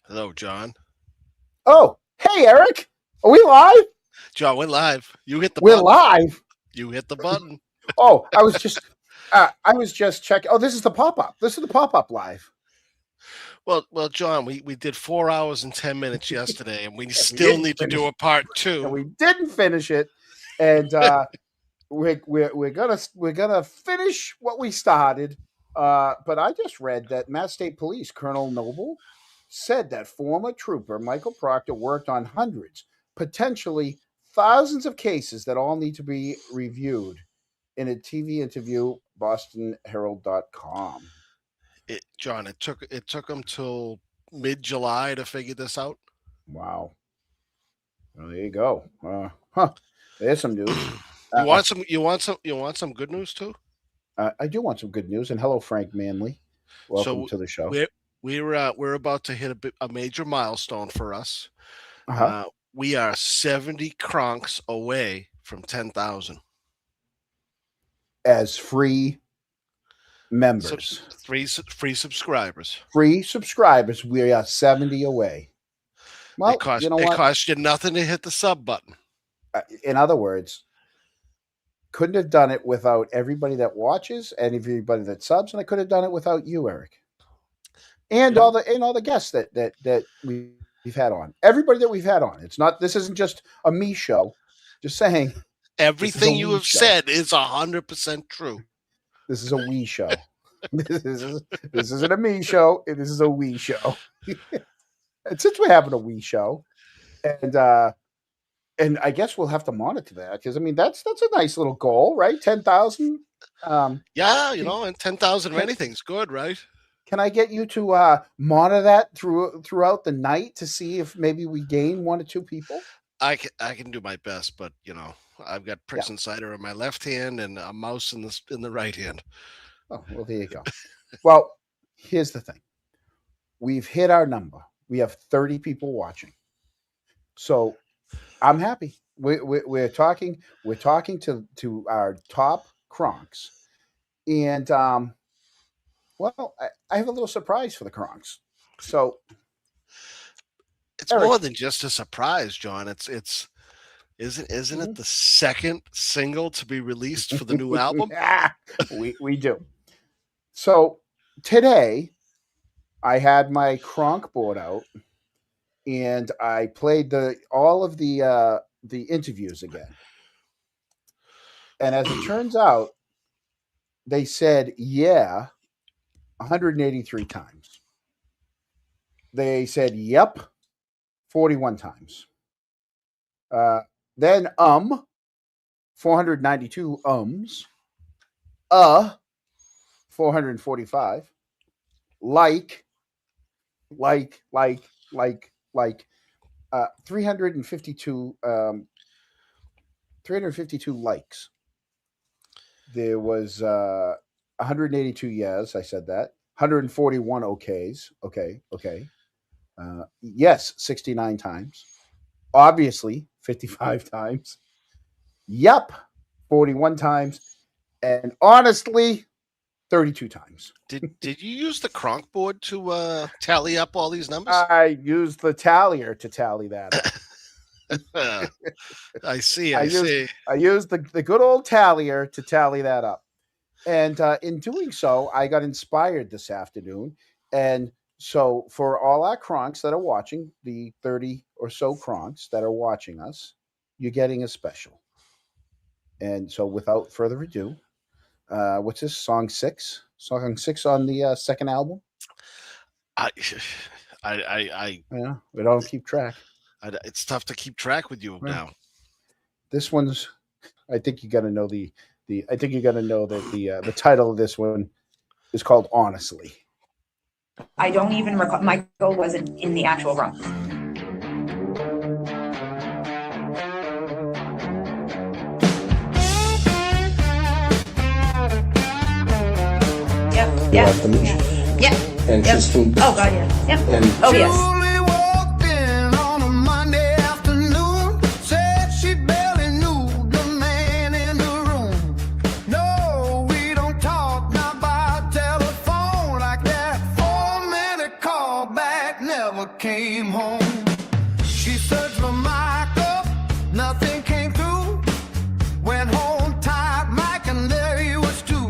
Hello, John. Oh, hey, Eric. Are we live? John, we're live. You hit the We're button. live. You hit the button. Oh, I was just checking. Oh, this is the pop-up. This is the pop-up live. Well, John, we did 4 hours and 10 minutes yesterday, and we still didn't need to finish do a part And two. we didn't finish it. And we're gonna finish what we started. But I just read that Mass State Police Colonel Noble said that former trooper Michael Proctor worked on hundreds, potentially thousands of cases that all need to be reviewed in a TV interview, BostonHerald.com. John, it took them till mid-July to figure this out. Wow. Well, there you go. There's some news. You want some good news too? I do want some good news. And hello, Frank Manley. Welcome to the show. We're about to hit a major milestone for us. Uh-huh. We are 70 cronks away from 10,000 As free members. Free subscribers. Free subscribers. We are 70 away. Well, it costs you nothing to hit the sub button. In other words, couldn't have done it without everybody that watches and everybody that subs, and I could have done it without you, Eric, and all the guests that we've had on. Everybody that we've had on. This isn't just a me show. Just saying, everything you have said is 100% true. This is a we show. This isn't a me show. This is a we show. And since we're having a we show, and I guess we'll have to monitor that because I mean that's a nice little goal, right? 10,000. Yeah, and 10,000 of anything's good, right? Can I get you to monitor that throughout the night to see if maybe we gain 1 or 2 people? I can do my best, but I've got Pricks and cider in my left hand and a mouse in the right hand. Oh, well, there you go. Well, here's the thing: we've hit our number. We have 30 people watching, so I'm happy. We're talking to our top cronks, and well, I have a little surprise for the cronks. So it's Eric, more than just a surprise, John. Isn't it the second single to be released for the new album? we do. So today I had my cronk board out and I played all of the interviews again. And as it turns out, they said 183 times. They said yep 41 times. Then 492 ums. 445. Like 352 352 likes. There was 182 yes, I said that. 141 okays. Okay. Yes, 69 times. Obviously, 55 times. Yup, 41 times. And honestly, 32 times. Did you use the cronk board to tally up all these numbers? I used the tallier to tally that up. I see. I used the good old tallier to tally that up. And in doing so, I got inspired this afternoon. And so for all our cronks that are watching, the 30 or so cronks that are watching us, you're getting a special. And so without further ado, what's this? Song 6? Song 6 on the second album? Yeah, we don't keep track. It's tough to keep track with you now. This one's, I think you got to know I think you got to know that the title of this one is called Honestly. I don't even recall. Michael wasn't in the actual room. Yeah. And Tristan. Oh God, yeah. Yep. Oh yes. came home. She searched for Michael, nothing came through. Went home tired, Mike, and there he was too.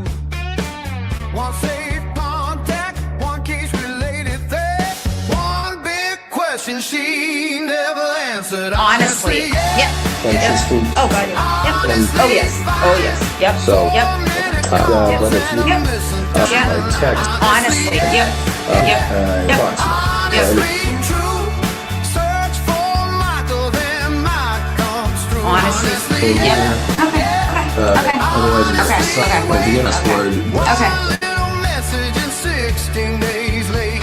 One safe contact, one case related there. One big question she never answered. Honestly. Yep. Interesting. Oh, God. Yep. Oh, yes. Oh, yes. Yep. So, Yep. but if you Yep. by text, Honestly. Yep. Yep. Yep. approximately, Yep. right? Honestly. Yep. Okay. Okay. Otherwise, it's Okay. just Okay. the next word. Okay. Little message in 16 days late.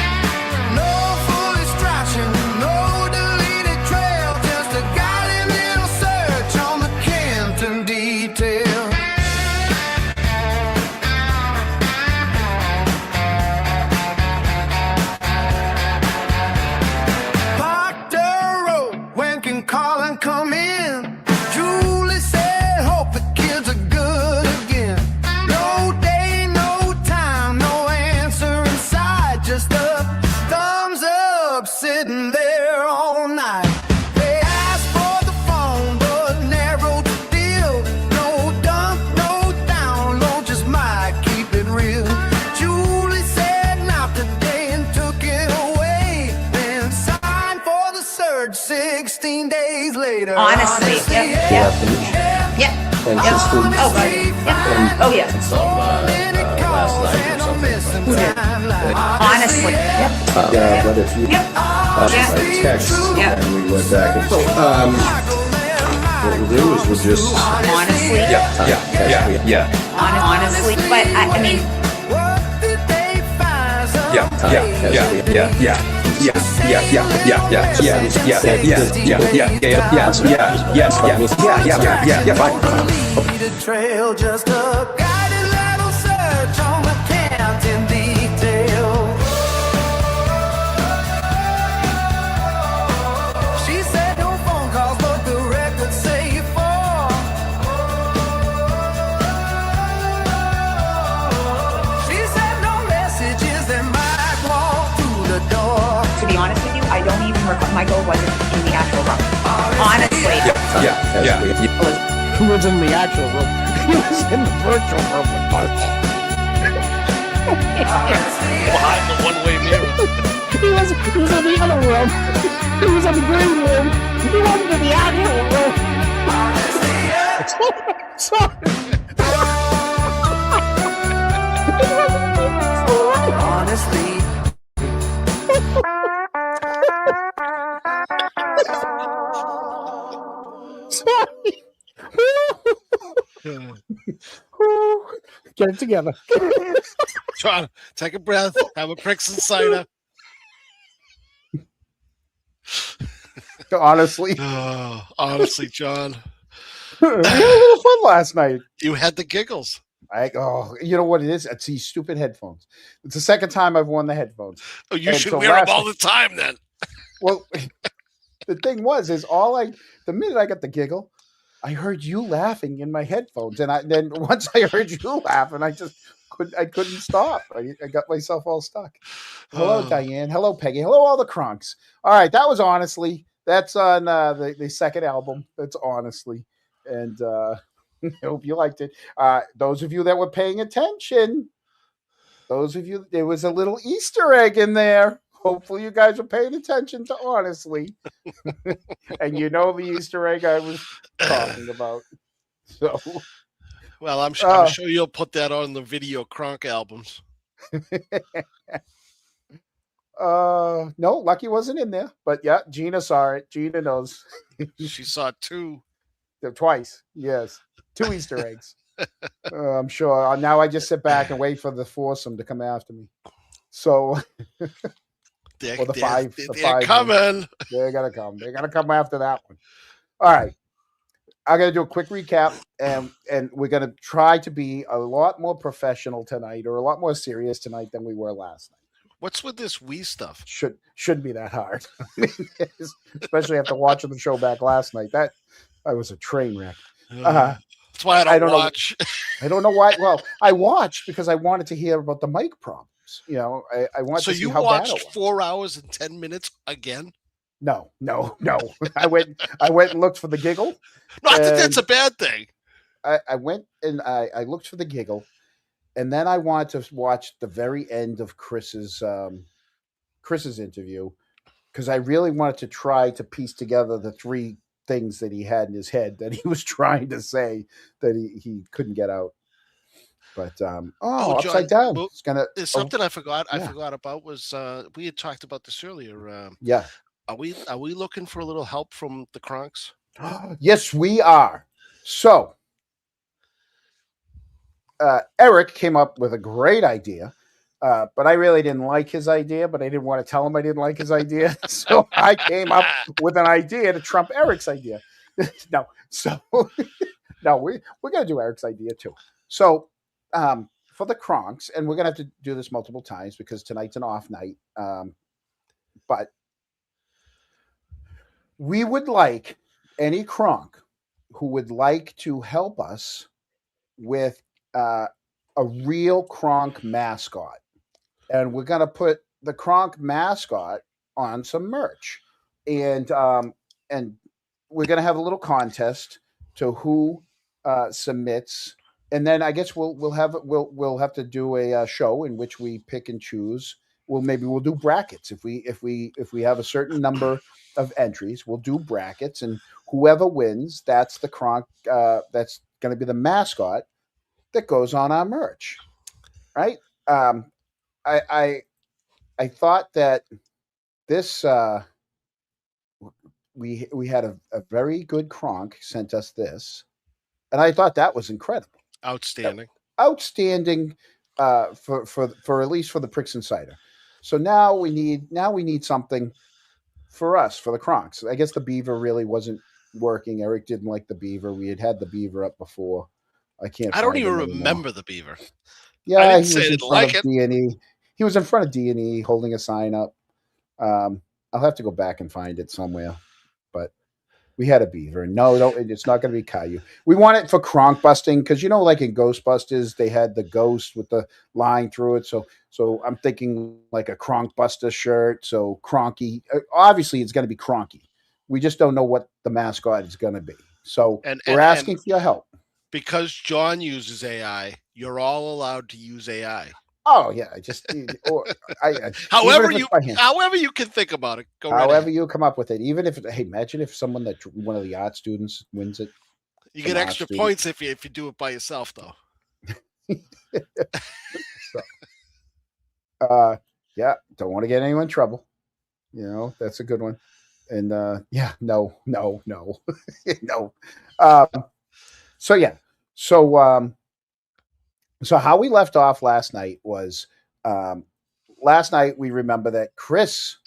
No full distraction, no deleted trail. Just a guided little search on the Canton detail. Parked road, when can call and come in? Julie said, hope the kids are good again. No day, no time, no answer inside. Just a thumbs up sitting there all night. They asked for the phone, but narrowed the deal. No dump, no download, just might keep it real. Julie said not today and took it away. Then signed for the search 16 days later. Honestly. Yep. Yep. Yep. Interesting. Oh, God. Yep. Oh, yeah. Some last night or something like that. Honestly. Yep. Yeah, but if you Yep. by text Yep. and we went back and forth, what we'll do is we'll just Honestly. Honestly. But I mean, What did they find? The trail, just a guided little search on the Canton detail. She said no phone calls, but the record say four. She said no messages that might walk through the door. to be honest with you, I don't even recall. Michael wasn't in the actual room. Honestly. He was in the actual room. He was in the virtual room with Michael. Behind the one-way mirror. He was in the other room. He was in the green room. He wasn't in the actual room. Honestly. Sorry. Get it together. John, take a breath. Have a Prixon cider. Honestly, Honestly, John, we had a little fun last night. you had the giggles. You know what it is? It's these stupid headphones. It's the second time I've worn the headphones. Oh, you And should so wear them last all night- the time then. Well, the thing was, the minute I got the giggle, I heard you laughing in my headphones, and then once I heard you laughing, I couldn't stop. I got myself all stuck. Hello, Oh. Diane. Hello, Peggy. Hello, all the crunks. All right, that was Honestly. That's on the second album. That's Honestly, and I hope you liked it. Those of you that were paying attention, there was a little Easter egg in there. Hopefully, you guys are paying attention to Honestly, and you know the Easter egg I was talking about. So, Well, I'm sure you'll put that on the Video Kronk albums. no, Lucky wasn't in there, but yeah, Gina saw it. Gina knows. She saw two. Twice, yes, 2 Easter eggs. I'm sure. Now I just sit back and wait for the foursome to come after me. So, They're, or the they're- five. they're The five. coming. They're gonna come. They're gonna come after that one. All right. I'm gonna do a quick recap, and we're gonna try to be a lot more professional tonight, or a lot more serious tonight than we were last night. What's with this Wii stuff? Shouldn't be that hard, especially after watching the show back last night. That was a train wreck. That's why I don't I don't know. watch. I don't know why. Well, I watched because I wanted to hear about the mic problem. I want So to see you how bad it watched was. 4 hours and 10 minutes again? No. I went and looked for the giggle, Not that that's and a bad thing. I went and I looked for the giggle, and then I wanted to watch the very end of Chris's interview because I really wanted to try to piece together the three things that he had in his head that he was trying to say that he couldn't get out. But Oh, upside John, down. well, It's gonna. there's Oh, something I forgot. I yeah, forgot about was we had talked about this earlier. yeah. Are we looking for a little help from the Kronks? Yes, we are. So Eric came up with a great idea, but I really didn't like his idea, but I didn't want to tell him I didn't like his idea. So I came up with an idea to trump Eric's idea. No, so no, we're going to do Eric's idea too. So for the Kronks, and we're going to have to do this multiple times because tonight's an off night, but we would like any Kronk who would like to help us with uh, a real Kronk mascot. And we're going to put the Kronk mascot on some merch. And we're going to have a little contest to who submits. And then I guess we'll have to do a show in which we pick and choose. Maybe we'll do brackets if we have a certain number of entries. We'll do brackets, and whoever wins, that's the Kronk. That's going to be the mascot that goes on our merch, right? Um, I thought that this we had a very good Kronk sent us this, and I thought that was incredible, Outstanding. outstanding for at least for the Pricks Insider. So now we need something for us for the Kronks. I guess the beaver really wasn't working. Eric didn't like the beaver. We had the beaver up before. I can't. I don't find even him anymore. remember the beaver. I Yeah, didn't he say I was in didn't front like of it. D&E. He was in front of D&E holding a sign up. I'll have to go back and find it somewhere. But we had a beaver. No, it's not going to be Caillou. We want it for Kronk busting because like in Ghostbusters, they had the ghost with the line through it. So I'm thinking like a Kronk Buster shirt. So Kronky. Obviously, it's going to be Kronky. We just don't know what the mascot is going to be. So And we're asking for your help. because John uses AI, you're all allowed to use AI. Oh yeah, or However even if it's by hand. however you can think about it, go right However ahead. you come up with it, even if hey, imagine if someone one of the art students wins it. You Some get art extra student. points if you do it by yourself, though. Yeah, don't want to get anyone in trouble. That's a good one. And yeah, no, no. Um, so yeah, so so how we left off last night was last night we remember that Chris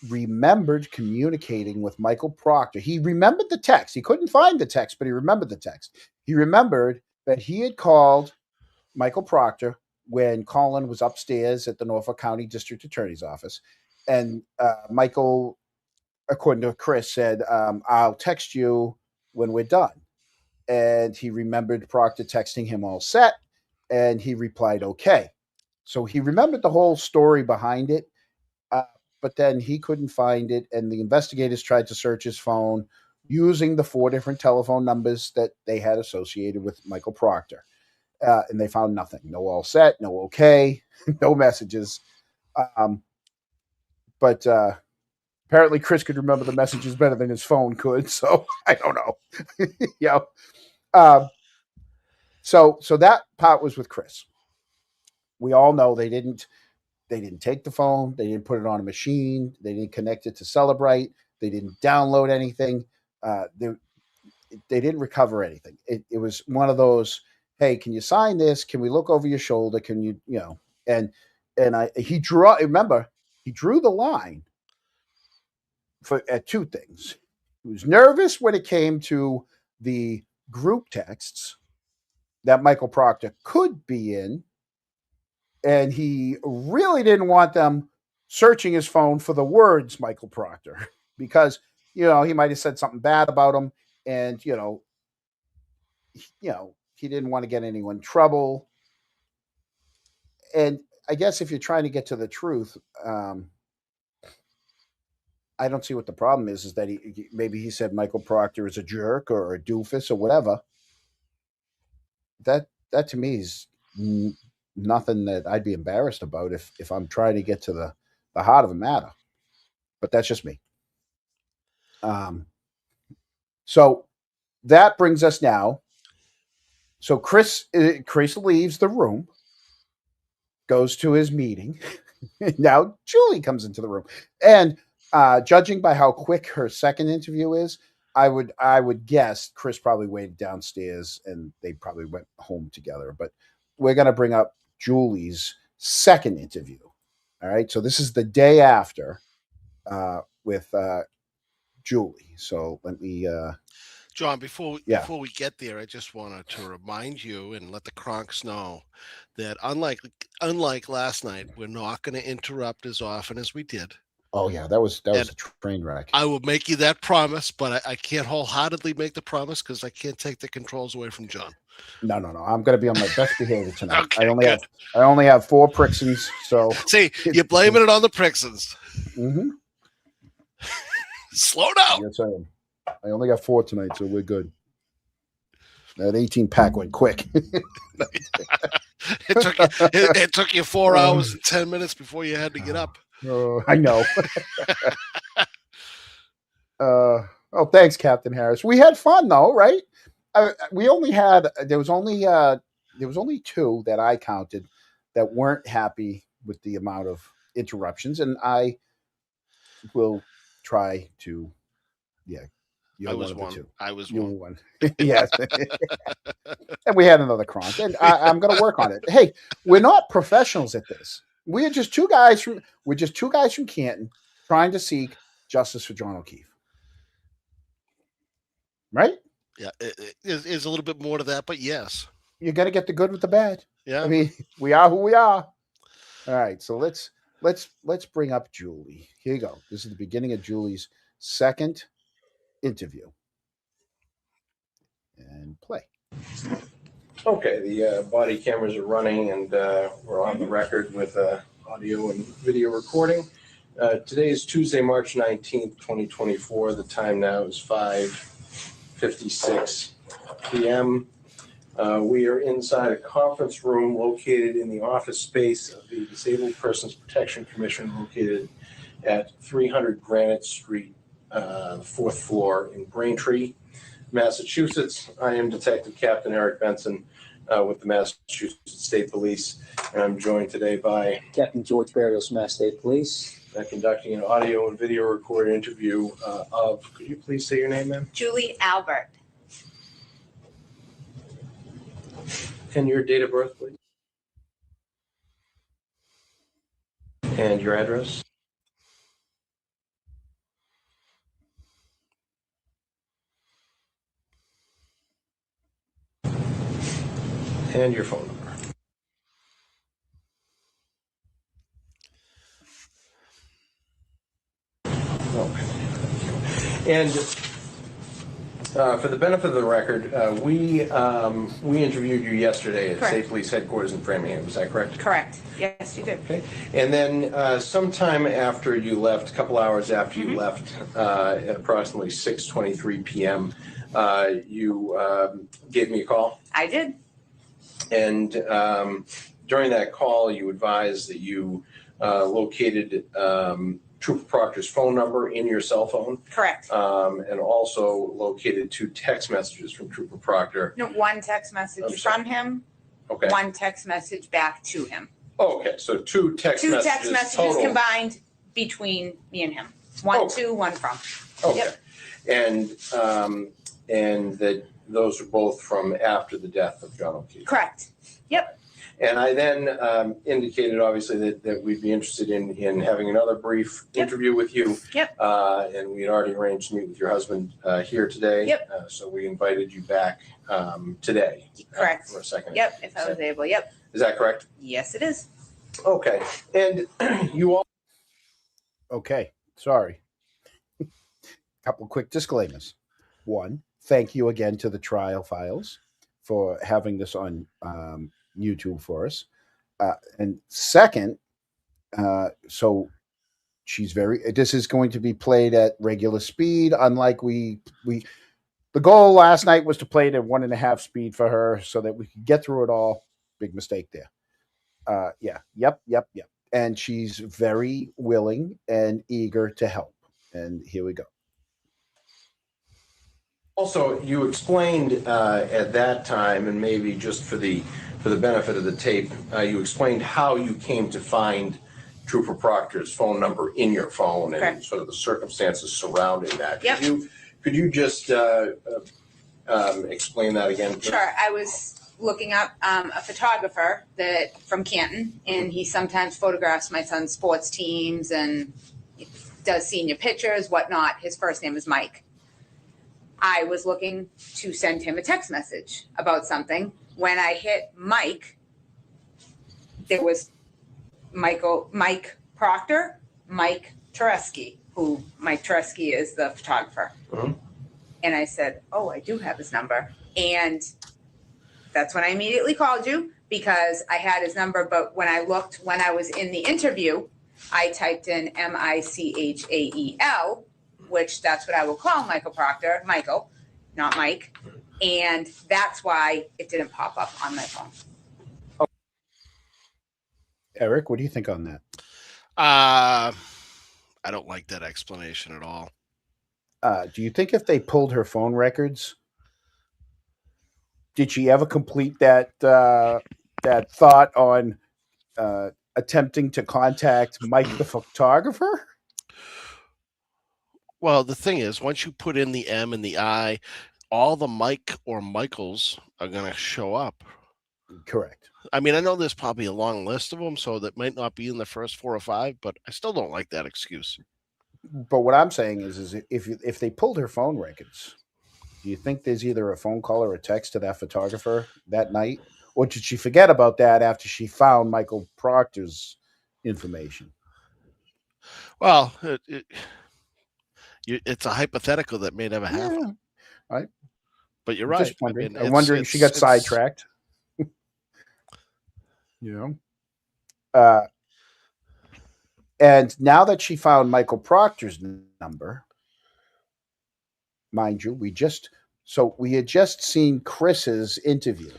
remembered communicating with Michael Proctor. He remembered the text. He couldn't find the text, but he remembered the text. He remembered that he had called Michael Proctor when Colin was upstairs at the Norfolk County District Attorney's office. And Michael, according to Chris, said, I'll text you when we're done. And he remembered Proctor texting him all set, and he replied, okay. So he remembered the whole story behind it. But then he couldn't find it, and the investigators tried to search his phone using the 4 different telephone numbers that they had associated with Michael Proctor, and they found nothing. No all set, no okay, no messages. But apparently, Chris could remember the messages better than his phone could, so I don't know. Yeah. So that part was with Chris. We all know they didn't take the phone. They didn't put it on a machine. They didn't connect it to Celebrite. They didn't download anything. They didn't recover anything. It was one of those, hey, can you sign this? Can we look over your shoulder? Can you, and he drew the line at 2 things. He was nervous when it came to the group texts that Michael Proctor could be in, and he really didn't want them searching his phone for the words Michael Proctor because he might have said something bad about him, and he didn't want to get anyone in trouble. And I guess if you're trying to get to the truth, I don't see what the problem is. Is that maybe he said Michael Proctor is a jerk or a doofus or whatever. That to me is nothing that I'd be embarrassed about if I'm trying to get to the heart of the matter. But that's just me. So that brings us now. So Chris leaves the room, goes to his meeting. Now Julie comes into the room, and judging by how quick her second interview is, I would guess Chris probably waited downstairs and they probably went home together. But we're going to bring up Julie's second interview. All right, so this is the day after with Julie. So let me. John, before we get there, I just wanted to remind you and let the Kronks know that unlike last night, we're not going to interrupt as often as we did. Oh yeah, that was a train wreck. I will make you that promise, but I can't wholeheartedly make the promise because I can't take the controls away from John. No. I'm going to be on my best behavior tonight. Okay, I only have 4 Prixons, so see, you're blaming it on the Prixons. Mm-hmm. Slow down. Yes, I am. I only got 4 tonight, so we're good. That 18-pack went quick. It took you 4 hours and 10 minutes before you had to get up. I know. Thanks, Captain Harris. We had fun though, right? There was only 2 that I counted that weren't happy with the amount of interruptions, and I will try to. Yeah, I was one. I was one. Yes. And we had another Kronk, and I'm going to work on it. Hey, we're not professionals at this. We're just two guys from Canton trying to seek justice for John O'Keefe. Right? Yeah, it is a little bit more to that, but yes. You got to get the good with the bad. Yeah. I mean, we are who we are. All right, so let's bring up Julie. Here you go. This is the beginning of Julie's second interview. And play. Okay, the body cameras are running, and we're on the record with audio and video recording. Today is Tuesday, March 19th, 2024. The time now is 5:56 p.m. We are inside a conference room located in the office space of the Disabled Persons Protection Commission, located at 300 Granite Street, 4th floor in Braintree, Massachusetts. I am Detective Captain Eric Benson with the Massachusetts State Police, and I'm joined today by Captain George Barrios, Mass State Police. Conducting an audio and video recorded interview of, could you please say your name, ma'am? Julie Albert. And your date of birth, please. And your address? And your phone number. Okay. And for the benefit of the record, we interviewed you yesterday at Correct. State Police Headquarters in Framingham. Is that correct? Correct. Yes, you did. Okay. And then sometime after you left, a couple hours after you left, at approximately 6:23 p.m., you gave me a call. I did. And during that call, you advised that you located Trooper Proctor's phone number in your cell phone, Correct. and also located 2 text messages from Trooper Proctor. No, one text message from him, Okay. one text message back to him. Oh, okay, so 2 text Two messages text messages total. combined between me and him. One Okay. to, one from. Okay. Yep. And that those are both from after the death of John O'Keefe. Correct. Yep. And I then indicated, obviously, that we'd be interested in having another brief interview with you. Yep. And we had already arranged to meet with your husband here today. Yep. So we invited you back today. Correct. For a second. Yep. If I was able. Yep. Is that correct? Yes, it is. Okay. And you all. Okay, sorry. Couple quick disclaimers. One, thank you again to the Trial Files for having this on YouTube for us. And second, so she's this is going to be played at regular speed, unlike the goal last night was to play it at 1.5 speed for her so that we could get through it all. Big mistake there. Yep. And she's very willing and eager to help. And here we go. Also, you explained at that time, and maybe just for the benefit of the tape, you explained how you came to find Trooper Proctor's phone number in your phone and sort of the circumstances surrounding that. Yep. Could you just explain that again, please? Sure. I was looking up a photographer from Canton, and he sometimes photographs my son's sports teams and does senior pictures, whatnot. His first name is Mike. I was looking to send him a text message about something. When I hit Mike, there was Mike Proctor, Mike Tereski, who Mike Tereski is the photographer. Mm-hmm. And I said, oh, I do have his number. And that's when I immediately called you, because I had his number. But when I was in the interview, I typed in Michael, which that's what I will call Michael Proctor, Michael, not Mike. And that's why it didn't pop up on my phone. Eric, what do you think on that? I don't like that explanation at all. Do you think if they pulled her phone records, did she ever complete that thought on attempting to contact Mike the photographer? Well, the thing is, once you put in the M and the I, all the Mike or Michaels are going to show up. Correct. I mean, I know there's probably a long list of them, so that might not be in the first 4 or 5, but I still don't like that excuse. But what I'm saying is if they pulled her phone records, do you think there's either a phone call or a text to that photographer that night? Or did she forget about that after she found Michael Proctor's information? Well, it's a hypothetical that may never happen. Yeah. But you're right. Just wondering. I mean, I'm wondering if she got sidetracked. And now that she found Michael Proctor's number, mind you, we had just seen Chris's interview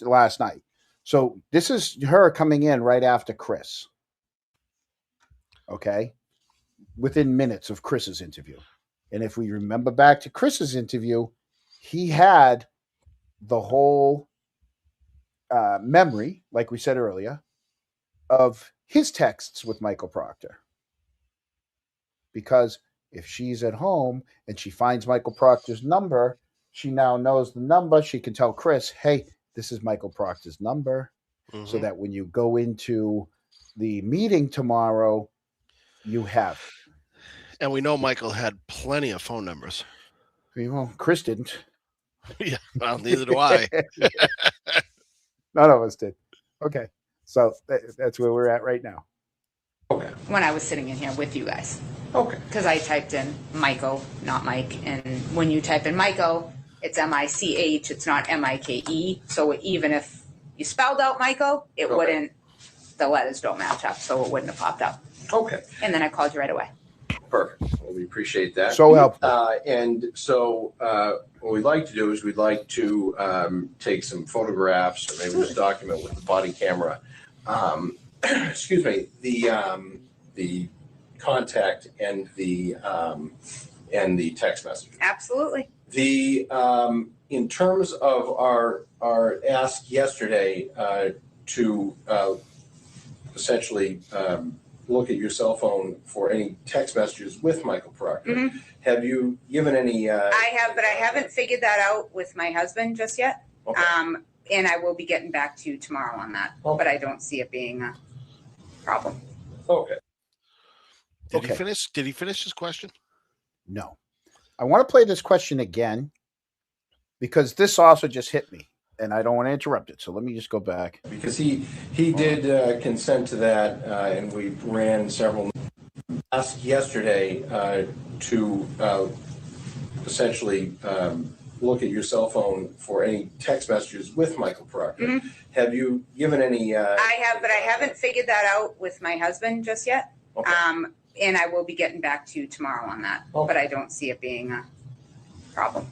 last night. So this is her coming in right after Chris. Okay. Within minutes of Chris's interview. And if we remember back to Chris's interview, he had the whole memory, like we said earlier, of his texts with Michael Proctor. Because if she's at home and she finds Michael Proctor's number, she now knows the number. She can tell Chris, hey, this is Michael Proctor's number. Mm-hmm. So that when you go into the meeting tomorrow, you have it. And we know Michael had plenty of phone numbers. Well, Chris didn't. Yeah, well, neither do I. None of us did. Okay. So that's where we're at right now. Okay. When I was sitting in here with you guys. Okay. Because I typed in Michael, not Mike. And when you type in Michael, it's M-I-C-H. It's not M-I-K-E. So even if you spelled out Michael, it wouldn't, the letters don't match up. So it wouldn't have popped up. Okay. And then I called you right away. Perfect. Well, we appreciate that. So helpful. And so what we'd like to do is we'd like to take some photographs, or maybe just document with the body camera. Excuse me, the contact and the text message. Absolutely. The in terms of our ask yesterday to essentially look at your cell phone for any text messages with Michael Proctor. Mm-hmm. Have you given any? I have, but I haven't figured that out with my husband just yet. Okay. And I will be getting back to you tomorrow on that. Okay. But I don't see it being a problem. Okay. Did he finish his question? No. I want to play this question again because this also just hit me. And I don't want to interrupt it, so let me just go back. Because he did consent to that, and we ran several asked yesterday to essentially look at your cell phone for any text messages with Michael Proctor. Mhm. Have you given any? I have, but I haven't figured that out with my husband just yet. Okay. And I will be getting back to you tomorrow on that, but I don't see it being a problem.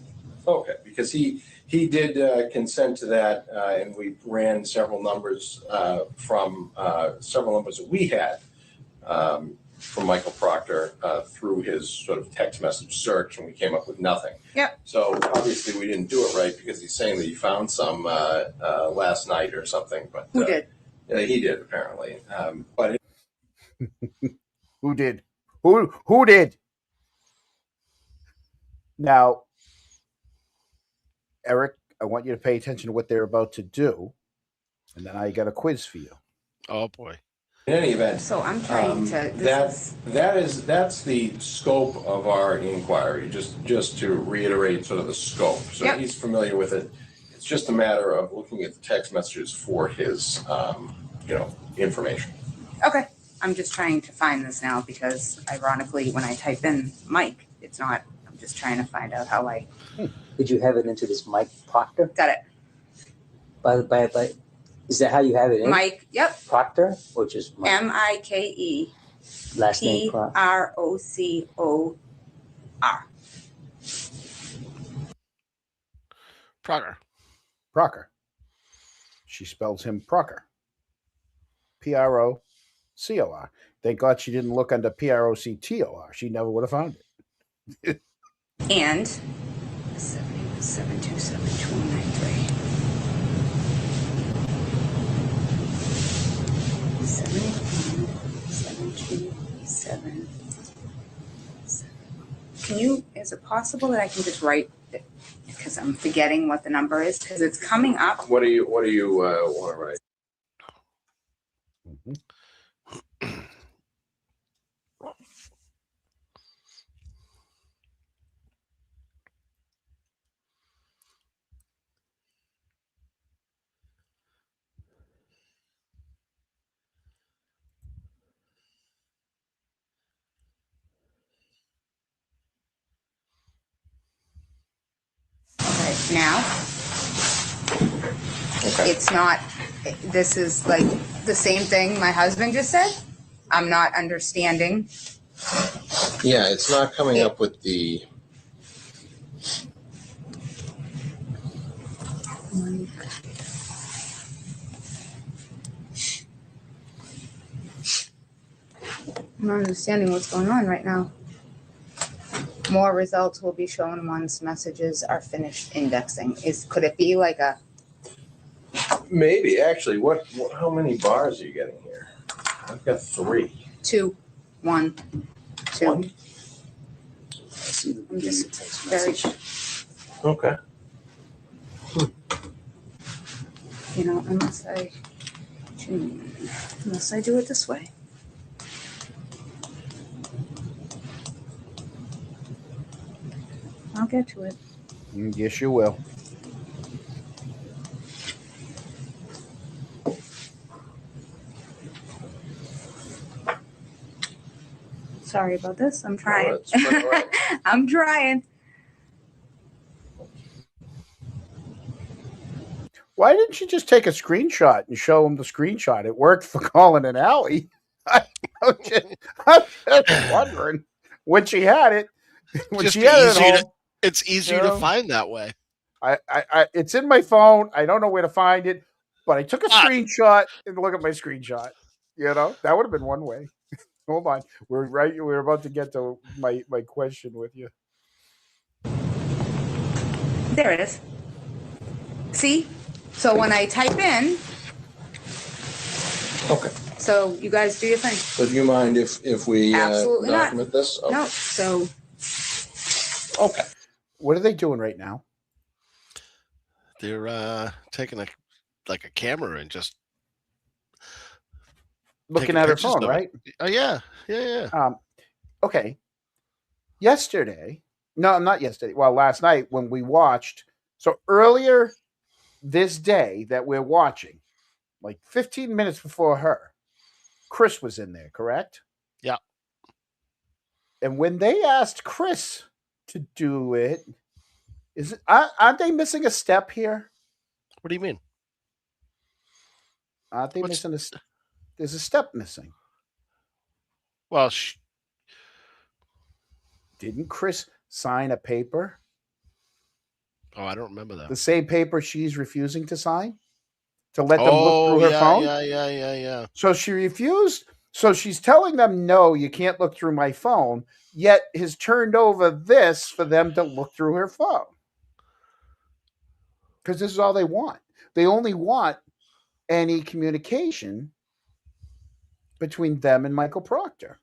Okay, because he did consent to that, and we ran several numbers from several numbers that we had from Michael Proctor through his sort of text message search, and we came up with nothing. Yep. So obviously we didn't do it right because he's saying that he found some last night or something. But Who did? He did apparently. But Who did? Who did? Now, Eric, I want you to pay attention to what they're about to do, and then I got a quiz for you. Oh boy. in any event, So I'm trying to. that's the scope of our inquiry. Just to reiterate, sort of the scope. So Yep. he's familiar with it. It's just a matter of looking at the text messages for his, information. Okay. I'm just trying to find this now because ironically, when I type in Mike, it's not. I'm just trying to find out how I Did you have it into this Mike Proctor? got it. By is that how you have it in? Mike, yep. Proctor or just Mike? MIKE Last name Proctor. PROCOR. Proctor. She spells him Proctor. PROCOR. Thank God she didn't look under PROCTOR. She never would have found it. And 7272193. 727. Can you? Is it possible that I can just write it because I'm forgetting what the number is because it's coming up. What do you want to write? Mhm. Okay, now Okay. it's not. This is like the same thing my husband just said. I'm not understanding. Yeah, it's not coming up with the. I'm not understanding what's going on right now. More results will be shown once messages are finished indexing. Could it be like a Maybe actually. How many bars are you getting here? I've got 3. 2, 1, 2? One. I'm just very, Okay. unless I do it this way. I'll get to it. Yes, you will. Sorry about this. I'm trying. that's quite all right. I'm trying. Why didn't you just take a screenshot and show him the screenshot? It worked for Colin and Allie. I'm just wondering when she had it. When Just she had it easier at to- home, It's easier Yeah. to find that way. it's in my phone. I don't know where to find it, but I took a screenshot and look at my screenshot. That would have been one way. Hold on, we're about to get to my question with you. There it is. See? So when I type in, Okay. so you guys do your thing. So do you mind if we Absolutely not. document this? Okay. No, so Okay. What are they doing right now? They're taking a camera and just Looking taking at her pictures phone, of it. right? Oh yeah. Okay. Yesterday, no, not yesterday. Well, last night when we watched. So earlier this day that we're watching, like 15 minutes before her, Chris was in there, correct? Yeah. And when they asked Chris to do it, Aren't they missing a step here? What do you mean? Aren't they What's- missing there's a step missing. Well, Didn't Chris sign a paper? oh, I don't remember that. The same paper she's refusing to sign? To let them look through her phone? Yeah. So she refused. So she's telling them, no, you can't look through my phone, yet has turned over this for them to look through her phone. Because this is all they want. They only want any communication between them and Michael Proctor.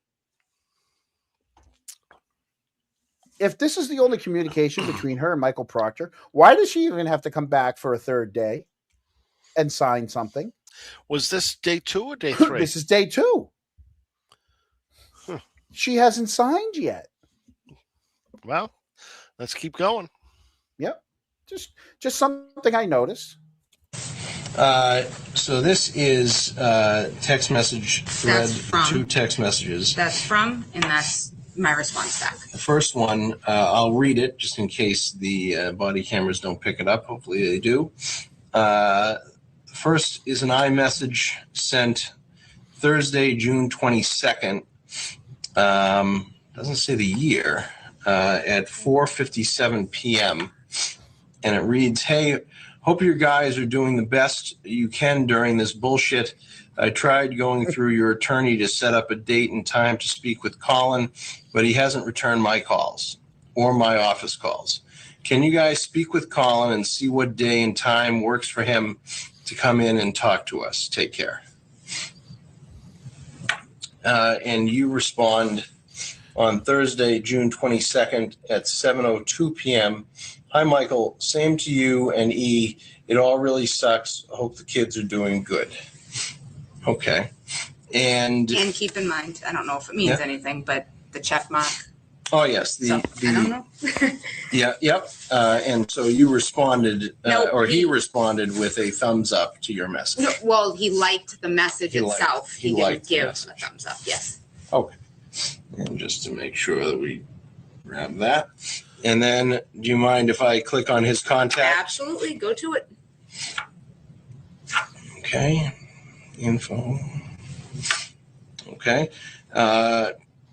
If this is the only communication between her and Michael Proctor, why does she even have to come back for a third day and sign something? Was this day 2 or day 3? This is day 2. Huh. She hasn't signed yet. Well, let's keep going. Yep. Just something I noticed. So this is text message thread, That's from. 2 text messages. That's from, and that's my response back. The first one, I'll read it just in case the body cameras don't pick it up. Hopefully they do. First is an iMessage sent Thursday, June 22nd. Doesn't say the year. At 4:57 p.m. And it reads, "Hey, hope you guys are doing the best you can during this bullshit. I tried going through your attorney to set up a date and time to speak with Colin, but he hasn't returned my calls or my office calls. Can you guys speak with Colin and see what day and time works for him to come in and talk to us? Take care." And you respond on Thursday, June 22nd at 7:02 p.m. "Hi, Michael. Same to you and E. It all really sucks. I hope the kids are doing good." Okay. And keep in mind, I don't know if it means anything, but the check mark. oh yes, I don't know. Yep. And so you responded, No, or he responded with a thumbs up to your message. No, well, he liked the message He liked- itself. he He liked didn't the give message. a thumbs up. Yes. Okay. And just to make sure that we grab that. And then, do you mind if I click on his contact? Absolutely. Go to it. Okay. Info. Okay.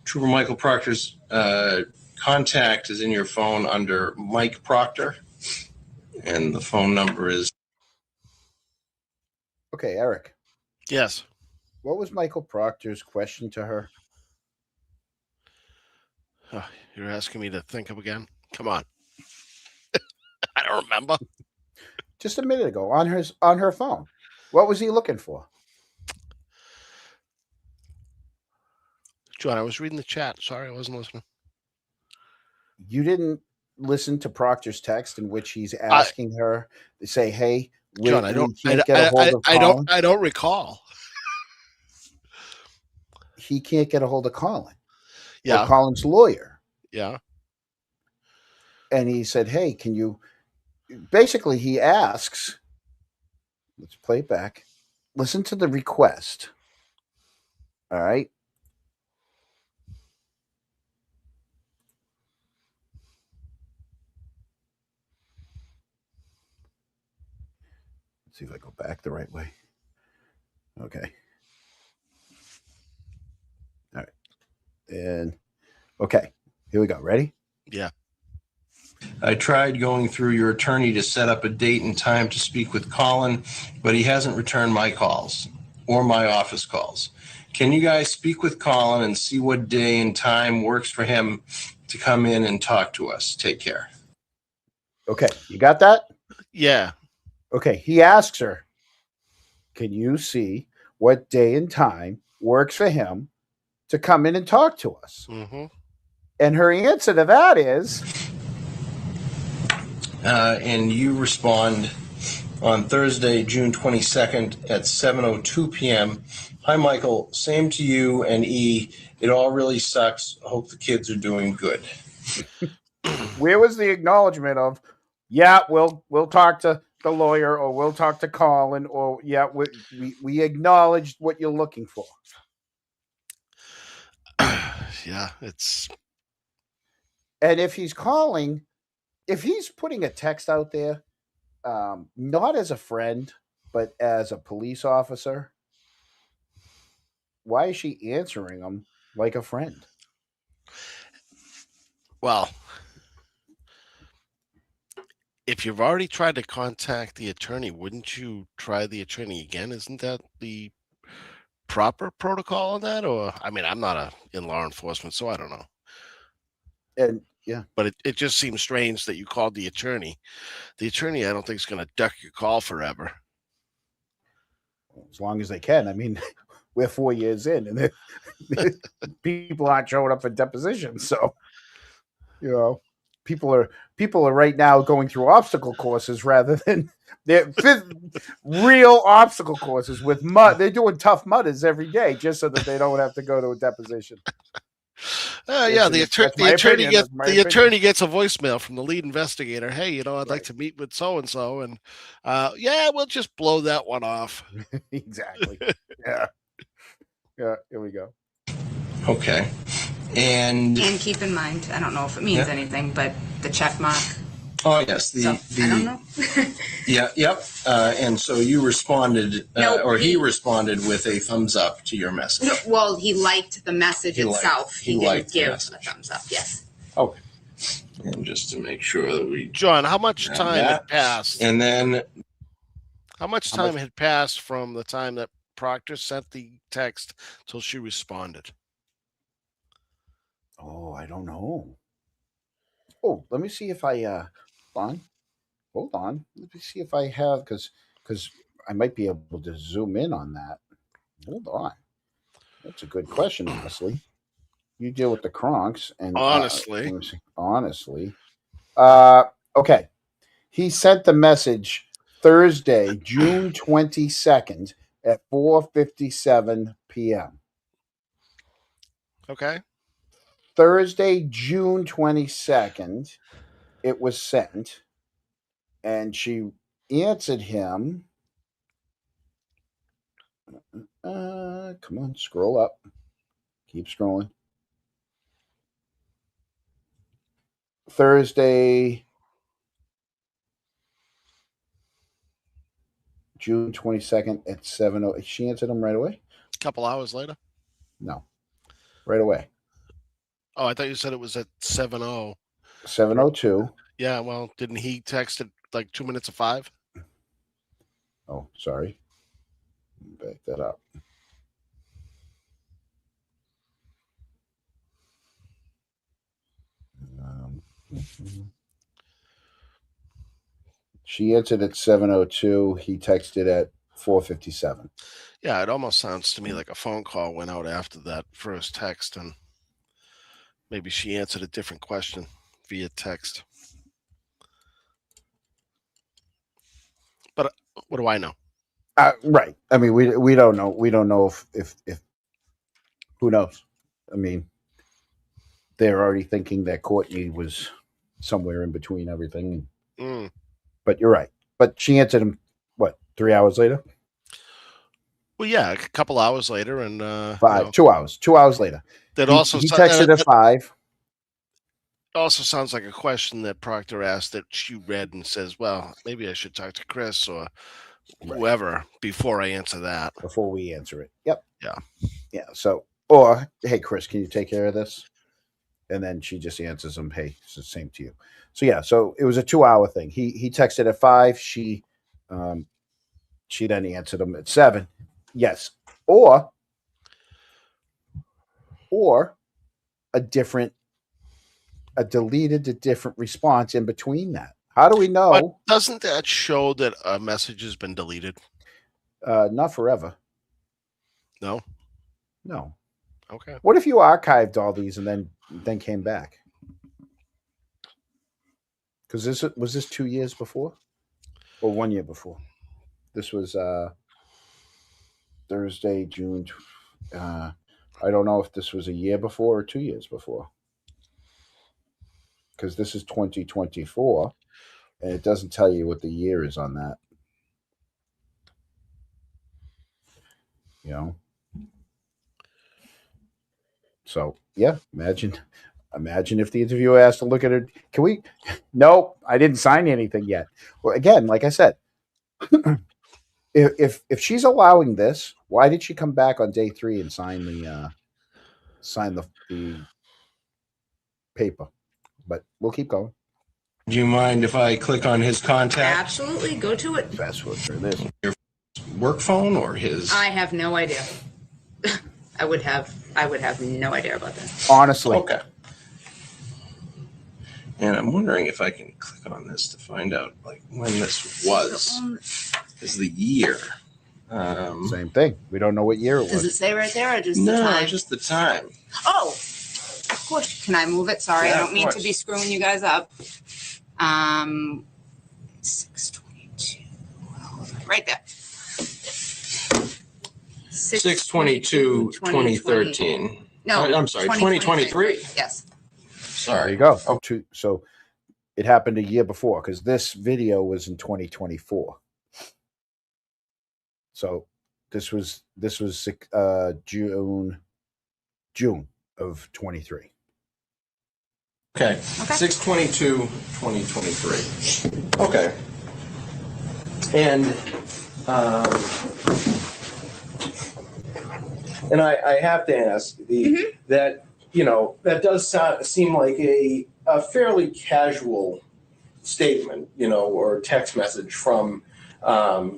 Trooper Michael Proctor's contact is in your phone under Mike Proctor. And the phone number is. Okay, Eric. Yes. What was Michael Proctor's question to her? Oh, you're asking me to think of again? Come on. I don't remember. Just a minute ago on her phone. What was he looking for? John, I was reading the chat. Sorry, I wasn't listening. You didn't listen to Proctor's text in which he's asking her to say, "Hey, John, I don't recall. He can't get a hold of Colin. Yeah. Or Colin's lawyer. Yeah. And he said, "Hey, can you?" Basically, he asks. Let's play it back. Listen to the request. All right. Let's see if I go back the right way. Okay. All right. And okay, here we go. Ready? Yeah. "I tried going through your attorney to set up a date and time to speak with Colin, but he hasn't returned my calls or my office calls. Can you guys speak with Colin and see what day and time works for him to come in and talk to us? Take care." Okay, you got that? Yeah. Okay, he asks her, "Can you see what day and time works for him to come in and talk to us?" Mm-hmm. And her answer to that is, and you respond on Thursday, June 22nd at 7:02 p.m. "Hi, Michael. Same to you and E. It all really sucks. I hope the kids are doing good." where was the acknowledgement of, "Yeah, we'll talk to the lawyer," or "We'll talk to Colin," or "Yeah, we acknowledged what you're looking for"? Yeah, it's. And if he's calling if he's putting a text out there, not as a friend, but as a police officer, why is she answering him like a friend? Well, if you've already tried to contact the attorney, wouldn't you try the attorney again? Isn't that the proper protocol on that? Or, I mean, I'm not in law enforcement, so I don't know. And yeah, But it just seems strange that you called the attorney. The attorney, I don't think, is going to duck your call forever. as long as they can. I mean, we're 4 years in, and people aren't showing up for depositions. So, people are right now going through obstacle courses rather than they're real obstacle courses with mud. They're doing tough mudders every day just so that they don't have to go to a deposition. Yeah, the attorney gets a voicemail from the lead investigator. Hey, I'd like to meet with so and so, and we'll just blow that one off. Exactly. Yeah. Here we go. Okay. And keep in mind, I don't know if it means anything, but the check mark. oh yes, I don't know. Yep. And so you responded, No, he responded with a thumbs up to your message. No, well, he liked the message itself. He didn't give a thumbs up. Yes. Okay. And just to make sure that we, John, how much time had passed? And then, how much time had passed from the time that Proctor sent the text till she responded? Oh, I don't know. Oh, let me see if I hold on. Let me see if I have because I might be able to zoom in on that. Hold on. That's a good question, honestly. You deal with the Kronks and honestly. Okay. He sent the message Thursday, June 22nd at 4:57 p.m. Okay. Thursday, June 22nd, it was sent, and she answered him. Come on, scroll up. Keep scrolling. Thursday, June 22nd at 7:00. She answered him right away? A couple hours later? No. Right away. Oh, I thought you said it was at 7:00. 7:02. Yeah, well, didn't he text at like 2 minutes of 5? Oh, sorry. Back that up. She answered at 7:02. He texted at 4:57. Yeah, it almost sounds to me like a phone call went out after that first text, and maybe she answered a different question via text. But what do I know? Right. I mean, we don't know. We don't know if who knows. I mean, they're already thinking that Courtney was somewhere in between everything. But you're right. But she answered him, what, 3 hours later? Well, yeah, a couple hours later, and 2 hours. 2 hours later. That he also texted at 5. Also sounds like a question that Proctor asked that she read and says, well, maybe I should talk to Chris or whoever before I answer that. Before we answer it. Yep. Yeah. Yeah. So, or, hey, Chris, can you take care of this? And then she just answers him, hey, it's the same to you. So, yeah. So it was a 2 hour thing. He texted at 5. She then answered him at 7. Yes. Or a different response in between that. How do we know? But doesn't that show that a message has been deleted? Not forever. No. Okay. What if you archived all these and then came back? Because was this 2 years before, or 1 year before? This was Thursday, June. I don't know if this was a year before or 2 years before. Because this is 2024, and it doesn't tell you what the year is on that. So, yeah, imagine Imagine if the interviewer asked to look at her. Can we? Nope, I didn't sign anything yet. Well, again, like I said, if she's allowing this, why did she come back on day 3 and sign the paper? But we'll keep going. Do you mind if I click on his contact Absolutely, go to it. Password for this. work phone or his? I have no idea. I would have no idea about that. Honestly, Okay. And I'm wondering if I can click on this to find out like when this was. Is the year? same thing. We don't know what year it Does it was. say right there or just the No, time? just the time. Oh, of course. Can I move it? Sorry, Yeah, I of don't mean to course. be screwing you guys up. 622. Right there. 6/22/2013. No, I'm sorry, 2023. Yes. There Sorry. you go. Oh. So it happened a year before because this video was in 2024. So this was June of 23. Okay. 6/22/2023. Okay. And I have to ask that, that does seem like a fairly casual statement, or text message from a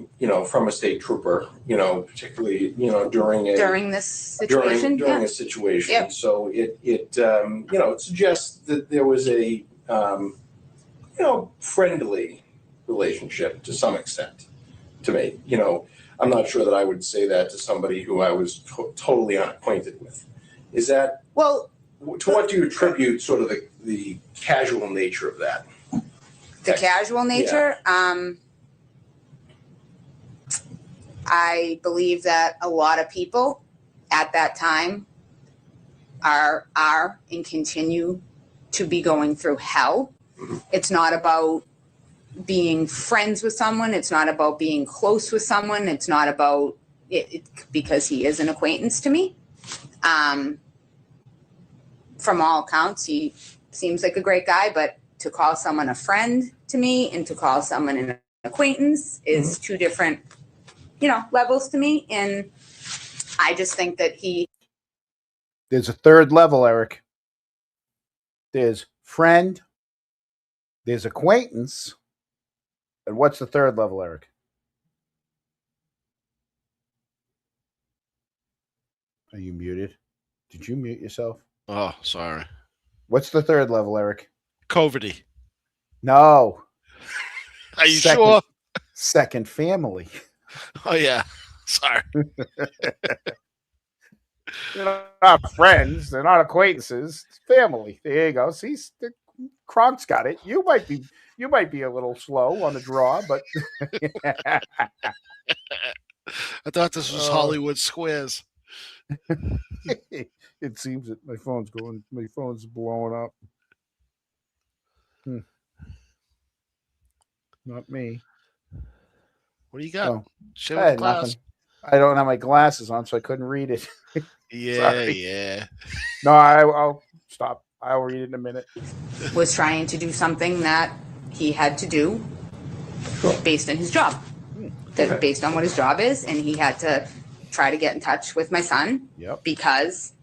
state trooper, particularly, During this situation, during yeah. a situation. Yep. So it suggests that there was a friendly relationship to some extent to me. I'm not sure that I would say that to somebody who I was totally unacquainted with. Is that, Well, to what do you attribute sort of the casual nature of that? the casual nature, I believe that a lot of people at that time are and continue to be going through hell. It's not about being friends with someone. It's not about being close with someone. It's not about it because he is an acquaintance to me. From all accounts, he seems like a great guy, but to call someone a friend to me and to call someone an acquaintance is two different, levels to me. And I just think that There's a third level, Eric. There's friend, there's acquaintance, and what's the third level, Eric? Are you muted? Did you mute yourself? Oh, sorry. What's the third level, Eric? Covety. No. Are you Second. sure? Second family. Oh, yeah. Sorry. They're not friends. They're not acquaintances. It's family. There you go. See, Kronk's got it. You might be a little slow on the draw, but I thought this was Hollywood Squares. it seems that my phone's blowing up. Not me. What do you got? Oh, Shit I with had class. nothing. I don't have my glasses on, so I couldn't read it. Yeah, Sorry. yeah. No, I'll stop. I'll read it in a minute. was trying to do something that he had to do based on his job, based on what his job is, and he had to try to get in touch with my son because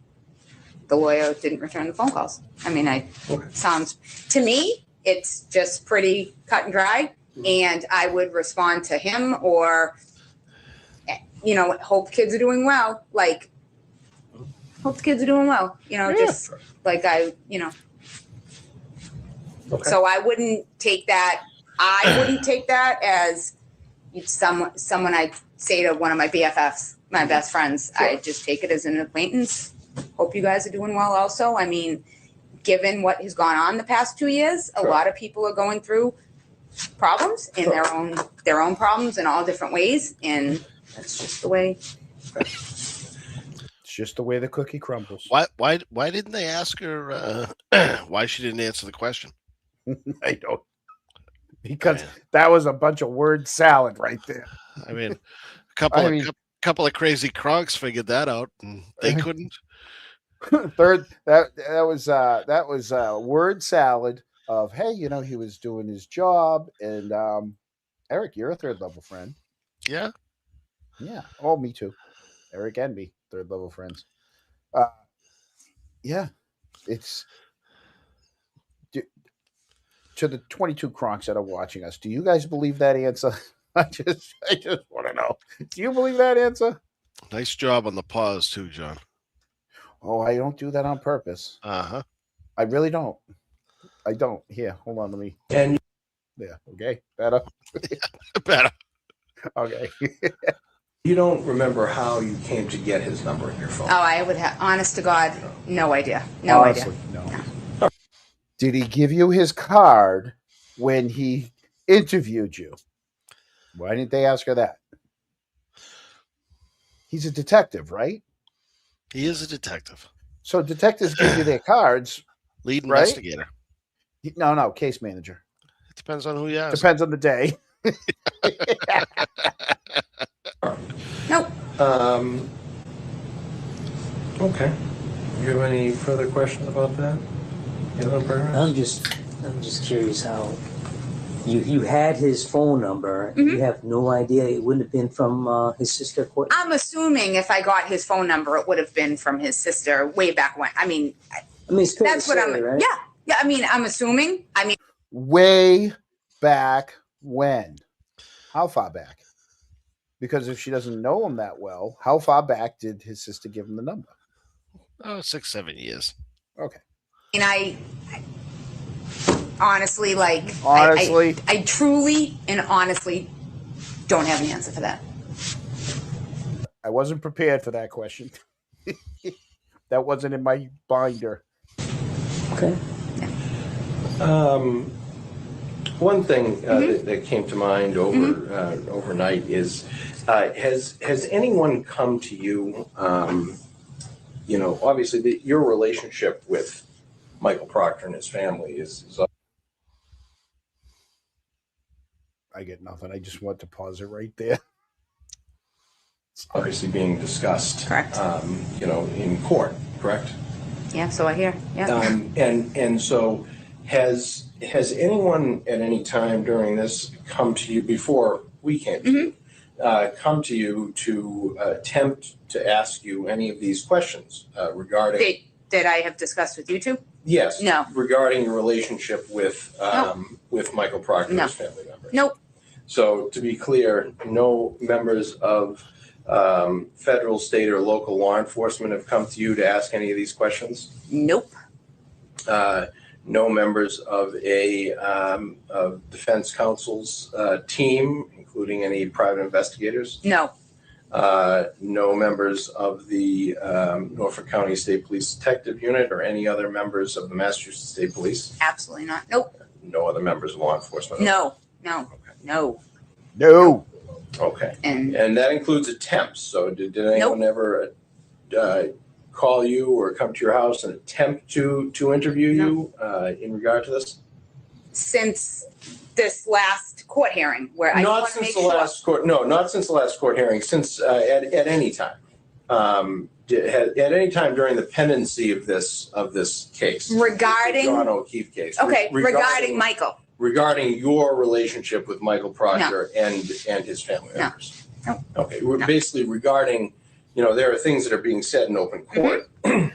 the lawyer didn't return the phone calls. I mean, sounds to me, it's just pretty cut and dry, and I would respond to him or, hope kids are doing well. Like, hope the kids are doing well. Just like So I wouldn't take that. I wouldn't take that as someone I'd say to one of my BFFs, my best friends. I just take it as an acquaintance. Hope you guys are doing well also. I mean, given what has gone on the past 2 years, a lot of people are going through problems in their own problems in all different ways. And that's just the way. It's just the way the cookie crumbles. Why didn't they ask her why she didn't answer the question? I don't. Because that was a bunch of word salad right there. I mean, a couple of crazy Kronks figured that out, and they couldn't. Third, that was word salad of, hey, he was doing his job, and Eric, you're a third level friend. Yeah. Yeah. Oh, me too. Eric and me, third level friends. Uh, yeah, it's to the 22 Kronks that are watching us. Do you guys believe that answer? I just want to know. Do you believe that answer? Nice job on the pause too, John. Oh, I don't do that on purpose. Uh-huh. I really don't. I don't. Here, hold on. Let me. And Yeah. Okay. Better. Better. Okay. you don't remember how you came to get his number in your phone? Oh, I would have, honest to God, no idea. Honestly, no. Did he give you his card when he interviewed you? Why didn't they ask her that? He's a detective, right? He is a detective. So detectives give you their cards. Lead Right? investigator. No, case manager. It depends on who you ask. Depends on the day. Nope. Okay. Do you have any further questions about that? I'm just curious how you had his phone number. And you have no idea it wouldn't have been from his sister Courtney. I'm assuming if I got his phone number, it would have been from his sister way back when. I mean, It's fair that's to what say, I'm. right? Yeah. I mean, I'm assuming. I mean, Way back when? How far back? Because if she doesn't know him that well, how far back did his sister give him the number? Oh, 6-7 years. Okay. and I honestly, like, Honestly? I truly and honestly don't have an answer for that. I wasn't prepared for that question. That wasn't in my binder. Okay. One thing that came to mind overnight is, has anyone come to you? Obviously, your relationship with Michael Proctor and his family is I get nothing. I just want to pause it right there. obviously being discussed. Correct. In court. Correct. Yeah, so I hear. Yeah. And so has anyone at any time during this come to you before we came to you, come to you to attempt to ask you any of these questions regarding? That I have discussed with you two? Yes. No. Regarding your relationship with Michael Proctor and his family members. Nope. So to be clear, no members of federal, state, or local law enforcement have come to you to ask any of these questions? Nope. No members of a of defense counsel's team, including any private investigators? No. No members of the Norfolk County State Police Detective Unit or any other members of the Massachusetts State Police? Absolutely not. Nope. No other members of law enforcement? No. Okay. No. Okay. And that includes attempts. So did anyone ever call you or come to your house and attempt to interview you in regard to this? since this last court hearing, where I Not want to since make the sure. last court. No, not since the last court hearing. Since at any time. At any time during the pendency of this case, Regarding- the John O'Keefe case. Okay, regarding Michael. Regarding your relationship with Michael Proctor and his family members. No. Okay, we're basically regarding, there are things that are being said in open court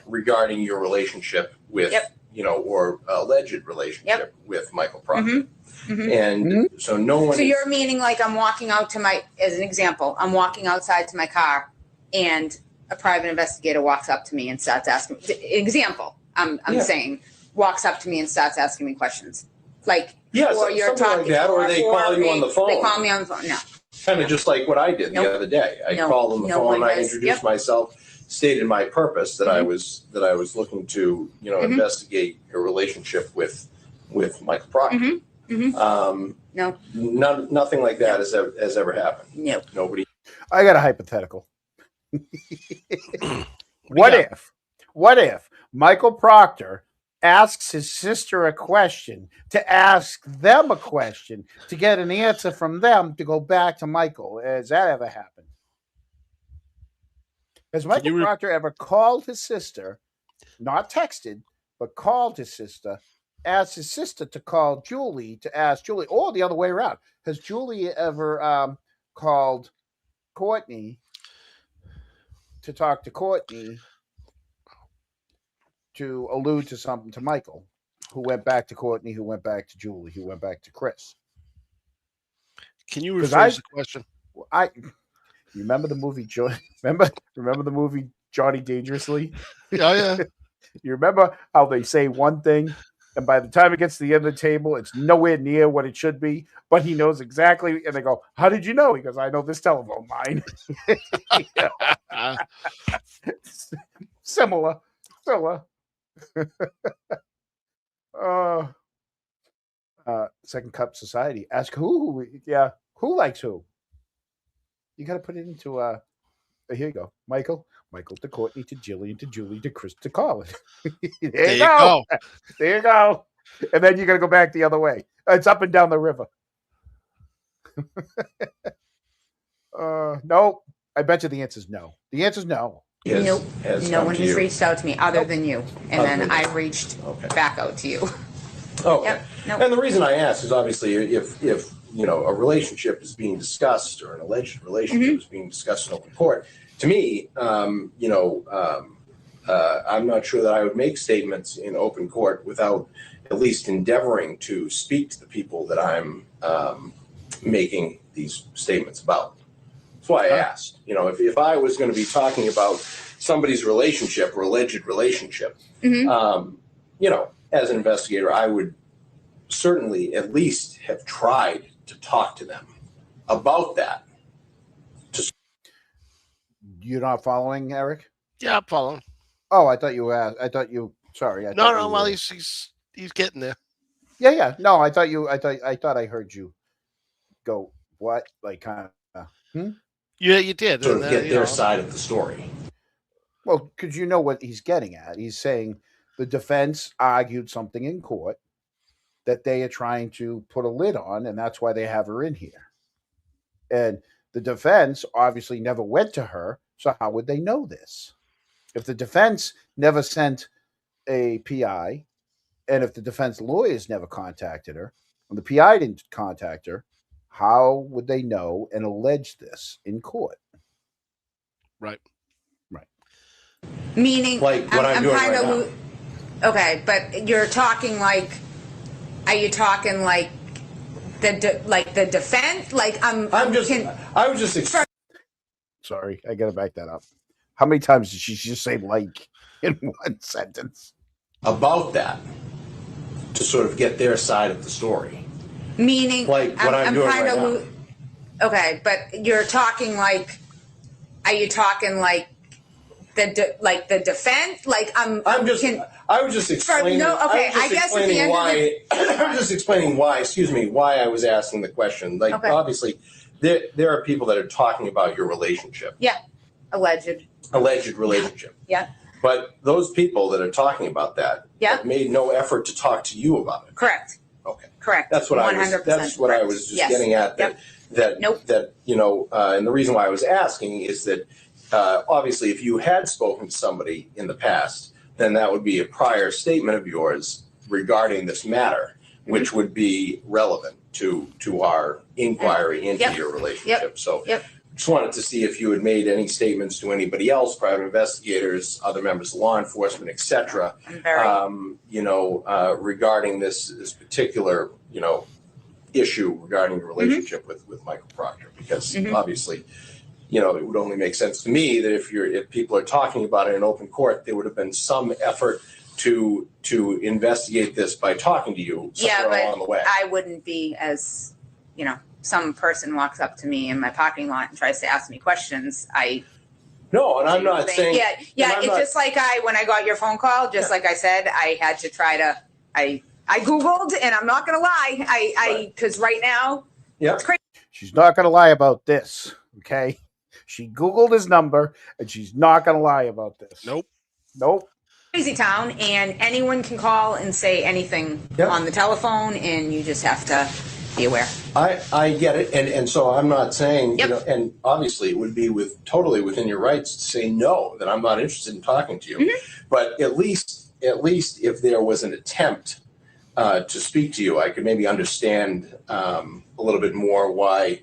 regarding your relationship with, or alleged relationship with Michael Proctor. And so no one. So you're meaning like I'm walking out to as an example, I'm walking outside to my car and a private investigator walks up to me and starts asking, example, I'm saying, walks up to me and starts asking me questions. Like, Yeah, or you're something like talking, that, or they call you on the phone. They call me on the phone, no. Kind of just like what I did the other day. I called on the phone, I introduced myself, stated my purpose that I was looking to, investigate your relationship with Michael Proctor. No. Nothing like that has ever happened. No. Nobody. I got a hypothetical. What if Michael Proctor asks his sister a question to ask them a question to get an answer from them to go back to Michael? Has that ever happened? Has Michael Proctor ever called his sister not texted, but called his sister, asked his sister to call Julie to ask Julie, or the other way around. Has Julie ever called Courtney to talk to Courtney to allude to something to Michael, who went back to Courtney, who went back to Julie, who went back to Chris? Can you 'Cause rephrase the question? You remember the movie remember the movie Johnny Dangerously? Oh yeah. You remember how they say one thing, and by the time it gets to the end of the table, it's nowhere near what it should be, but he knows exactly. And they go, "How did you know?" He goes, "I know this telephone line." Similar. Second Cup Society. Ask who? Yeah, who likes who? You got to put it into here you go, Michael to Courtney to Jillian to Julie to Chris to Colin. there you go. There you go. And then you're gonna go back the other way. It's up and down the river. Nope. I bet you the answer is no. The answer is no. Nope. No one has you. reached out to me other than you. And Other then than I you. reached Okay. back out to you. Okay. Yep. Nope. And the reason I ask is obviously if a relationship is being discussed or an alleged relationship is being discussed in open court, to me, I'm not sure that I would make statements in open court without at least endeavoring to speak to the people that I'm making these statements about. That's why I asked. If I was going to be talking about somebody's relationship or alleged relationship, as an investigator, I would certainly at least have tried to talk to them about that. You're not following, Eric? Yeah, I'm following. Oh, I thought you were. I thought you. Sorry. No. Well, he's getting there. Yeah. No, I thought I heard you go. What? Like kind of. Yeah, you did. Sort And, of get you their know. side of the story. Well, because you know what he's getting at. He's saying the defense argued something in court that they are trying to put a lid on, and that's why they have her in here. And the defense obviously never went to her, so how would they know this? If the defense never sent a PI, and if the defense lawyers never contacted her, and the PI didn't contact her, how would they know and allege this in court? Right. Meaning, Like what I'm doing kinda right okay, but you're talking like, are you talking like the defense? Like I was just explaining. Sorry, I gotta back that up. How many times did she just say "like" in one sentence? About that to sort of get their side of the story. Meaning, Like what I'm doing right now. Okay, but you're talking like, are you talking like the defense? Like I was just explaining. I guess at the end why, I was just explaining why I was asking the question. Like obviously, there are people that are talking about your relationship. Yeah, alleged relationship. Yeah. But those people that are talking about that have made no effort to talk to you about it. Correct. Okay. Correct. That's what 100% I was just getting at. Nope. And the reason why I was asking is that obviously if you had spoken to somebody in the past, then that would be a prior statement of yours regarding this matter, which would be relevant to our inquiry into your relationship. So just wanted to see if you had made any statements to anybody else, private investigators, other members of law enforcement, et cetera, regarding this particular, issue regarding your relationship with Michael Proctor, because obviously, it would only make sense to me that if people are talking about it in open court, there would have been some effort to investigate this by talking to you somewhere along the way. I wouldn't be as, some person walks up to me in my parking lot and tries to ask me questions. No, and I'm not saying. It's just like when I got your phone call, like I said, I had to try to, I Googled, and I'm not going to lie, because right now, it's crazy. She's not going to lie about this, okay? She Googled his number, and she's not going to lie about this. Nope. Crazy town, and anyone can call and say anything on the telephone, and you just have to be aware. I get it, and so I'm not saying, Yep. you know, and obviously it would be totally within your rights to say no, that I'm not interested in talking to you. Mm-hmm. But at least if there was an attempt to speak to you, I could maybe understand a little bit more why,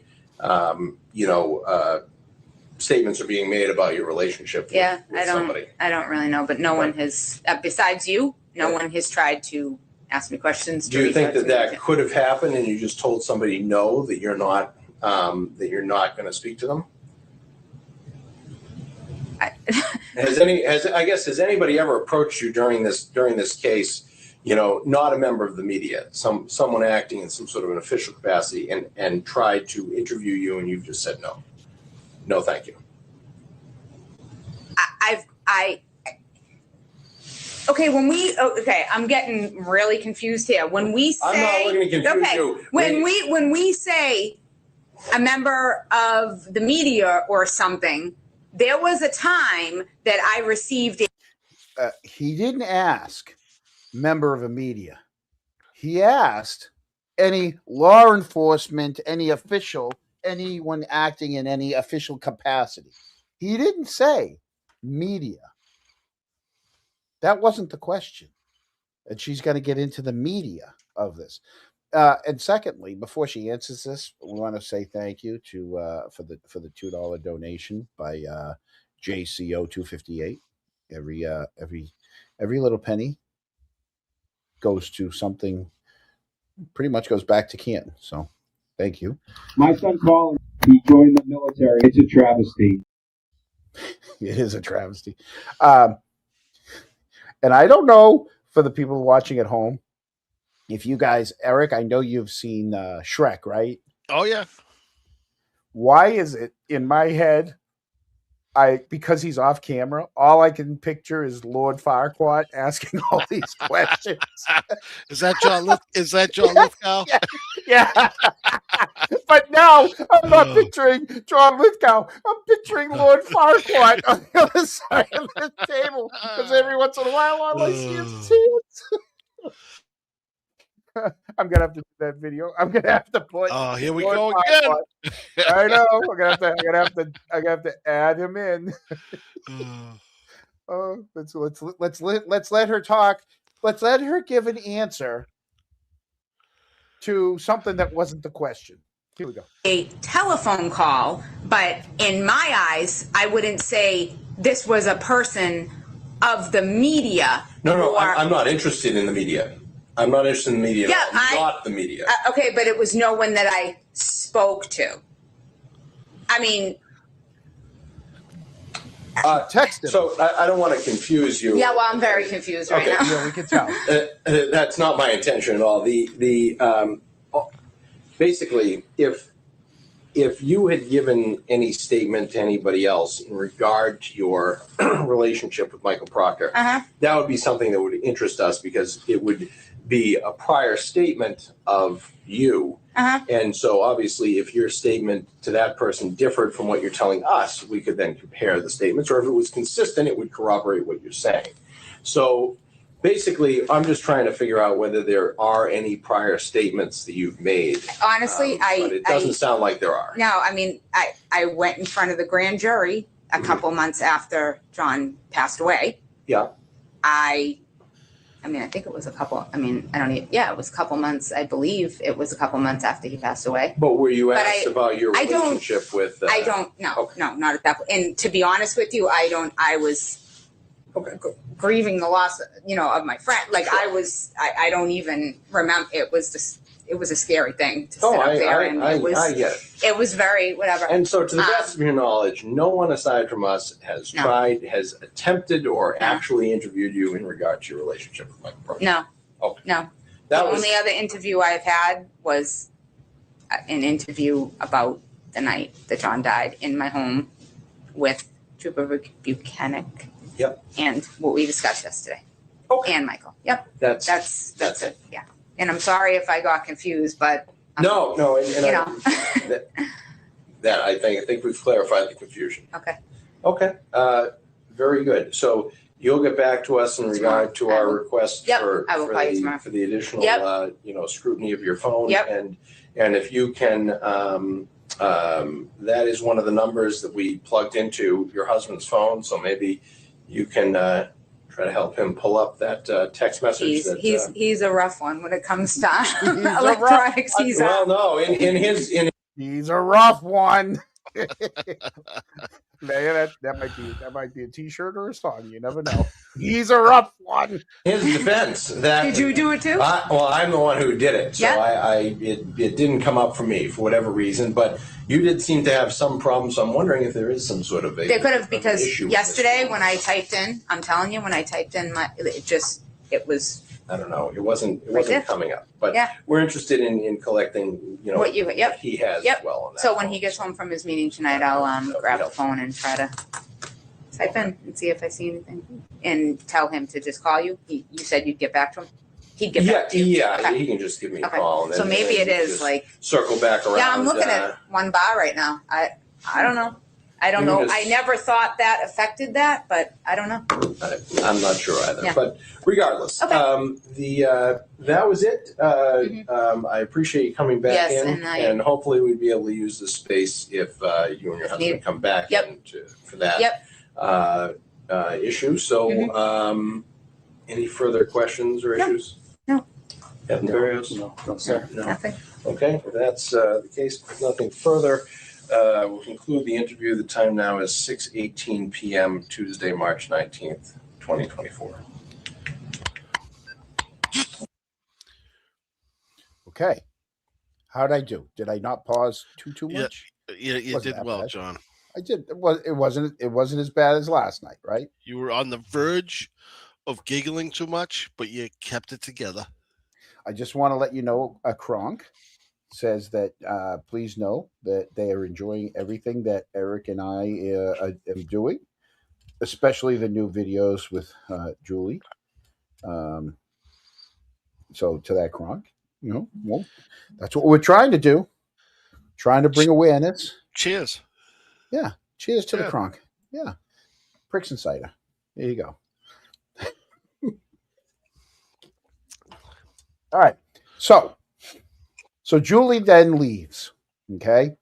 statements are being made about your relationship with somebody. I don't really know, but no one has, besides you, no one has tried to ask me questions. Do you think that could have happened and you just told somebody no, that you're not going to speak to them? Has anybody ever approached you during this case, you know, not a member of the media, someone acting in some sort of an official capacity and tried to interview you and you've just said no? No, thank you. I'm getting really confused here. When we say, I'm not looking to confuse you. When we say a member of the media or something, there was a time that I received he didn't ask member of a media. He asked any law enforcement, any official, anyone acting in any official capacity. He didn't say media. That wasn't the question. And she's going to get into the media of this. And secondly, before she answers this, we want to say thank you to for the $2 donation by JCO 258. Every little penny goes to something. Pretty much goes back to Canton. So, thank you. My son Colin, he joined the military. It's a travesty. It is a travesty. And I don't know, for the people watching at home, if you guys, Eric, I know you've seen Shrek, right? Oh yeah. Why is it in my head, because he's off camera, all I can picture is Lord Farquaad asking all these questions. Is that John Lithgow? Yeah. But now I'm not picturing John Lithgow. I'm picturing Lord Farquaad on the other side of the table, because every once in a while all I see is tears. I'm gonna have to do that video. I'm gonna have to put. Oh, here we Lord go Farquaad. again. I know. I'm gonna have to add him in. Oh, let's let her talk. Let's let her give an answer to something that wasn't the question. Here we go. a telephone call, but in my eyes, I wouldn't say this was a person of the media. No, I'm not interested in the media. I'm not interested in the media. Yeah, I'm not the media. Okay, but it was no one that I spoke to. I mean, Text him. So I don't want to confuse you. yeah, well, I'm very confused right Okay. now. Yeah, we can tell. That's not my intention at all. Basically, if you had given any statement to anybody else in regard to your relationship with Michael Proctor, that would be something that would interest us, because it would be a prior statement of you. And so obviously, if your statement to that person differed from what you're telling us, we could then compare the statements, or if it was consistent, it would corroborate what you're saying. So basically, I'm just trying to figure out whether there are any prior statements that you've made. Honestly, but it doesn't sound like there are. No, I mean, I went in front of the grand jury a couple months after John passed away. Yeah. I mean, I think it was it was a couple months. I believe it was a couple months after he passed away. But were you But asked about your I don't- relationship with? I don't know. Okay. No, not at that point. And to be honest with you, I was grieving the loss, of my friend. Like Sure. I don't even remember. It was a scary thing to sit Oh, up there, and I it was get it. it was very whatever. And so, to the best of your knowledge, no one aside from us has No. has attempted or actually interviewed you in regard to your relationship with Michael Proctor. No. Okay. No. That The was only other interview I've had was an interview about the night that John died in my home with Trooper Buchanan. Yep. And what we discussed yesterday. Okay. And Michael. Yep. That's That's it. Yeah. And I'm sorry if I got confused, but no, and you know. that I think we've clarified the confusion. Okay. Okay. Very good. So you'll get back to us in regard to our request Yep, for I will call you tomorrow. for the additional Yep. scrutiny of your phone. Yep. And if you can, that is one of the numbers that we plugged into your husband's phone. So maybe you can try to help him pull up that text message. He's a rough one when it comes to He's electronics. He's well, no, in his He's a rough one. That might be a T-shirt or a song. You never know. He's a rough one. his defense, that Did you do it too? well, I'm the one who did it, so Yeah. it didn't come up for me for whatever reason. But you did seem to have some problems. So I'm wondering if there is some sort of There could have, because issue with yesterday this. when I typed in, I'm telling you, when I typed in it was I don't know. It wasn't there. coming up. But Yeah. we're interested in collecting, what you. Yep. he has Yep. as well on that. So when phone. he gets home from his meeting tonight, I'll grab the phone and try to type in and see if I see anything, and tell him to just call you. You said you'd get back to him. He'd get back to you. Yeah, Okay. he can just give me a Okay. call. And So then- maybe it and is just like. circle back around. Yeah, I'm looking at one bar right now. I don't know. I don't You know. just- I never thought that affected that, but I don't know. I'm not sure either. Yeah. But regardless, Okay. that was it. I appreciate you coming back Yes, in, and and hopefully we'd be able to use this space if you and your husband Need- come back Yep. in for that Yep. issue. So, any further questions or No. issues? No. Captain Barrios? No, sir. No. Nothing. Okay, if that's the case. If nothing further, we'll conclude the interview. The time now is 6:18 p.m. Tuesday, March 19th, 2024. Okay. How'd I do? Did I not pause too Yeah. much? You Wasn't did that well, bad. John. I did. It wasn't as bad as last night, right? You were on the verge of giggling too much, but you kept it together. I just want to let you know, Kronk says that please know that they are enjoying everything that Eric and I am doing, especially the new videos with Julie. So to that, Kronk, well, that's what we're trying to do, trying to bring awareness. Cheers. Yeah. Cheers to the Yeah. Kronk. Yeah. Pricks and cider. There you go. All right. So Julie then leaves. Okay.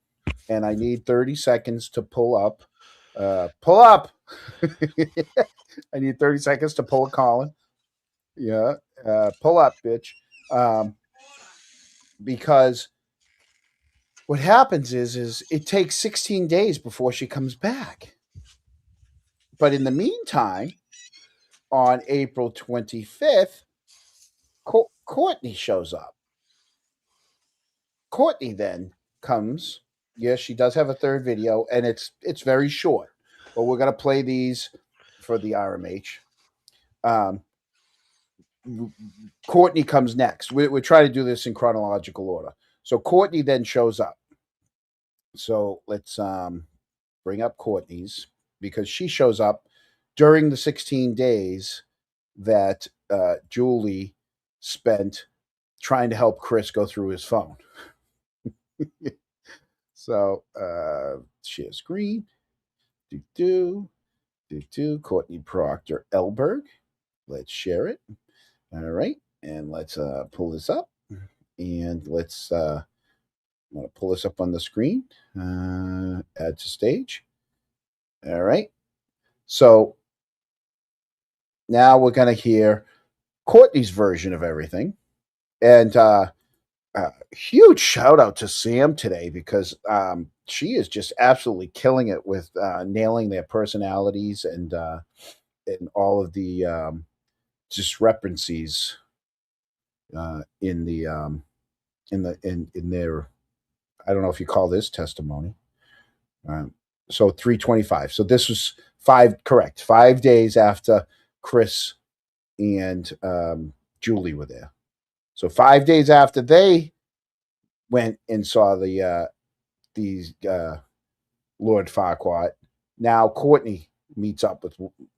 And I need 30 seconds to pull up. Pull up. I need 30 seconds to pull a Colin. Yeah. Pull up, bitch. Because what happens is it takes 16 days before she comes back. But in the meantime, on April 25th, Courtney shows up. Courtney then comes. Yes, she does have a third video, and it's very short. But we're going to play these for the RMH. Courtney comes next. We're trying to do this in chronological order. So Courtney then shows up. So let's bring up Courtney's, because she shows up during the 16 days that Julie spent trying to help Chris go through his phone. So share screen. Do Courtney Proctor Elberg. Let's share it. All right, and let's pull this up, and let's I'm going to pull this up on the screen. Add to stage. All right. So now we're going to hear Courtney's version of everything. And huge shout out to Sam today, because she is just absolutely killing it with nailing their personalities and all of the discrepancies in their, I don't know if you call this testimony. So 325. So this was 5 days after Chris and Julie were there. So 5 days after they went and saw these Lord Farquaad, now Courtney meets up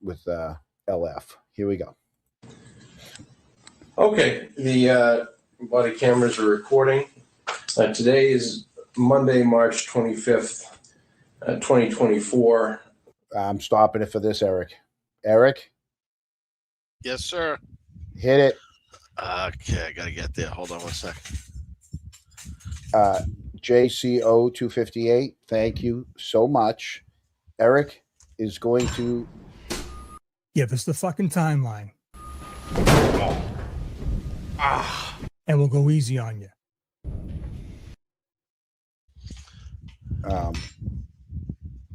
with LF. Here we go. Okay, the body cameras are recording. Today is Monday, March 25th, 2024. I'm stopping it for this, Eric. Eric, Yes, sir. hit it. Okay, I gotta get there. Hold on one sec. JCO 258, thank you so much. Eric is going to Give us the fucking timeline. And we'll go easy on you.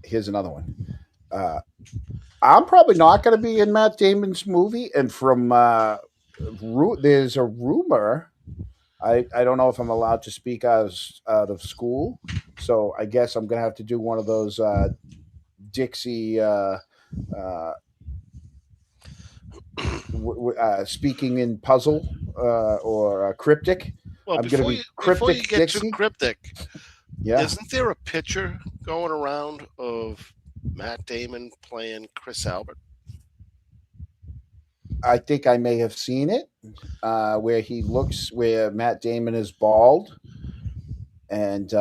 Here's another one. I'm probably not going to be in Matt Damon's movie, and from there's a rumor. I don't know if I'm allowed to speak out of school, so I guess I'm going to have to do one of those Dixie speaking in puzzle or cryptic. Well, I'm going to be before you cryptic get too Dixie. cryptic, Yeah. isn't there a picture going around of Matt Damon playing Chris Albert? I think I may have seen it where Matt Damon is bald, and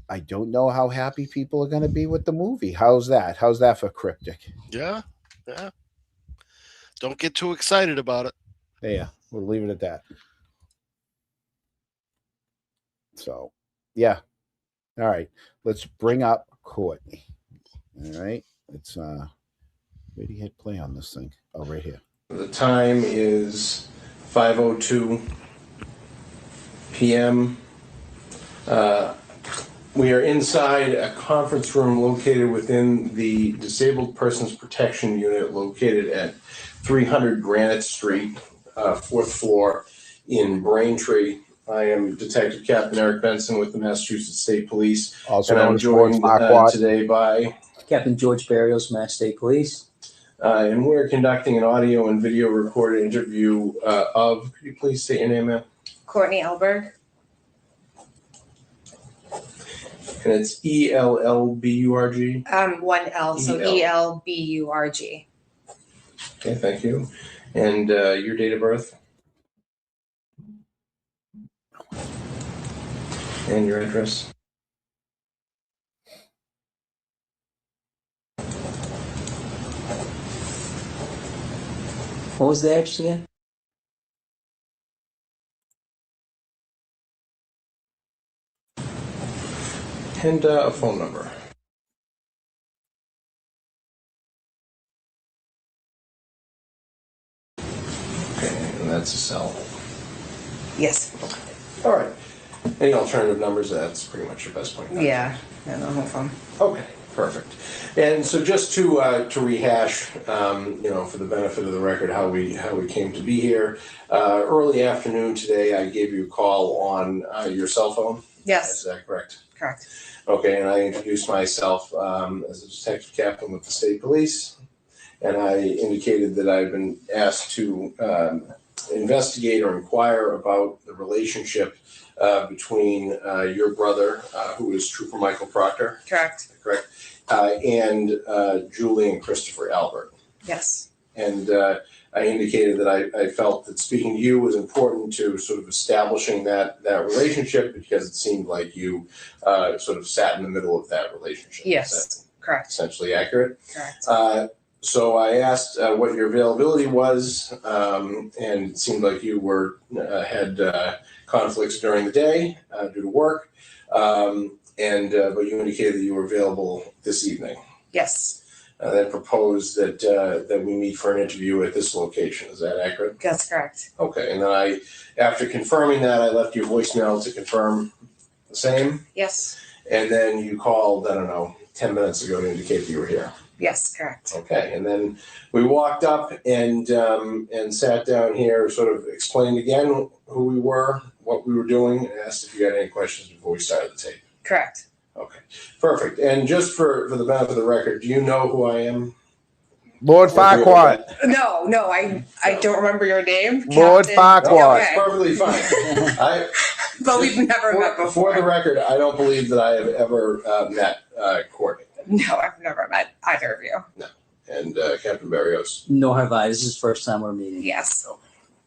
I don't know how happy people are going to be with the movie. How's that? How's that for cryptic? Yeah. Don't get too excited about it. Yeah, we'll leave it at that. So, yeah. All right. Let's bring up Courtney. All right. Let's where do you hit play on this thing? Oh, right here. The time is 5:02 p.m. We are inside a conference room located within the Disabled Persons Protection Unit located at 300 Granite Street, 4th floor in Braintree. I am Detective Captain Eric Benson with the Massachusetts State Police. Also and known I'm as joined Marquardt. today by Captain George Barrios, Mass State Police. and we're conducting an audio and video recorded interview of, could you please state your name, ma'am? Courtney Elberg. And it's ELLBURG. 1 L, so ELBURG. Okay, thank you. And your date of birth? And your address? What was the address again? And a phone number. Okay, and that's a cell. Yes. All right. Any alternative numbers? That's pretty much your best point. Yeah, no phone. Okay, perfect. And so just to rehash, for the benefit of the record, how we came to be here. Early afternoon today, I gave you a call on your cell phone. Yes. Is that correct? Correct. Okay, and I introduced myself as a detective captain with the state police, and I indicated that I've been asked to investigate or inquire about the relationship between your brother, who is Trooper Michael Proctor, Correct. and Julie and Christopher Albert. Yes. And I indicated that I felt that speaking to you was important to sort of establishing that relationship because it seemed like you sort of sat in the middle of that relationship. Yes. Is that correct. essentially accurate? Correct. So I asked what your availability was, and it seemed like you had conflicts during the day due to work, but you indicated that you were available this evening. Yes. Then proposed that we meet for an interview at this location. Is that accurate? That's correct. Okay, and then after confirming that, I left you a voicemail to confirm the same, Yes. and then you called, I don't know, 10 minutes ago to indicate that you were here. Yes, correct. Okay, and then we walked up and sat down here, sort of explained again who we were, what we were doing, and asked if you had any questions before we started the tape. Correct. Okay, perfect. And just for the benefit of the record, do you know who I am? Lord Farquaad. No, I don't remember your name. Lord Captain. Farquaad. No, Okay. that's perfectly fine. But we've never met before. For the record, I don't believe that I have ever met Courtney. No, I've never met either of you. No. And Captain Barrios. Nor have I. This is the first time we're meeting. Yes.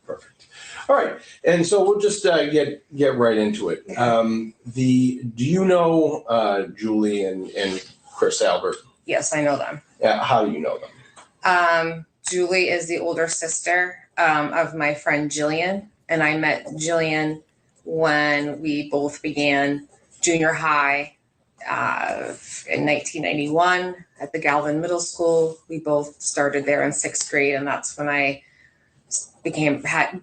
Perfect. All right, and so we'll just get right into it. Do you know Julie and Chris Albert? Yes, I know them. How do you know them? Julie is the older sister of my friend Jillian, and I met Jillian when we both began junior high in 1991 at the Galvin Middle School. We both started there in 6th grade, and that's when I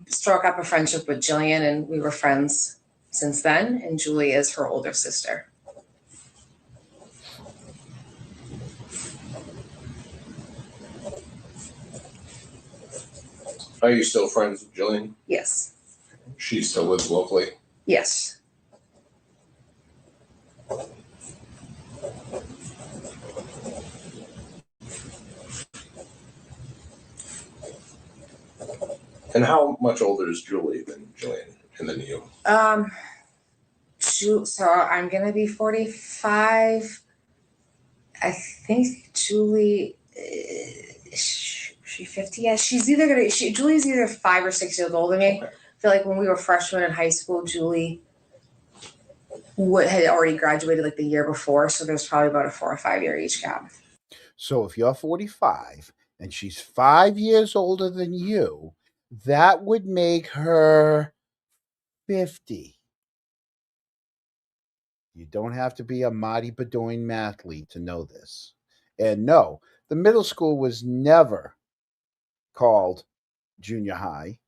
struck up a friendship with Jillian, and we were friends since then. And Julie is her older sister. Are you still friends with Jillian? Yes. She still lives locally? Yes. And how much older is Julie than Jillian and then you? So I'm gonna be 45. I think Julie, she 50? Yeah, Julie's either 5 or 6 years older than me. Okay. I feel like when we were freshmen in high school, Julie had already graduated like the year before, so there's probably about a 4 or 5 year age gap. So if you're 45 and she's 5 years older than you, that would make her 50. You don't have to be a Marty Bedoin mathlete to know this. And no, the middle school was never called junior high.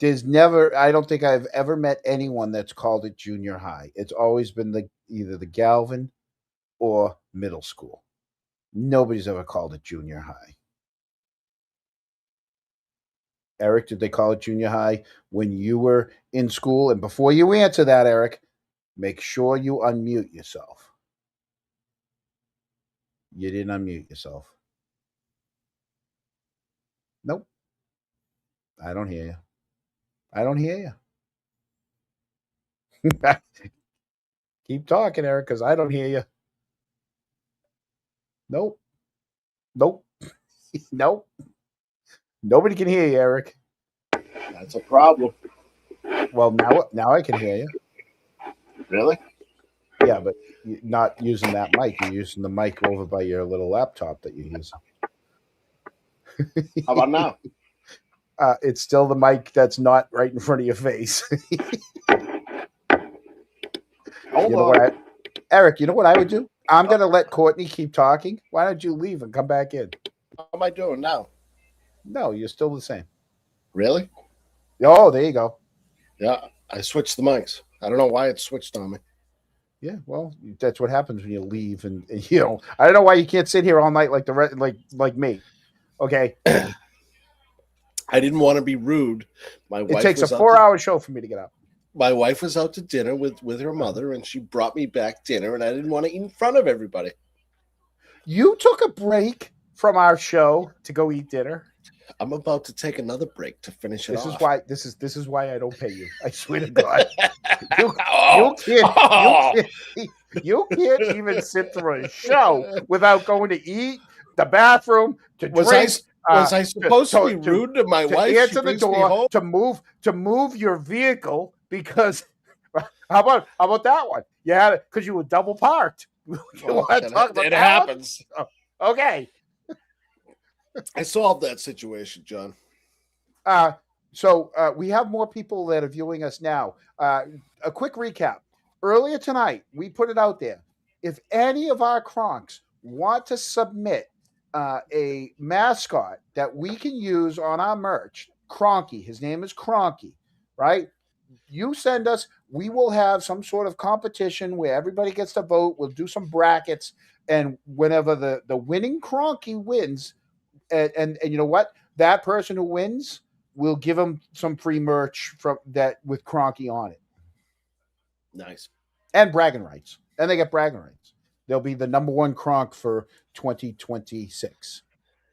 I don't think I've ever met anyone that's called it junior high. It's always been either the Galvin or middle school. Nobody's ever called it junior high. Eric, did they call it junior high when you were in school? And before you answer that, Eric, make sure you unmute yourself. You didn't unmute yourself. Nope. I don't hear you. I don't hear you. Keep talking, Eric, because I don't hear you. Nope. Nope. Nope. Nobody can hear you, Eric. That's a problem. Well, now I can hear you. Really? Yeah, but you're not using that mic. You're using the mic over by your little laptop that you use. How about now? It's still the mic that's not right in front of your face. Eric, you know what I would do? I'm going to let Courtney keep talking. Why don't you leave and come back in? How am I doing now? No, you're still the same. Really? Oh, there you go. Yeah, I switched the mics. I don't know why it switched on me. Yeah, well, that's what happens when you leave, and you know, I don't know why you can't sit here all night like me. Okay. I didn't want to be rude. It takes a 4-hour show for me to get up. My wife was out to dinner with her mother, and she brought me back dinner, and I didn't want to eat in front of everybody. You took a break from our show to go eat dinner. I'm about to take another break to finish it off. This is why I don't pay you. I swear to God. You can't even sit through a show without going to eat, the bathroom, to drink. Was I supposed to be rude to my wife? Answer the door, to move your vehicle, because how about that one? You had it because you were double parked. You want to talk about it that happens. One? Okay. I solved that situation, John. So we have more people that are viewing us now. A quick recap. Earlier tonight, we put it out there. If any of our Kronks want to submit a mascot that we can use on our merch, Cronky, his name is Cronky, right? You send us, we will have some sort of competition where everybody gets to vote. We'll do some brackets, and whenever the winning Cronky wins, and you know what? That person who wins, we'll give them some free merch from that with Cronky on it. Nice. And bragging rights. And they get bragging rights. They'll be the number one Kronk for 2026.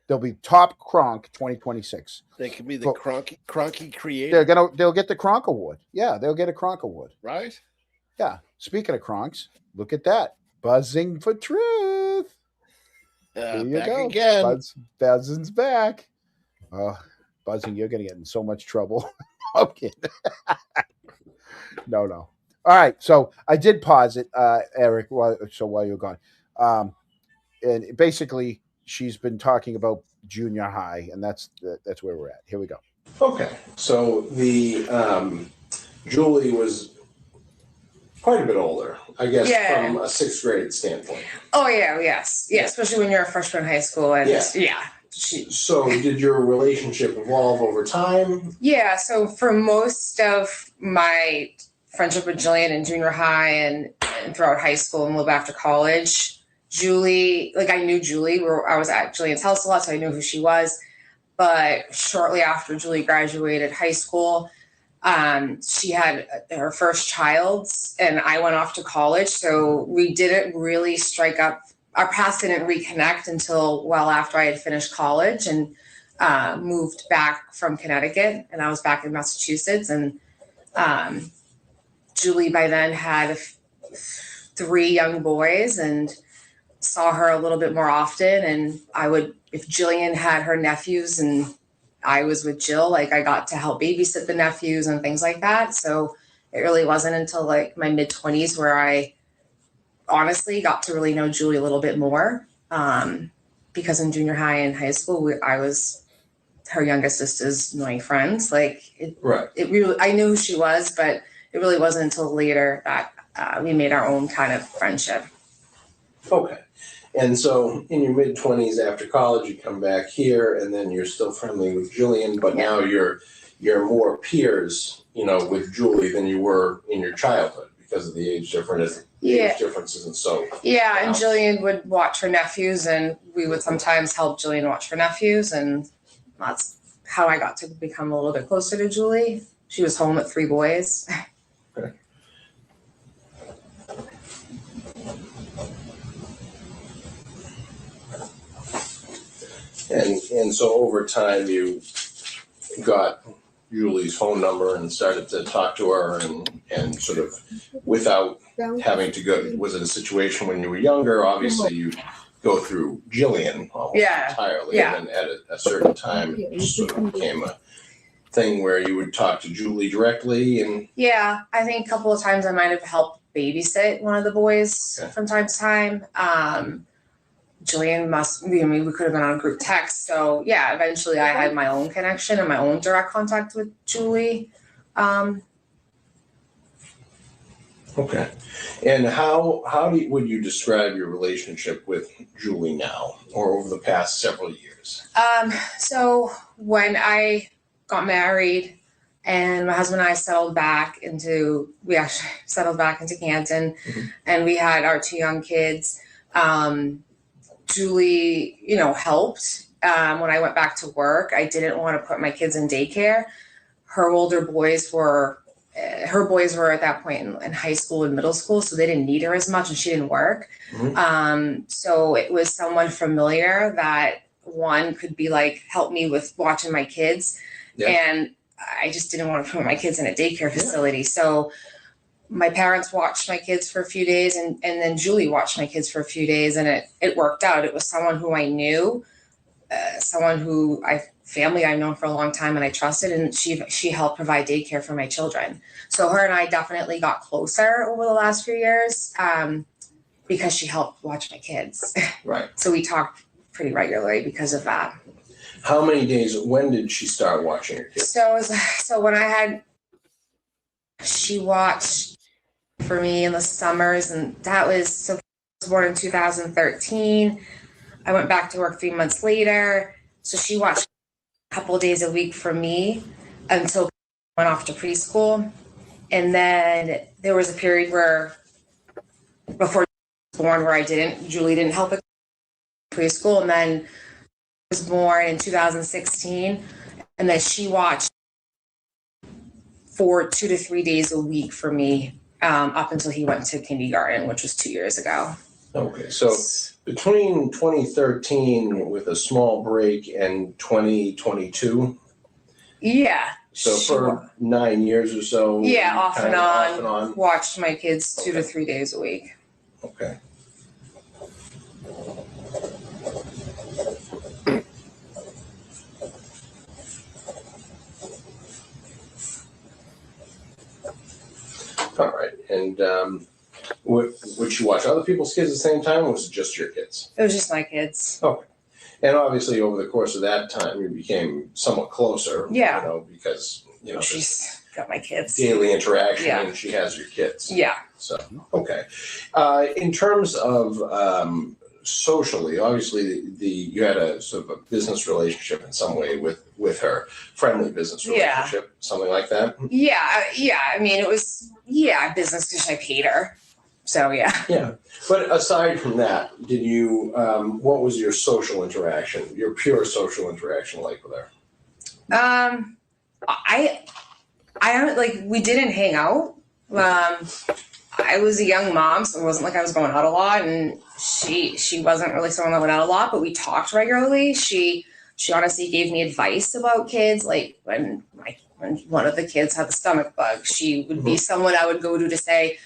They'll be top Kronk 2026. They can be the Cronky creator. They'll get the Kronk Award. Yeah, they'll get a Kronk Award. Right? Yeah. Speaking of Kronks, look at that. Buzzing for truth. Here you back go. Again. Buzzing's back. Oh, Buzzing, you're going to get in so much trouble. Okay. No. All right. So I did pause it, Eric, while you're gone. And basically, she's been talking about junior high, and that's where we're at. Here we go. Okay. So the Julie was quite a bit older, I guess, Yeah. from a sixth grade standpoint. Oh yeah, yes, yeah. Especially when you're a freshman in high school, and Yeah. So did your relationship evolve over time? Yeah, so for most of my friendship with Jillian in junior high and throughout high school and a little bit after college, Julie, like I knew Julie, I was at Jillian's house a lot, so I knew who she was. But shortly after Julie graduated high school, she had her first child, and I went off to college, so we didn't really strike up. Our paths didn't reconnect until well after I had finished college and moved back from Connecticut, and I was back in Massachusetts. And Julie by then had 3 young boys, and saw her a little bit more often. And I would, if Jillian had her nephews and I was with Jill, like I got to help babysit the nephews and things like that. So it really wasn't until like my mid-20s where I honestly got to really know Julie a little bit more, because in junior high and high school, I was her youngest sister's annoying friends. Like it really, I knew who she was, but it really wasn't until later that we made our own kind of friendship. Okay. And so in your mid-20s after college, you come back here, and then you're still friendly with Jillian, but now you're more peers, with Julie than you were in your childhood because of the age difference. Age differences and so. Yeah, and Jillian would watch her nephews, and we would sometimes help Jillian watch her nephews, and that's how I got to become a little bit closer to Julie. She was home with 3 boys. Okay. And so over time you got Julie's phone number and started to talk to her and sort of without having to go. Was it a situation when you were younger? Obviously you go through Jillian almost entirely. Yeah. And then at a certain time it sort of became a thing where you would talk to Julie directly and. Yeah, I think a couple of times I might have helped babysit one of the boys from time to time. Jillian we could have been on a group text. So yeah, eventually I had my own connection and my own direct contact with Julie. Okay. And how would you describe your relationship with Julie now or over the past several years? So when I got married and my husband and I we actually settled back into Canton, and we had our 2 young kids. Julie, helped. When I went back to work, I didn't want to put my kids in daycare. Her boys were at that point in high school and middle school, so they didn't need her as much, and she didn't work. So it was someone familiar that one could be like, help me with watching my kids. Yeah. And I just didn't want to put my kids in a daycare facility. So my parents watched my kids for a few days, and then Julie watched my kids for a few days, and it worked out. It was someone who I knew, someone who family I've known for a long time and I trusted, and she helped provide daycare for my children. So her and I definitely got closer over the last few years, because she helped watch my kids. Right. So we talked pretty regularly because of that. How many days, when did she start watching your kids? So when she watched for me in the summers, and I was born in 2013. I went back to work 3 months later. So she watched a couple of days a week for me until I went off to preschool. And then there was a period before she was born where Julie didn't help at preschool. And then I was born in 2016. And then she watched for 2 to 3 days a week for me, up until he went to kindergarten, which was 2 years ago. Okay, so between 2013 with a small break and 2022? Yeah. So for 9 years or so? Yeah, off and on. Watched my kids 2 to 3 days a week. Okay. All right, and would you watch other people's kids at the same time, or was it just your kids? It was just my kids. Okay, and obviously over the course of that time, you became somewhat closer. Yeah. Because got my kids. daily interaction, Yeah. and she has your kids. Yeah. So, okay. In terms of socially, obviously, you had a sort of a business relationship in some way with her, friendly business relationship, something like that. Yeah. I mean, it was business because I paid her. So yeah. Yeah. But aside from that, did you? What was your social interaction? Your pure social interaction like with her? I don't like. We didn't hang out. I was a young mom, so it wasn't like I was going out a lot, and she wasn't really someone that went out a lot, but we talked regularly. She honestly gave me advice about kids, like when one of the kids had the stomach bug, she would be someone I would go to say,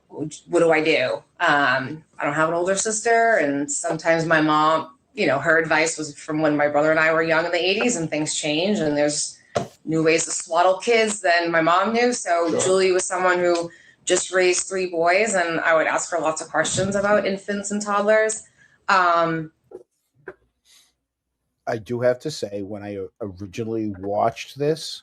what do I do? I don't have an older sister, and sometimes my mom, her advice was from when my brother and I were young in the 80s, and things change, and there's new ways to swaddle kids than my mom knew. So sure. Julie was someone who just raised 3 boys, and I would ask her lots of questions about infants and toddlers. I do have to say, when I originally watched this,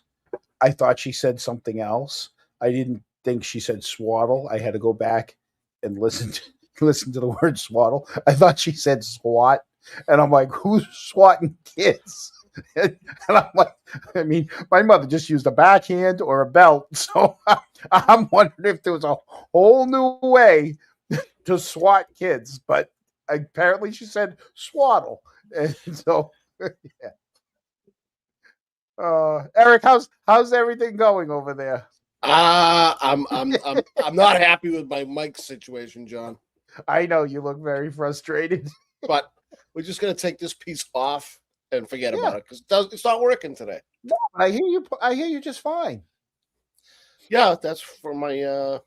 I thought she said something else. I didn't think she said swaddle. I had to go back and listen to the word swaddle. I thought she said swat, and I'm like, who's swatting kids? And I'm like, I mean, my mother just used a backhand or a belt, so I'm wondering if there was a whole new way to swat kids, but apparently she said swaddle, and so yeah. Eric, how's everything going over there? I'm not happy with my mic situation, John. I know you look very frustrated, but we're just gonna take this piece off and forget about it because it's not working today. No, I hear you just fine. Yeah, that's for my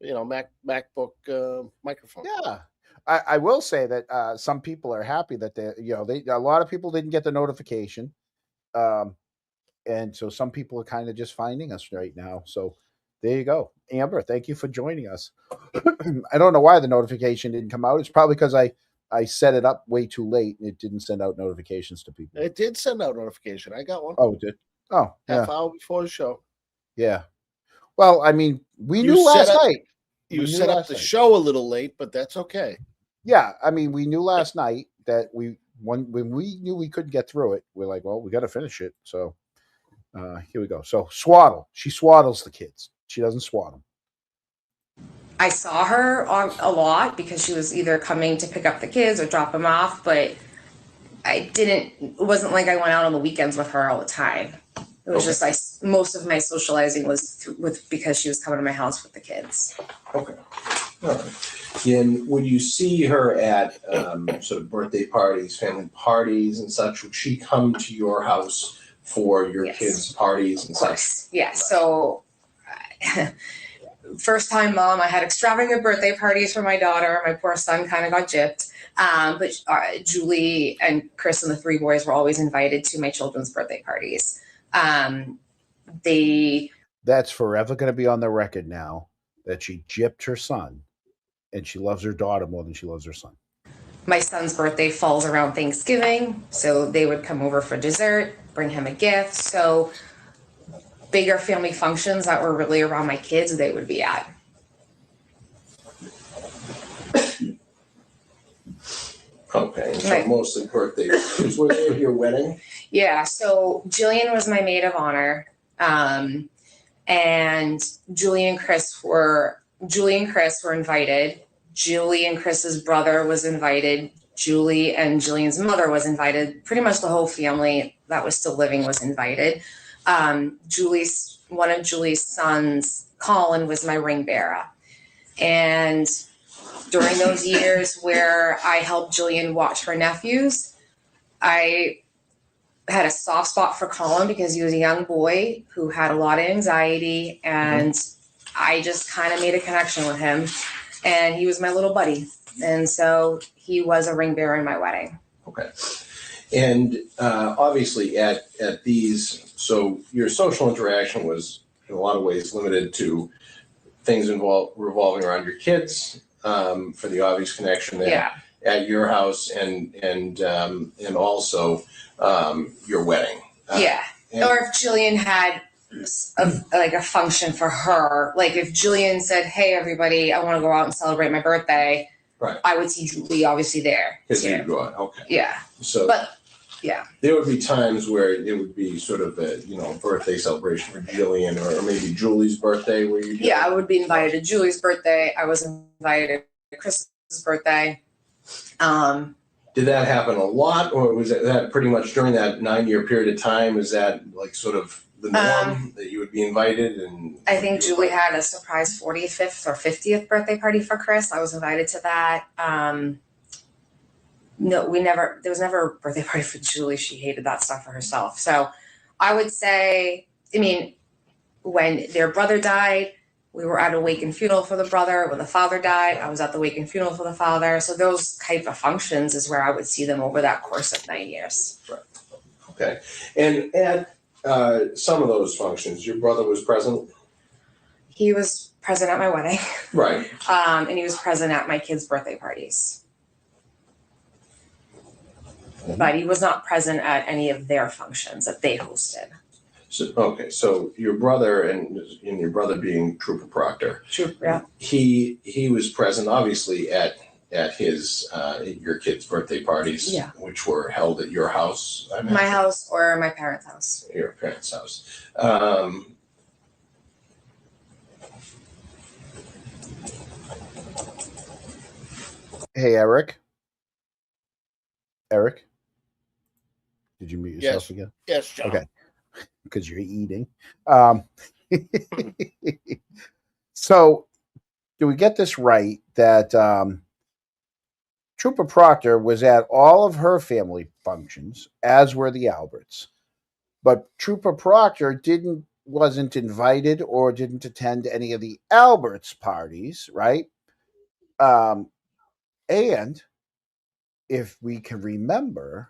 MacBook microphone. Yeah. I will say that some people are happy that a lot of people didn't get the notification. And so some people are kind of just finding us right now. So there you go. Amber, thank you for joining us. I don't know why the notification didn't come out. It's probably because I set it up way too late and it didn't send out notifications to people. It did send out notification. I got one. Oh, it did? Oh, half hour before the show. Yeah. Well, I mean, we knew last night. You set up the show a little late, but that's okay. Yeah, I mean, we knew last night that when we knew we couldn't get through it, we're like, well, we got to finish it. So here we go. So swaddle. She swaddles the kids. She doesn't swaddle. I saw her a lot because she was either coming to pick up the kids or drop them off, but it wasn't like I went out on the weekends with her all the time. It was just most of my socializing was because she was coming to my house with the kids. Okay. All right. And would you see her at sort of birthday parties, family parties and such? Would she come to your house for your kids' parties and such? Yeah. So first time mom, I had extravagant birthday parties for my daughter. My poor son kind of got gypped. But Julie and Chris and the 3 boys were always invited to my children's birthday parties. That's forever going to be on the record now that she gypped her son and she loves her daughter more than she loves her son. My son's birthday falls around Thanksgiving, so they would come over for dessert, bring him a gift. So bigger family functions that were really around my kids, they would be at. Okay, so mostly birthday parties. Were they at your wedding? Yeah, so Jillian was my maid of honor, and Julie and Chris were invited. Julie and Chris's brother was invited. Julie and Jillian's mother was invited. Pretty much the whole family that was still living was invited. One of Julie's sons, Colin, was my ring bearer, and during those years where I helped Jillian watch her nephews, I had a soft spot for Colin because he was a young boy who had a lot of anxiety, and I just kind of made a connection with him, and he was my little buddy. And so he was a ring bearer in my wedding. Okay. And obviously at these, so your social interaction was in a lot of ways limited to things revolving around your kids, for the obvious connection there at your house and also your wedding. Or if Jillian had like a function for her. Like if Jillian said, "Hey, everybody, I want to go out and celebrate my birthday," Right. I would see Julie obviously there. Because you go out. Okay. Yeah. So But yeah, there would be times where it would be sort of a birthday celebration for Jillian, or maybe Julie's birthday where you. yeah, I would be invited to Julie's birthday. I was invited to Chris's birthday. Did that happen a lot, or was that pretty much during that 9-year period of time? Is that like sort of the norm that you would be invited? And I think Julie had a surprise 45th or 50th birthday party for Chris. I was invited to that. No, there was never a birthday party for Julie. She hated that stuff for herself. So I would say, I mean, when their brother died, we were at a wake and funeral for the brother. When the father died, I was at the wake and funeral for the father. So those type of functions is where I would see them over that course of 9 years. Right. Okay. And at some of those functions, your brother was present? He was present at my wedding. Right. And he was present at my kids' birthday parties. But he was not present at any of their functions that they hosted. So, okay, so your brother and your brother being Trooper Proctor, Yeah. he was present obviously at his your kids' birthday parties, Yeah. which were held at your house. I imagine. My house or my parents' house. Your parents' house. Hey, Eric. Eric, did you mute yourself again? Yes, John. Okay, because you're eating. So, do we get this right that Trooper Proctor was at all of her family functions, as were the Alberts, but Trooper Proctor wasn't invited or didn't attend any of the Alberts parties, right? And if we can remember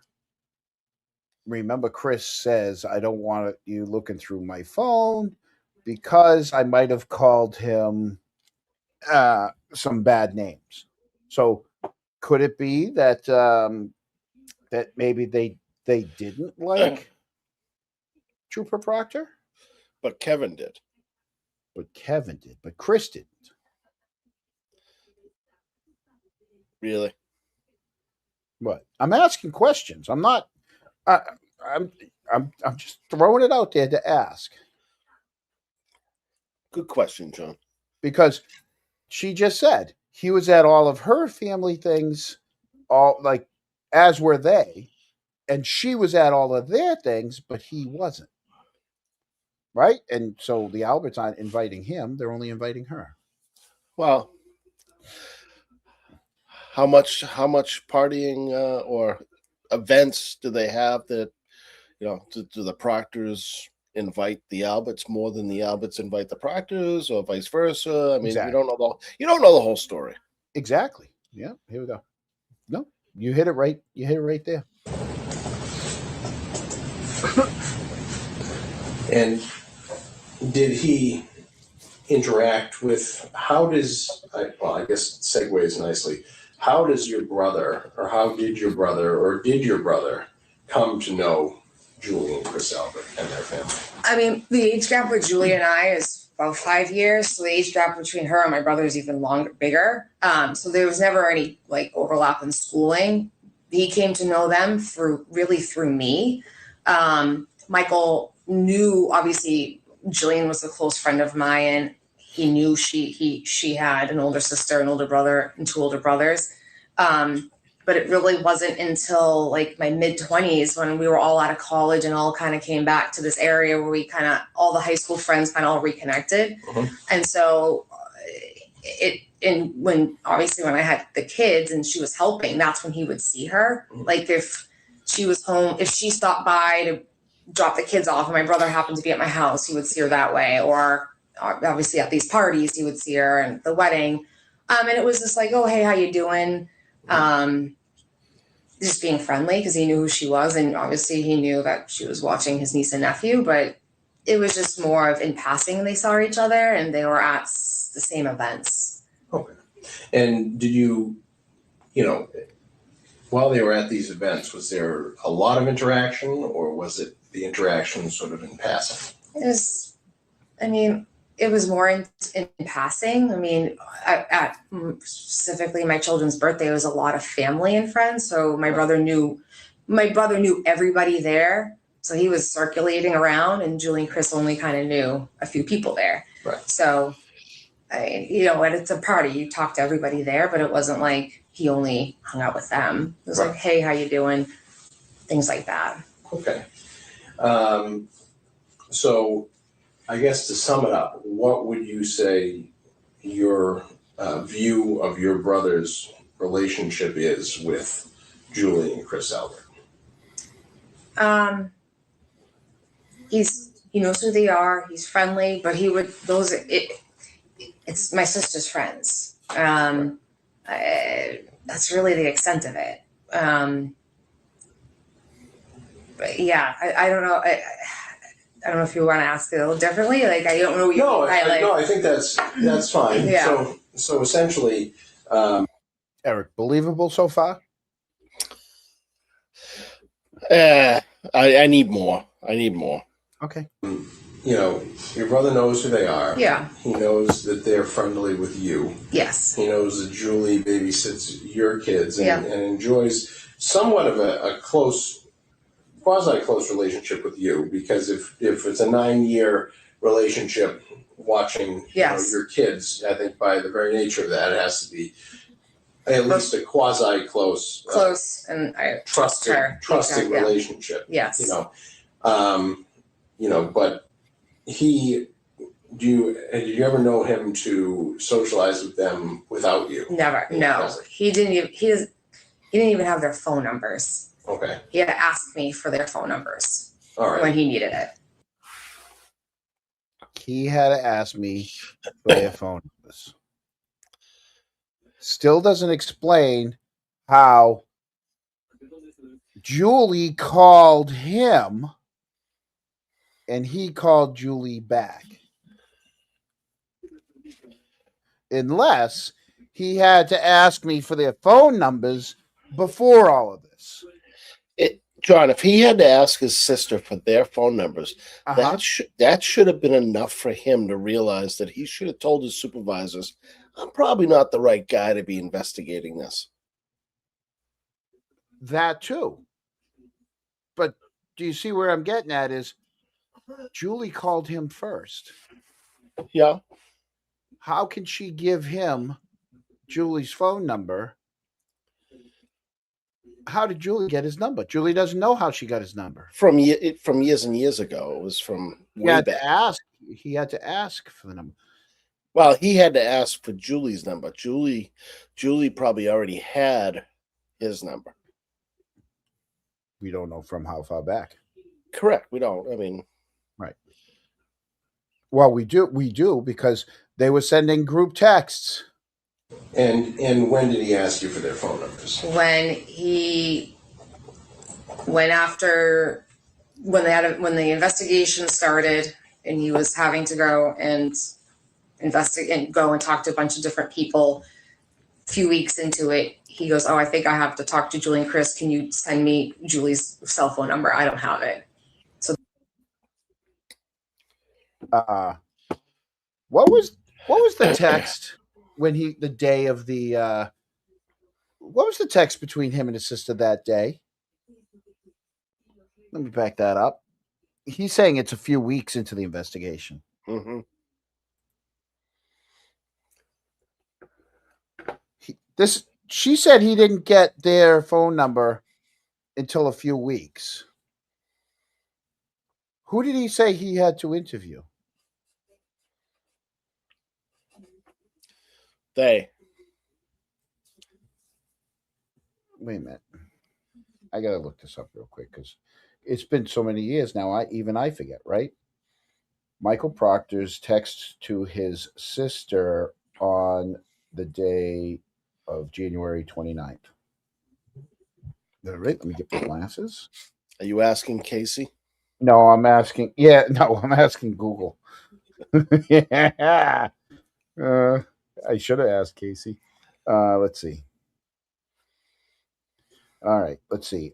Chris says, I don't want you looking through my phone because I might have called him some bad names. So could it be that that maybe they didn't like Trooper Proctor? But Kevin did. But Kevin did. But Chris didn't. Really? What? I'm asking questions. I'm not. I'm just throwing it out there to ask. Good question, John. Because she just said he was at all of her family things, all like as were they, and she was at all of their things, but he wasn't. Right? And so the Alberts aren't inviting him; they're only inviting her. Well, how much partying or events do they have that do the Proctors invite the Alberts more than the Alberts invite the Proctors, or vice versa? I mean, Exactly. you don't know the whole story. Exactly. Yeah. Here we go. No, you hit it right. You hit it right there. And did he interact with, I guess segues nicely, how does your brother, or how did your brother, or did your brother come to know Julie and Chris Albert and their family? I mean, the age gap with Julie and I is about 5 years. So the age gap between her and my brother is even bigger. So there was never any like overlap in schooling. He came to know them through me. Michael knew, obviously, Jillian was a close friend of mine. He knew she had an older sister, an older brother, and 2 older brothers. But it really wasn't until like my mid-20s when we were all out of college and all kind of came back to this area where we kind of, all the high school friends kind of all reconnected. Mm-hmm. And so when I had the kids and she was helping, that's when he would see her. Mm-hmm. Like if she was home, if she stopped by to drop the kids off and my brother happened to be at my house, he would see her that way. Or obviously at these parties, he would see her, and the wedding. And it was just like, oh, hey, how you doing? Just being friendly because he knew who she was. And obviously he knew that she was watching his niece and nephew, but it was just more of in passing they saw each other and they were at the same events. Okay. And did you while they were at these events, was there a lot of interaction, or was it the interaction sort of in passing? It was, I mean, it was more in passing. I mean, at specifically my children's birthday, it was a lot of family and friends. So my brother knew everybody there. So he was circulating around, and Julie and Chris only kind of knew a few people there. Right. So, when it's a party, you talk to everybody there, but it wasn't like he only hung out with them. It was Right. like, hey, how you doing? Things like that. Okay. So I guess to sum it up, what would you say your view of your brother's relationship is with Julie and Chris Albert? He knows who they are. He's friendly, but it's my sister's friends. That's really the extent of it. But yeah, I don't know. I don't know if you want to ask it a little differently. Like, I don't know what you No, mean by, like, I think that's fine. Yeah. So essentially, Eric, believable so far? I need more. I need more. Okay. your brother knows who they are. Yeah. He knows that they're friendly with you. Yes. He knows that Julie babysits your kids and, Yeah. and enjoys somewhat of a quasi-close relationship with you, because if it's a 9-year relationship, watching Yes. your kids, I think by the very nature of that, it has to be at least a quasi-close, Close, and I trust her. trusting Yeah. relationship. Yes. But did you ever know him to socialize with them without you? Never. Yeah, No. that's it. He didn't even have their phone numbers. Okay. He had to ask me for their phone numbers All right. when he needed it. He had to ask me for their phone numbers. Still doesn't explain how Julie called him and he called Julie back. Unless he had to ask me for their phone numbers before all of this. John, if he had to ask his sister for their phone numbers, Uh-huh. that should have been enough for him to realize that he should have told his supervisors, I'm probably not the right guy to be investigating this. That too. But do you see where I'm getting at is Julie called him first. Yeah. How can she give him Julie's phone number? How did Julie get his number? Julie doesn't know how she got his number. From years and years ago. It was from way back. He had to ask for the number. Well, he had to ask for Julie's number. Julie probably already had his number. We don't know from how far back. Correct. We don't. I mean, right. Well, we do because they were sending group texts. And when did he ask you for their phone numbers? When the investigation started, and he was having to go and investigate and go and talk to a bunch of different people. A few weeks into it, he goes, "Oh, I think I have to talk to Julie and Chris. Can you send me Julie's cell phone number? I don't have it." So, what was the text when the day of the what was the text between him and his sister that day? Let me back that up. He's saying it's a few weeks into the investigation. Mm-hmm. She said he didn't get their phone number until a few weeks. Who did he say he had to interview? They. Wait a minute. I gotta look this up real quick because it's been so many years now. I forget, right? Michael Proctor's text to his sister on the day of January 29th. All right, let me get my glasses. Are you asking Casey? No, I'm asking. Yeah, no, I'm asking Google. Yeah. I should have asked Casey. Let's see. All right, let's see.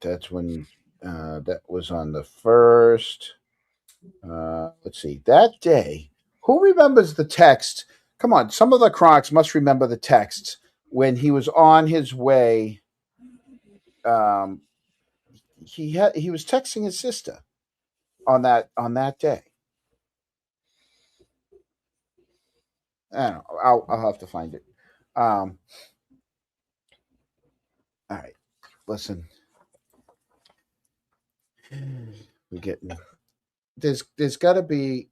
That's when That was on the 1st. Let's see. That day, who remembers the text? Come on, some of the Cronks must remember the text when he was on his way. He was texting his sister on that day. I don't know. I'll have to find it. All right, listen. We're getting there's got to be.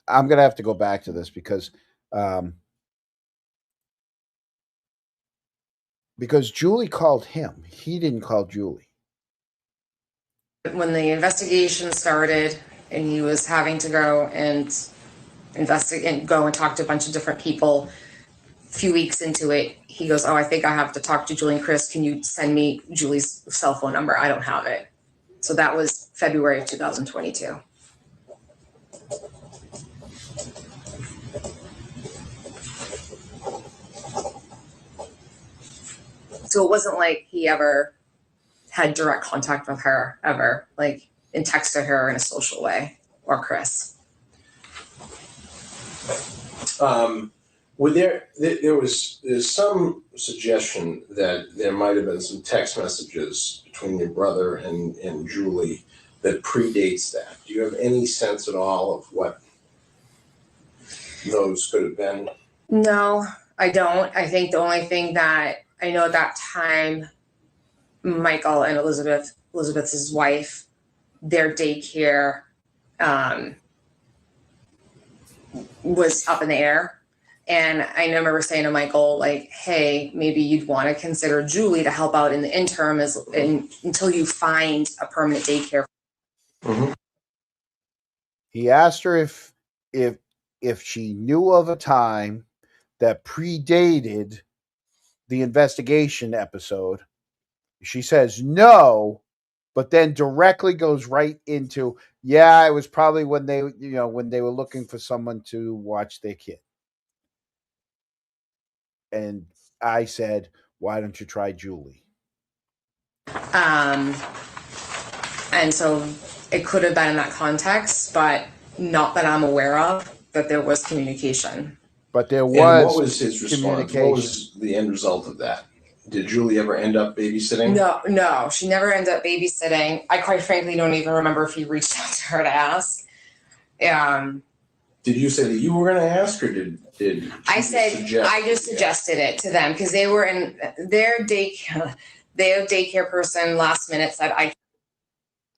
I'm gonna have to go back to this because Julie called him. He didn't call Julie. When the investigation started and he was having to go and investigate and go and talk to a bunch of different people, a few weeks into it, he goes, "Oh, I think I have to talk to Julie and Chris. Can you send me Julie's cell phone number? I don't have it." So that was February of 2022. So it wasn't like he ever had direct contact with her ever, like, and texted her in a social way, or Chris. There's some suggestion that there might have been some text messages between your brother and Julie that predates that. Do you have any sense at all of what those could have been? No, I don't. I think the only thing that I know at that time, Michael and Elizabeth's his wife, their daycare was up in the air. And I remember saying to Michael, like, "Hey, maybe you'd want to consider Julie to help out in the interim until you find a permanent daycare." Mm-hmm. He asked her if she knew of a time that predated the investigation episode. She says no, but then directly goes right into, yeah, it was probably when they were looking for someone to watch their kid. And I said, why don't you try Julie? And so it could have been in that context, but not that I'm aware of, that there was communication. But there was. And what was his response? What was the end result of that? Did Julie ever end up babysitting? No, she never ended up babysitting. I quite frankly don't even remember if he reached out to her to ask. Did you say that you were going to ask, or did I said I just suggested it to them because they were in their daycare. Their daycare person last minute said,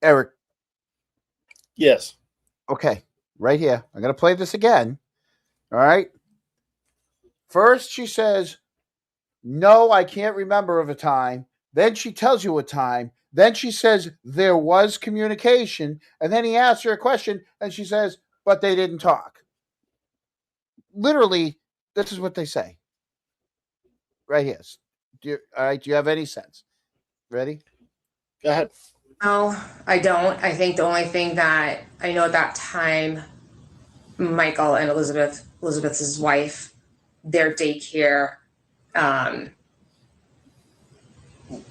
Eric. Yes. Okay, right here. I'm going to play this again. All right. First, she says, no, I can't remember of a time. Then she tells you a time. Then she says there was communication. And then he asks her a question and she says, but they didn't talk. Literally, this is what they say. Right here. Do you have any sense? Ready? Go ahead. No, I don't. I think the only thing that I know at that time, Michael and Elizabeth's his wife, their daycare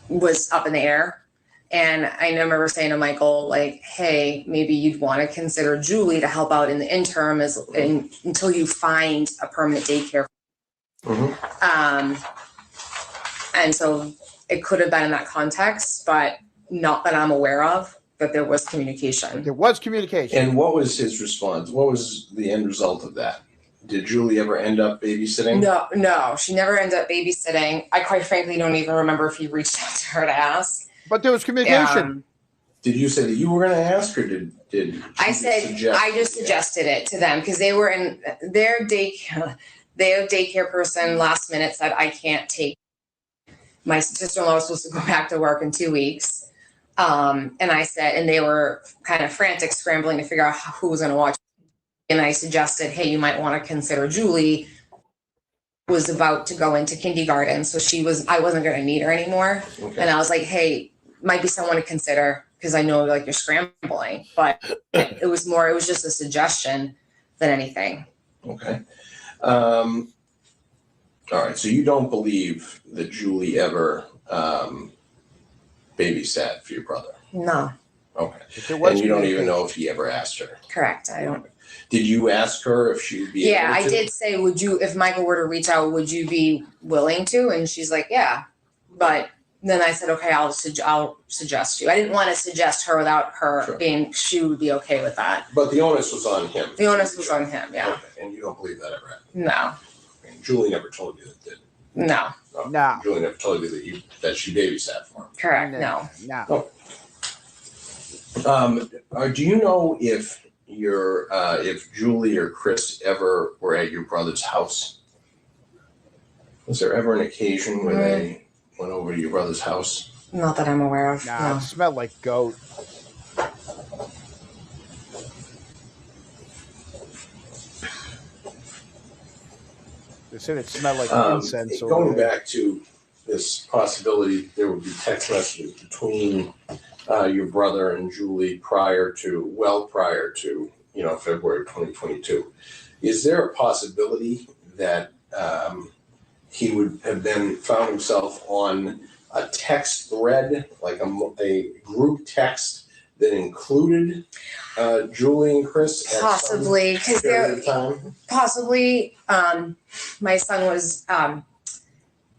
was up in the air. And I remember saying to Michael, like, "Hey, maybe you'd want to consider Julie to help out in the interim until you find a permanent daycare." Mm-hmm. And so it could have been in that context, but not that I'm aware of, that there was communication. There was communication. And what was his response? What was the end result of that? Did Julie ever end up babysitting? No, she never ended up babysitting. I quite frankly don't even remember if he reached out to her to ask. But there was communication. Did you say that you were going to ask, or did I said I just suggested it to them because they were in their daycare. Their daycare person last minute said, I can't take. My sister-in-law was supposed to go back to work in 2 weeks. And I said, and they were kind of frantic, scrambling to figure out who was going to watch. And I suggested, hey, you might want to consider Julie was about to go into kindergarten. So I wasn't going to need her anymore. Okay. And I was like, hey, might be someone to consider because I know like you're scrambling, but it was just a suggestion than anything. Okay. All right. So you don't believe that Julie ever babysat for your brother? No, Okay. If there was And you don't even communication. know if he ever asked her? correct. I don't. Did you ask her if she would be Yeah, able I to? did say, would you, if Michael were to reach out, would you be willing to? And she's like, yeah. But then I said, okay, I'll suggest you. I didn't want to suggest her without her Sure. she would be okay with that. But the onus was on him. The onus was on him, yeah. Okay. And you don't believe that ever happened? No, And Julie never told you that, did? no, No. Julie never told you that she babysat for him. correct, no. No. Do you know if if Julie or Chris ever were at your brother's house? Was there ever an occasion where they went over to your brother's house? Not that I'm aware of, Nah, no. it smelled like goat. They said it smelled like incense. Going over there. back to this possibility, there would be text messages between your brother and Julie prior to February of 2022. Is there a possibility that he would have then found himself on a text thread, like a group text that included Julie and Chris? At Possibly, because some period of time? possibly, my son was a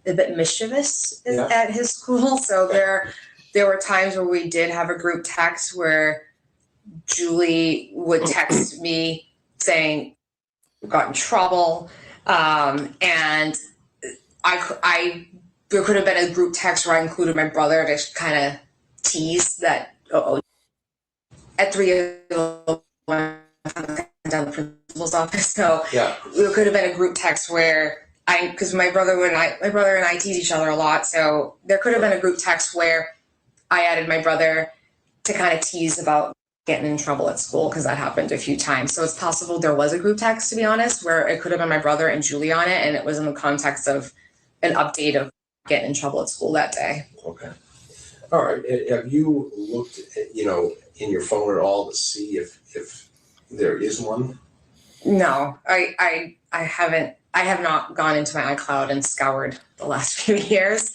bit mischievous at his school, so there were times where we did have a group text where Julie would text me saying got in trouble, and there could have been a group text where I included my brother to kind of tease that. At 3:00 down the principal's office, so there could have been a group text where because my brother and I tease each other a lot, so there could have been a group text where I added my brother to kind of tease about getting in trouble at school, because that happened a few times. So it's possible there was a group text, to be honest, where it could have been my brother and Julie on it, and it was in the context of an update of getting in trouble at school that day. Okay. All right. Have you looked in your phone at all to see if there is one? No, I haven't. I have not gone into my iCloud and scoured the last few years.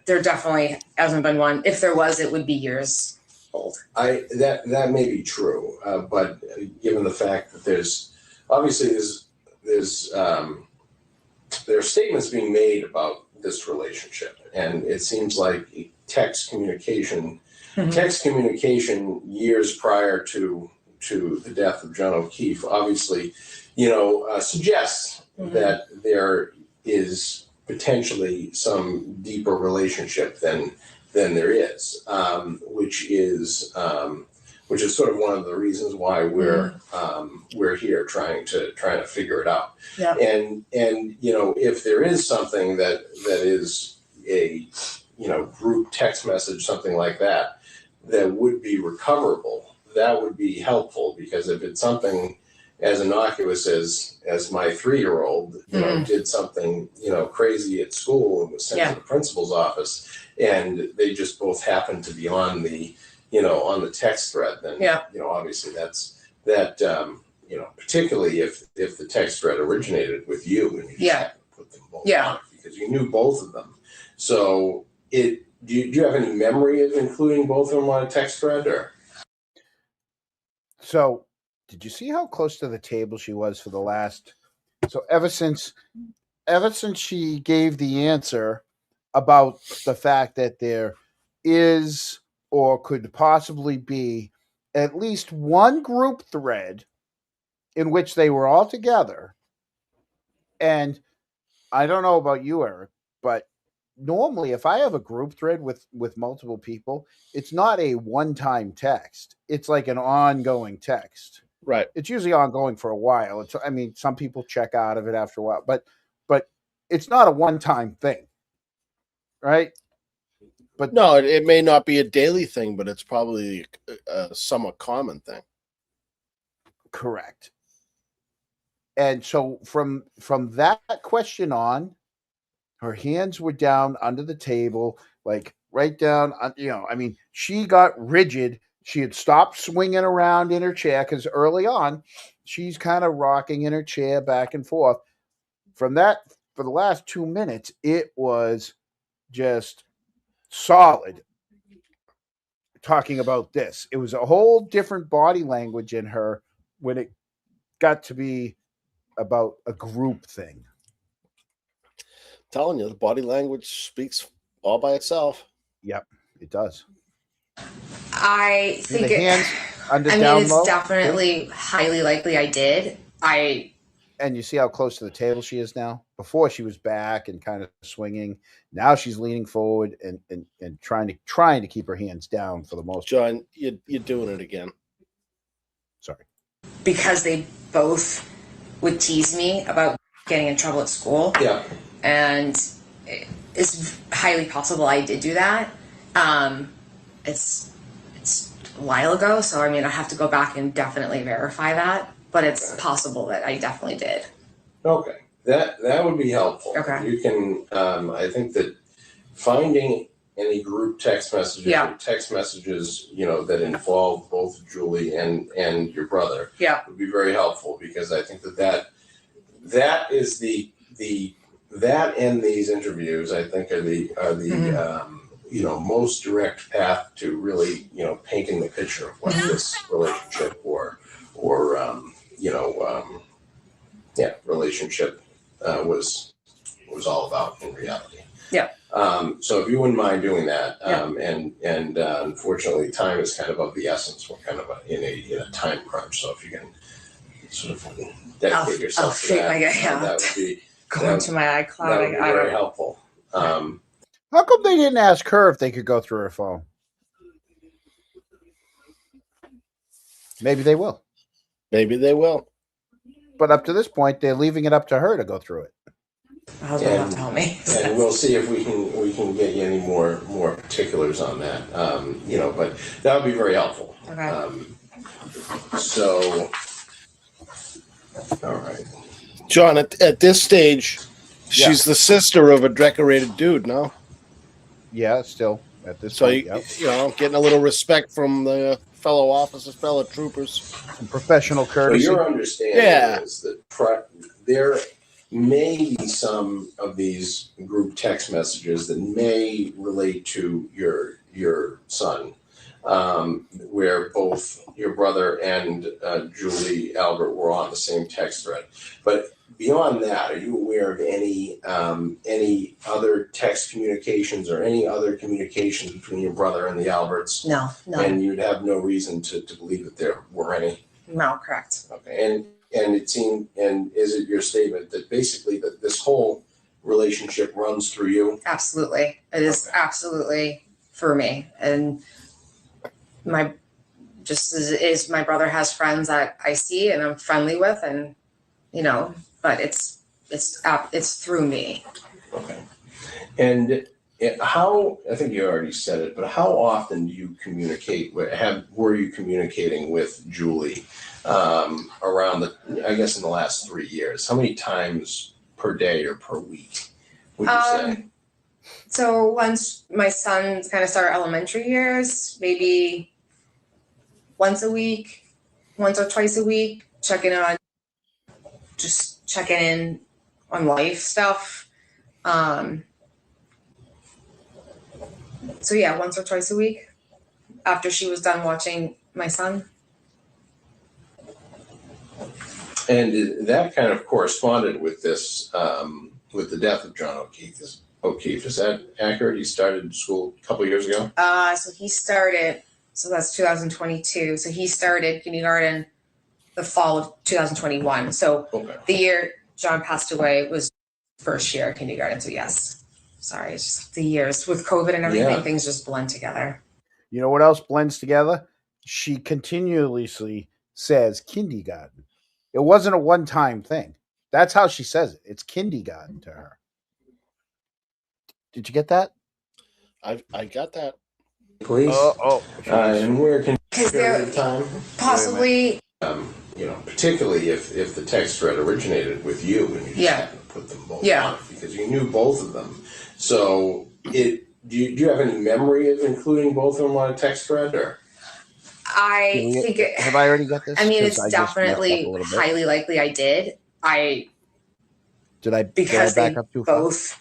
There definitely hasn't been one. If there was, it would be years old. That may be true, but given the fact that there's there are statements being made about this relationship, and it seems like text communication years prior to the death of John O'Keefe obviously suggests that there is potentially some deeper relationship than there is, which is sort of one of the reasons why we're here trying to figure it out. Yeah. And if there is something that is a group text message, something like that would be recoverable, that would be helpful, because if it's something as innocuous as my 3-year-old did something crazy at school and was sent to the principal's office, and they just both happened to be on the text thread, then obviously that particularly if the text thread originated with you and you just happened to put them both on it because you knew both of them. So do you have any memory of including both of them on a text thread? Or so did you see how close to the table she was for the last? So ever since she gave the answer about the fact that there is or could possibly be at least one group thread in which they were all together. And I don't know about you, Eric, but normally if I have a group thread with multiple people, it's not a one-time text. It's like an ongoing text. Right. It's usually ongoing for a while. Some people check out of it after a while, but it's not a one-time thing. Right? But no, it may not be a daily thing, but it's probably a somewhat common thing. Correct. And so from that question on, her hands were down under the table, like right down. She got rigid. She had stopped swinging around in her chair because early on, she's kind of rocking in her chair back and forth. From that, for the last 2 minutes, it was just solid talking about this. It was a whole different body language in her when it got to be about a group thing. Telling you, the body language speaks all by itself. Yep, it does. I See think the hands under I down mean, it's low, definitely highly likely I did. and you see how close to the table she is now. Before she was back and kind of swinging. Now she's leaning forward and trying to keep her hands down for the most. John, you're doing it again. Sorry. Because they both would tease me about getting in trouble at school. Yeah. And it's highly possible I did do that. It's a while ago, so I mean, I have to go back and definitely verify that. But it's possible that I definitely did. Okay, that would be helpful. Okay. You can, I think that finding any group text messages or text messages, that involve both Julie and your brother would be very helpful, because I think that is that and these interviews, I think, are the most direct path to really, painting the picture of what this relationship or relationship was all about in reality. Yeah. So if you wouldn't mind doing that, and unfortunately time is kind of the essence. We're kind of in a time crunch. So if you can sort of dedicate yourself to that, that would be going to my iCloud. That would be very helpful. How come they didn't ask her if they could go through her phone? Maybe they will. Maybe they will. But up to this point, they're leaving it up to her to go through it. My husband will have to help me. And we'll see if we can get you any more particulars on that. But that would be very helpful. Okay. So, all right. John, at this stage, she's the sister of a decorated dude, no? Yeah, still at this so point. Getting a little respect from the fellow officers, fellow troopers, some professional courtesy. So your understanding is that there may be some of these group text messages that may relate to your son, where both your brother and Julie Albert were on the same text thread. But beyond that, are you aware of any other text communications or any other communications between your brother and the Alberts? No. And you'd have no reason to believe that there were any? No, correct. Okay. And it seemed, and is it your statement that basically that this whole relationship runs through you? Absolutely. It is absolutely for me. And my brother has friends that I see and I'm friendly with, and but it's through me. Okay. And how, I think you already said it, but how often do you communicate were you communicating with Julie around I guess in the last 3 years? How many times per day or per week would you say? So once my sons kind of start elementary years, maybe once a week, once or twice a week, checking in on life stuff. So yeah, once or twice a week after she was done watching my son. And that kind of corresponded with this, with the death of John O'Keefe. Is that accurate? He started school a couple of years ago? So that's 2022. So he started kindergarten the fall of 2021. So the year John passed away was first year of kindergarten. So yes, sorry, it's just the years with COVID and everything, things just blend together. You know what else blends together? She continuously says kindergarten. It wasn't a one-time thing. That's how she says it. It's kindergarten to her. Did you get that? I got that. Please. And where can you time? Possibly. Particularly if the text thread originated with you and you just happened to put them both on it because you knew both of them. So do you have any memory of including both of them on a text thread, or? I think have I already got this? I mean, it's definitely highly likely I did. Did I because back they up too far? both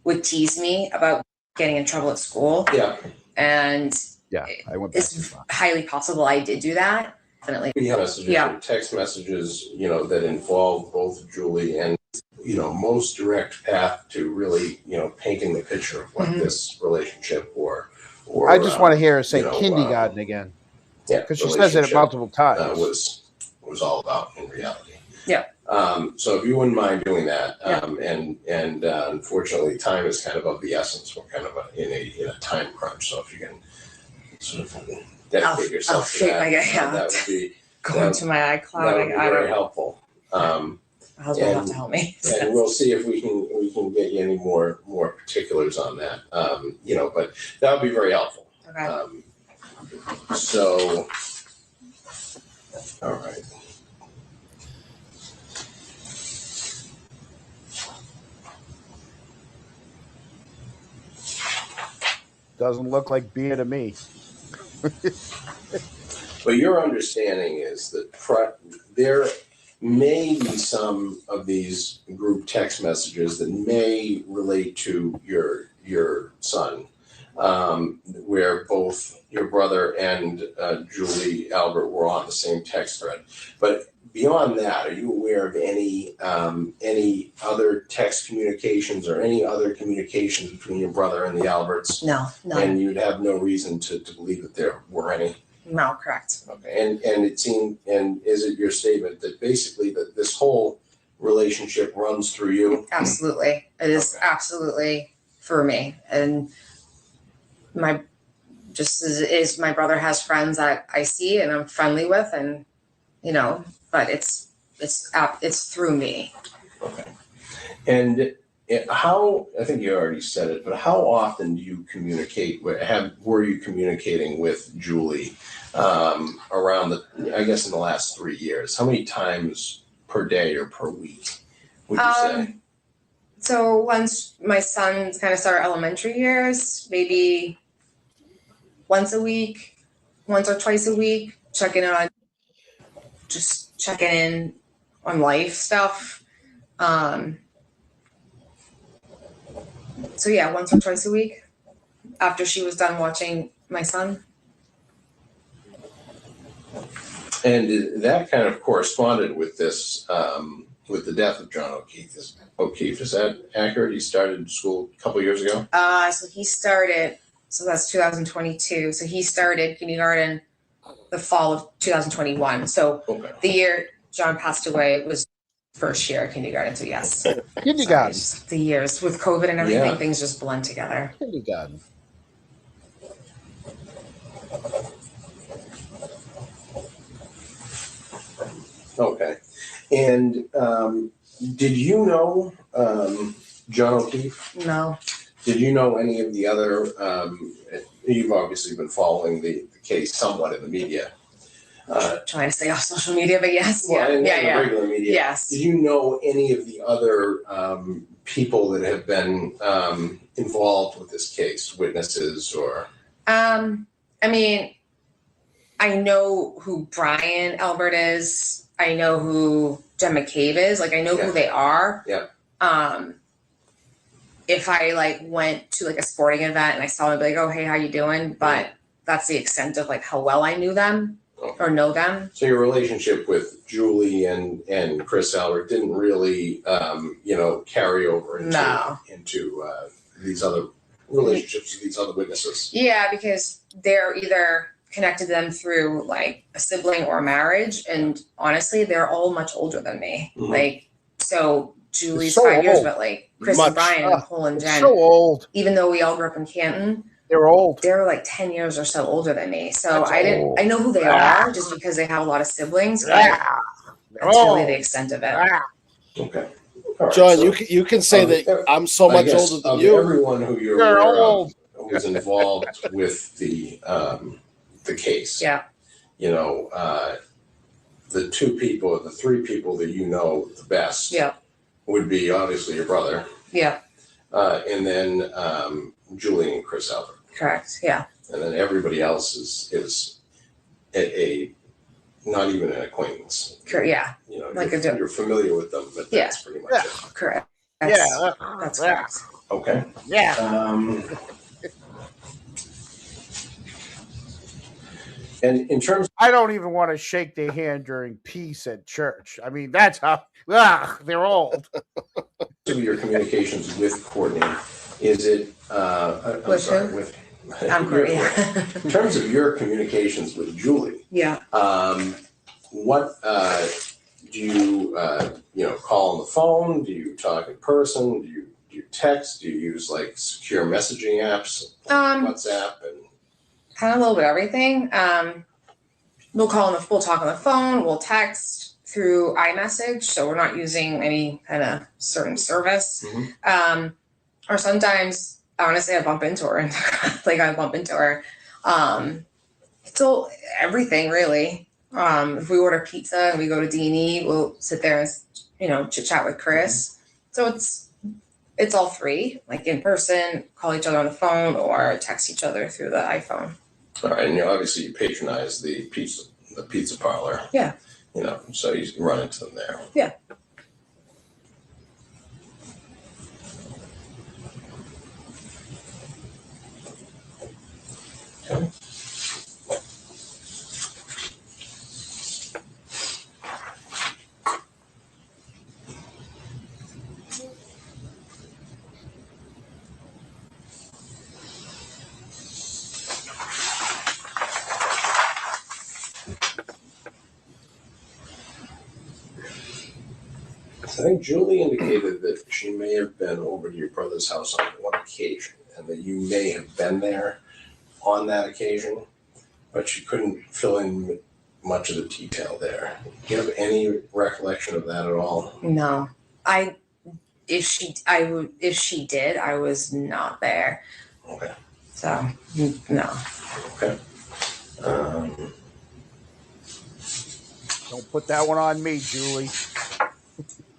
would tease me about getting in trouble at school. Yeah. And Yeah, I went back to it's Fox. highly possible I did do that. Definitely. Messages Yeah. or text messages, you know, that involve both Julie and, you know, most direct path to really, you know, painting the picture of what this relationship or I just want to hear her say you know, kindergarten again. Yeah, Because she says it relationship, multiple times. was all about in reality. Yeah. So if you wouldn't mind doing that, Yeah. and unfortunately, time is kind of the essence. We're kind of in a time crunch. So if you can sort of dedicate yourself to that, that would be going to my iCloud. that would be very helpful. My husband will have to help me. And we'll see if we can get you any more particulars on that. You know, but that would be very helpful. Okay. So, all right. Doesn't look like beer to me. But your understanding is that there may be some of these group text messages that may relate to your son, where both your brother and Julie Albert were on the same text thread. But beyond that, are you aware of any other text communications or any other communications between your brother and the Alberts? No. And you'd have no reason to believe that there were any? No, correct. Okay. And it seemed, and is it your statement that basically that this whole relationship runs through you? Absolutely. It is absolutely for me. And my brother has friends that I see and I'm friendly with, and you know, but it's through me. Okay. And how, I think you already said it, but how often do you communicate? Were you communicating with Julie around I guess in the last 3 years? How many times per day or per week would you say? So once my sons kind of start elementary years, maybe once or twice a week, checking in on life stuff. So yeah, once or twice a week after she was done watching my son. And that kind of corresponded with this, with the death of John O'Keefe. Is that accurate? He started school a couple years ago? So that's 2022. So he started kindergarten the fall of 2021. So the year John passed away was first year of kindergarten. So yes. Kindergarten. Sorry, the years with COVID and everything, things just blend together. Kindergarten. Okay. And did you know John O'Keefe? No. Did you know any of the other, you've obviously been following the case somewhat in the media. Trying to stay off social media, but yes. Well, in the regular media. Yes. Did you know any of the other people that have been involved with this case, witnesses or? I mean, I know who Brian Albert is. I know who Jen McCabe is. Like, I know who they are. Yeah. If I went to a sporting event and I saw them, I'd be like, oh, hey, how you doing? But that's the extent of how well I knew them or know them. So your relationship with Julie and Chris Albert didn't really, carry over into these other relationships with these other witnesses. Yeah, because they're either connected to them through a sibling or marriage, and honestly, they're all much older than me. Mm-hmm. So Julie's So 5 years, old. but Chris and Brian and Nicole and Jen, So old. even though we all grew up in Canton, They're old. they're 10 years or so older than me. So That's old. I know who they are just because they have a lot of siblings, but that's really the extent of it. Okay. All right, John, so, you can say that I'm so I much guess older than of you. everyone who you're They're aware old. of who was involved with the case. Yeah. The three people that you know the best. Yeah. Would be obviously your brother. Yeah. And then Julie and Chris Albert. Correct. Yeah. And then everybody else is a not even an acquaintance. Yeah. You're familiar with them, but that's pretty much it. Correct. Yeah. That's correct. Okay. Yeah. And in terms I don't even want to shake their hand during peace at church. I mean, that's how they're old. of your communications with Courtney, is it? I'm With sorry, who? with I'm Courtney. in terms of your communications with Julie, Yeah. what do you call on the phone? Do you talk in person? Do you text? Do you use like secure messaging apps, WhatsApp, and Kind of a little bit of everything. We'll talk on the phone. We'll text through iMessage, so we're not using any kind of certain service. Or sometimes, honestly, I bump into her, and I bump into her. So everything really. If we order pizza and we go to D&E, we'll sit there and chit chat with Chris. So it's all three, like in person, call each other on the phone, or text each other through the iPhone. all right, and obviously you patronize the pizza parlor. Yeah. So you run into them there. Yeah. Okay. I think Julie indicated that she may have been over to your brother's house on one occasion, and that you may have been there on that occasion, but she couldn't fill in much of the detail there. Do you have any recollection of that at all? No, if she did, I was not there. Okay. So no. Okay. Don't put that one on me, Julie.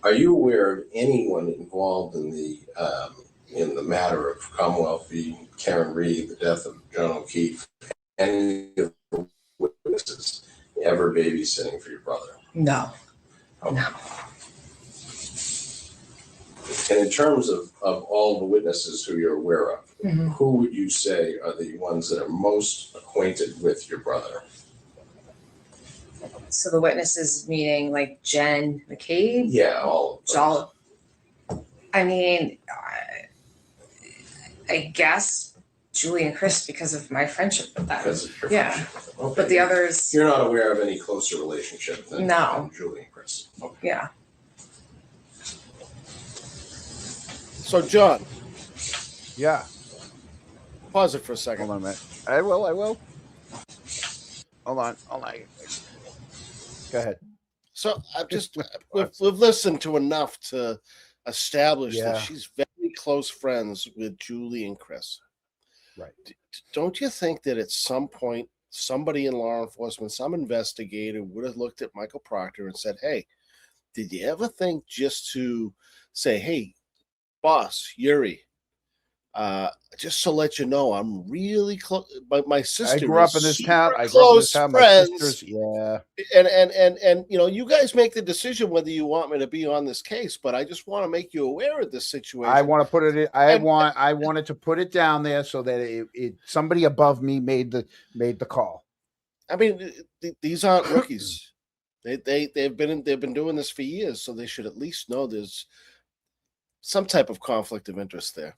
Are you aware of anyone involved in the matter of Commonwealth v. Karen Reed, the death of John O'Keefe, any of the witnesses ever babysitting for your brother? No. Okay. No. And in terms of all the witnesses who you're aware of, who would you say are the ones that are most acquainted with your brother? So the witnesses meaning like Jen McCabe? Yeah, all of those. I mean, I guess Julie and Chris because of my friendship with them. Because of your Yeah. friendship. Okay. But the others, You're not aware of any closer relationship than Julie and Chris. Okay. yeah. So, John, Yeah. pause it for a second. Hold on a minute. I will. Hold on. Go ahead. So I'm just we've listened to enough to establish that she's very close friends with Julie and Chris. Right. Don't you think that at some point somebody in law enforcement, some investigator would have looked at Michael Proctor and said, "Hey, did you ever think just to say, hey, boss, Yuri, just to let you know, I'm really close. But my sister, I grew up in this town. Close friends. My sisters, yeah. And you guys make the decision whether you want me to be on this case. But I just want to make you aware of this situation. I want to put it. I wanted to put it down there so that somebody above me made the call. I mean, these aren't rookies. They've been doing this for years, so they should at least know there's some type of conflict of interest there.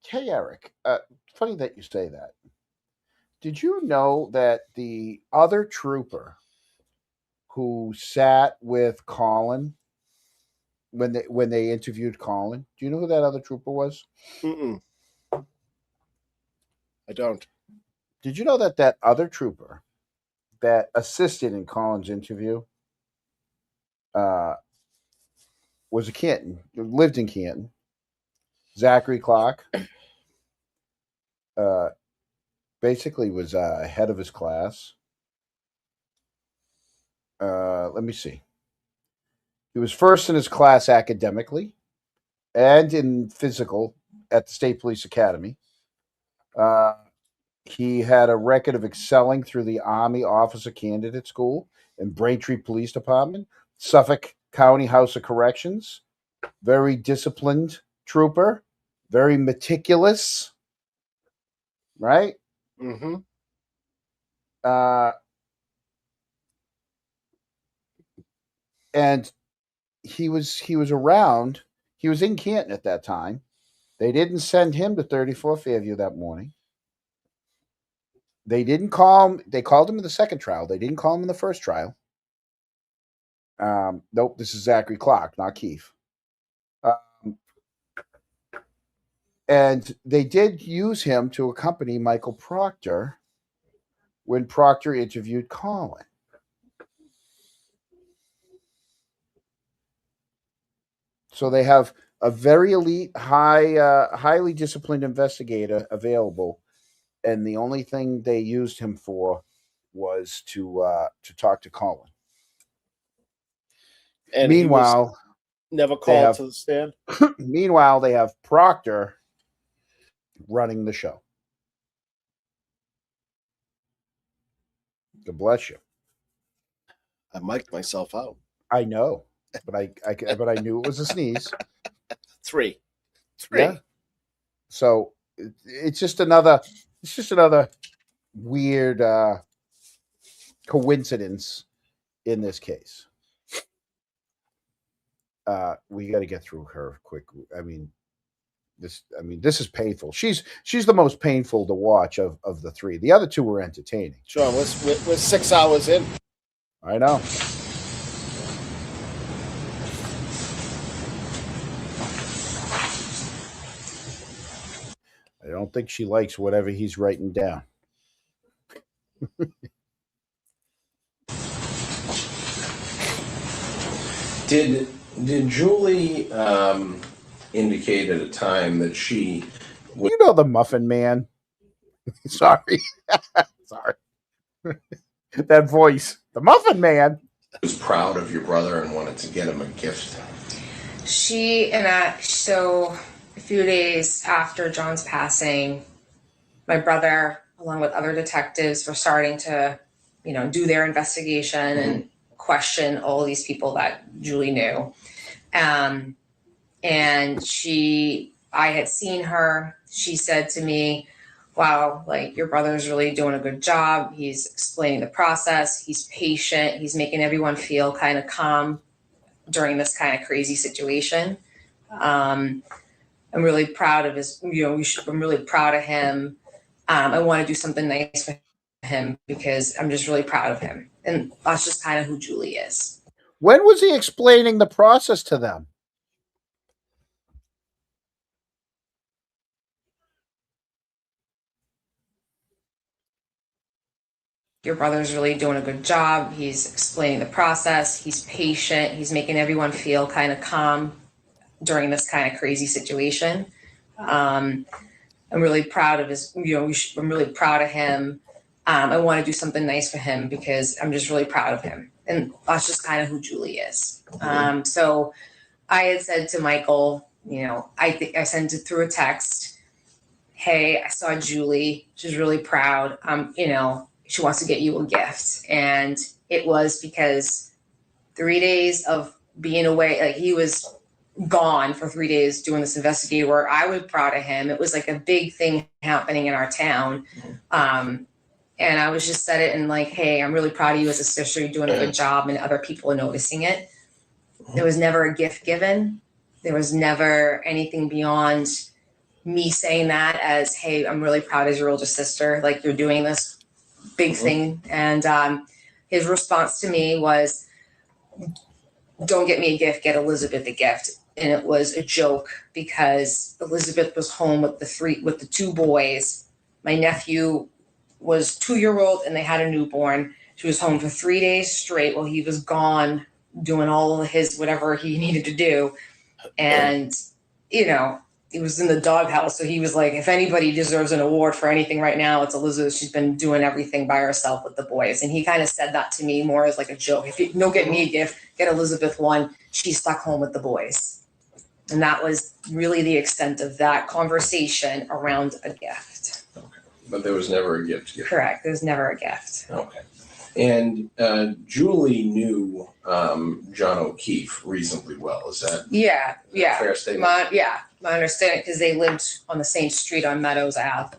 Hey, Eric, funny that you say that. Did you know that the other trooper who sat with Colin when they interviewed Colin, do you know who that other trooper was? I don't. Did you know that other trooper that assisted in Colin's interview was a Canton, lived in Canton? Zachary Clark basically was head of his class. Let me see. He was first in his class academically and in physical at the State Police Academy. He had a record of excelling through the Army Officer Candidate School and Braintree Police Department, Suffolk County House of Corrections. Very disciplined trooper, very meticulous, right? Mm-hmm. And he was around. He was in Canton at that time. They didn't send him to 34 Fairview that morning. They didn't call him. They called him in the second trial. They didn't call him in the first trial. Nope, this is Zachary Clark, not Keefe. And they did use him to accompany Michael Proctor when Proctor interviewed Colin. So they have a very elite, highly disciplined investigator available, and the only thing they used him for was to talk to Colin. And meanwhile, never called to the stand. Meanwhile, they have Proctor running the show. God bless you. I mic'd myself out. I know, but I knew it was a sneeze. Three. Yeah. So it's just another weird coincidence in this case. We got to get through her quick. This is painful. She's the most painful to watch of the three. The other two were entertaining. John, we're 6 hours in. I know. I don't think she likes whatever he's writing down. Did Julie indicate at a time that she would... You know the Muffin Man. Sorry. Sorry. That voice. The Muffin Man. was proud of your brother and wanted to get him a gift? She and I, so a few days after John's passing, my brother, along with other detectives, were starting to, do their investigation and question all these people that Julie knew. And I had seen her. She said to me, wow, like, your brother's really doing a good job. He's explaining the process. He's patient. He's making everyone feel kind of calm during this kind of crazy situation. I'm really proud of I'm really proud of him. I want to do something nice for him because I'm just really proud of him. And that's just kind of who Julie is. When was he explaining the process to them? Your brother's really doing a good job. He's explaining the process. He's patient. He's making everyone feel kind of calm during this kind of crazy situation. I'm really proud of I'm really proud of him. I want to do something nice for him because I'm just really proud of him. And that's just kind of who Julie is. So I had said to Michael, I sent it through a text. Hey, I saw Julie. She's really proud. She wants to get you a gift. And it was because 3 days of being away, like, he was gone for 3 days doing this investigative work. I was proud of him. It was like a big thing happening in our town. And I was just said it and like, hey, I'm really proud of you as a sister. You're doing a good job, and other people are noticing it. There was never a gift given. There was never anything beyond me saying that as, hey, I'm really proud as your older sister. Like, you're doing this big thing. And his response to me was, don't get me a gift, get Elizabeth a gift. And it was a joke because Elizabeth was home with the two boys. My nephew was 2-year-old and they had a newborn. She was home for 3 days straight while he was gone doing all of his whatever he needed to do. And, he was in the doghouse. So he was like, if anybody deserves an award for anything right now, it's Elizabeth. She's been doing everything by herself with the boys. And he kind of said that to me more as like a joke. If you don't get me a gift, get Elizabeth one. She's stuck home with the boys. And that was really the extent of that conversation around a gift. Okay. But there was never a gift given. Correct. There was never a gift. Okay. And Julie knew John O'Keefe reasonably well. Is that a fair statement? My understanding, because they lived on the same street on Meadows Ave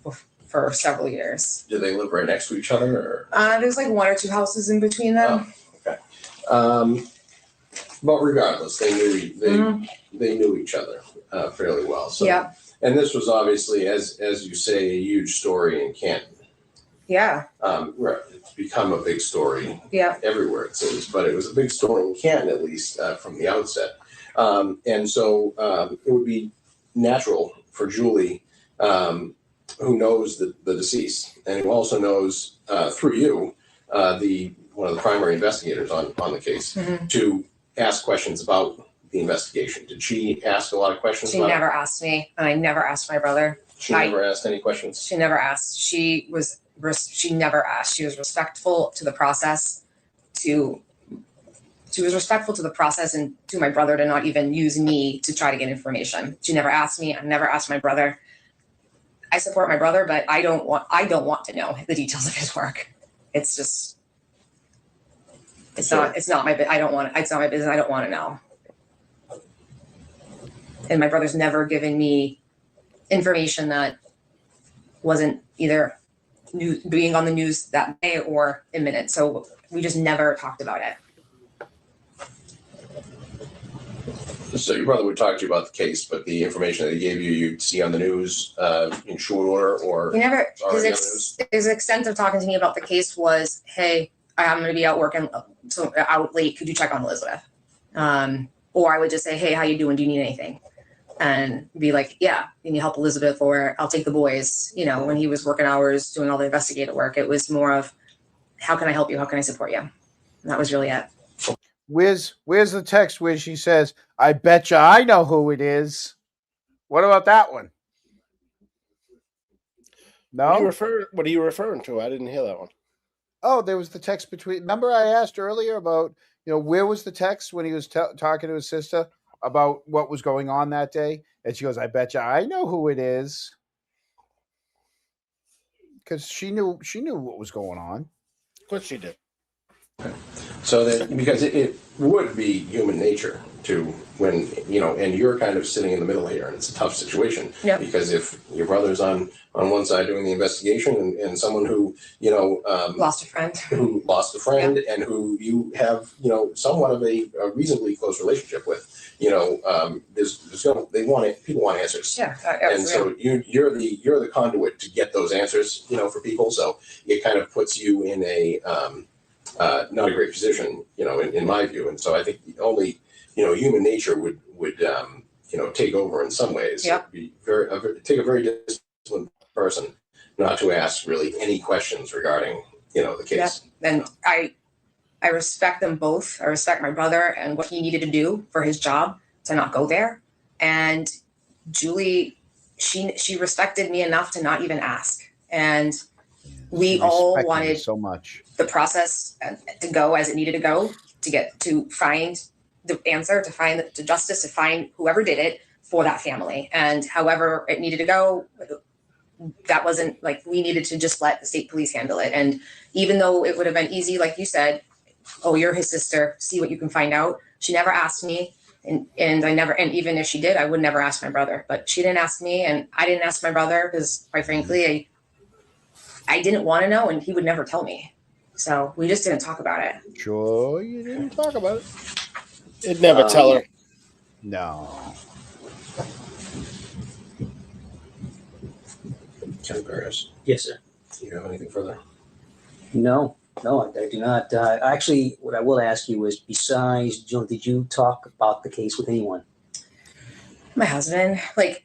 for several years. Did they live right next to each other? Or? There's like 1 or 2 houses in between them. Oh, okay. But regardless, they knew each other fairly well. So, Yeah. And this was obviously, as you say, a huge story in Canton. Yeah. Right. It's become a big story. Yeah. Everywhere it seems, but it was a big story in Canton, at least from the outset. And so it would be natural for Julie, who knows the deceased and who also knows through you, one of the primary investigators on the case, to ask questions about the investigation. Did she ask a lot of questions? She never asked me, and I never asked my brother. She never asked any questions? She never asked. She never asked. She was respectful to the process. She was respectful to the process and to my brother to not even use me to try to get information. She never asked me. I never asked my brother. I support my brother, but I don't want to know the details of his work. It's just, it's not my business. I don't want to know. And my brother's never given me information that wasn't either being on the news that day or imminent. So we just never talked about it. So your brother would talk to you about the case, but the information that he gave you, you'd see on the news in short order, or he never. His extent of talking to me about the case was, "Hey, I'm going to be out working, so out late. Could you check on Elizabeth?" Or I would just say, "Hey, how you doing? Do you need anything?" And be like, "Yeah, can you help Elizabeth?" Or I'll take the boys. You know, when he was working hours doing all the investigative work, it was more of, "How can I help you? How can I support you?" And that was really it. Where's the text where she says, "I betcha I know who it is"? What about that one? No. What are you referring to? I didn't hear that one. Oh, there was the text between. Remember, I asked earlier about where was the text when he was talking to his sister about what was going on that day, and she goes, "I betcha I know who it is," because she knew what was going on. Of course she did. So that, because it would be human nature to, when, and you're kind of sitting in the middle here, and it's a tough situation. Yep. Because if your brother's on one side doing the investigation and someone who, lost a friend, yep. And who you have, somewhat of a reasonably close relationship with, people want answers. Yeah. And so you're the conduit to get those answers, for people. So it kind of puts you in a, not a great position, in my view. And so I think only, human nature would take over in some ways. Yep. It'd be take a very disciplined person not to ask really any questions regarding, the case. Yep. And I respect them both. I respect my brother and what he needed to do for his job to not go there. And Julie, she respected me enough to not even ask. And we all wanted so much the process to go as it needed to go, to find the answer, to find the justice, to find whoever did it for that family. And however it needed to go, that wasn't like, we needed to just let the state police handle it. And even though it would have been easy, like you said, "Oh, you're his sister, see what you can find out." She never asked me. And even if she did, I would never ask my brother, but she didn't ask me, and I didn't ask my brother because, quite frankly, I didn't want to know, and he would never tell me. So we just didn't talk about it. Sure, you didn't talk about it. It'd never tell her. No. Ken Barris, Yes, sir. do you have anything further? No, I do not. Actually, what I will ask you is, besides Jill, did you talk about the case with anyone? My husband, I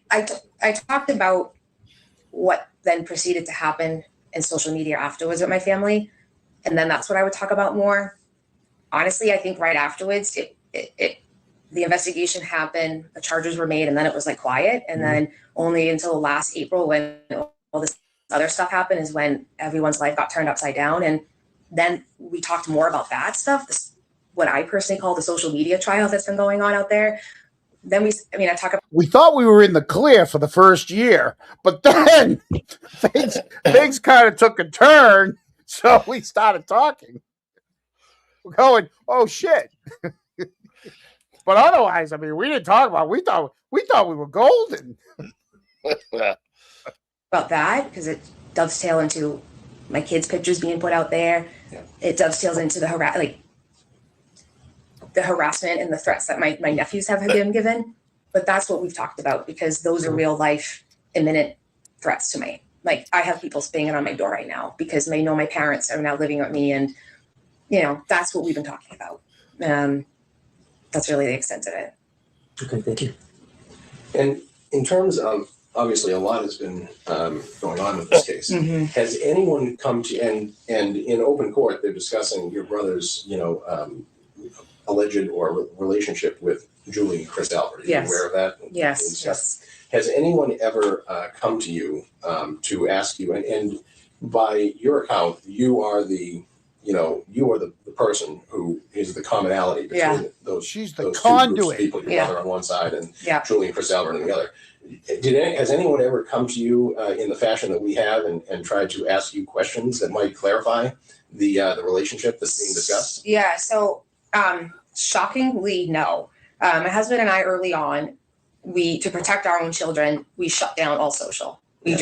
talked about what then proceeded to happen in social media afterwards with my family. And then that's what I would talk about more. Honestly, I think right afterwards, the investigation happened, the charges were made, and then it was quiet. And then only until last April, when all this other stuff happened, is when everyone's life got turned upside down. And then we talked more about that stuff, what I personally call the social media trial that's been going on out there. Then I talk about. We thought we were in the clear for the first year, but then things kind of took a turn. So we started talking. We're going, "Oh shit!" But otherwise, we didn't talk about. We thought we were golden. About that, because dovetail into my kids' pictures being put out there. Yeah. It dovetails into the harassment and the threats that my nephews have been given. But that's what we've talked about, because those are real life, imminent threats to me. Like, I have people banging on my door right now because they know my parents are now living with me, and that's what we've been talking about. That's really the extent of it. Okay, thank you. And in terms of, obviously, a lot has been going on with this case. Mm-hmm. Has anyone come to, and in open court, they're discussing your brother's, alleged or relationship with Julie and Chris Albert. Are you Yes. aware of that? Yes. Yes. Has anyone ever come to you to ask you, and by your account, you are the person who is the commonality between those. She's the those conduit. two groups of people, your brother on one side and Yeah. Julie and Chris Albert on the other. Has anyone ever come to you in the fashion that we have and tried to ask you questions that might clarify the relationship that's being discussed? Yeah. So, shockingly, no. My husband and I, early on, to protect our own children, we shut down all social. We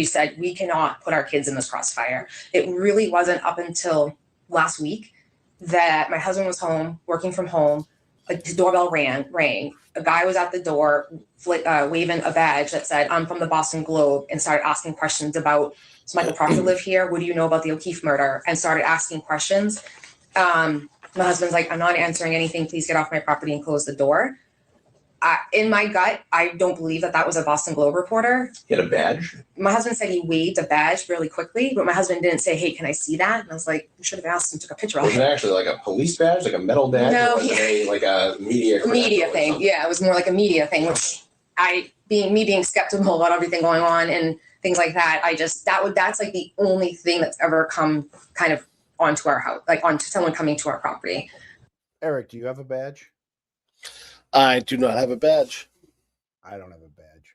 said we cannot put our kids in this crossfire. It really wasn't up until last week that my husband was home, working from home. His doorbell rang. A guy was at the door waving a badge that said, "I'm from the Boston Globe," and started asking questions about, does Michael Proctor live here? What do you know about the O'Keefe murder? And started asking questions. My husband's like, "I'm not answering anything. Please get off my property and close the door." In my gut, I don't believe that was a Boston Globe reporter. He had a badge? My husband said he waved a badge really quickly, but my husband didn't say, "Hey, can I see that?" And I was like, "You should have asked and took a picture of Was it." it actually like a police badge, like a metal badge? No, or was it like a media thing. something? Yeah, it was more like a media thing, which being skeptical about everything going on and things like that, that's like the only thing that's ever come kind of onto our house, like onto someone coming to our property. Eric, do you have a badge? I do not have a badge. I don't have a badge.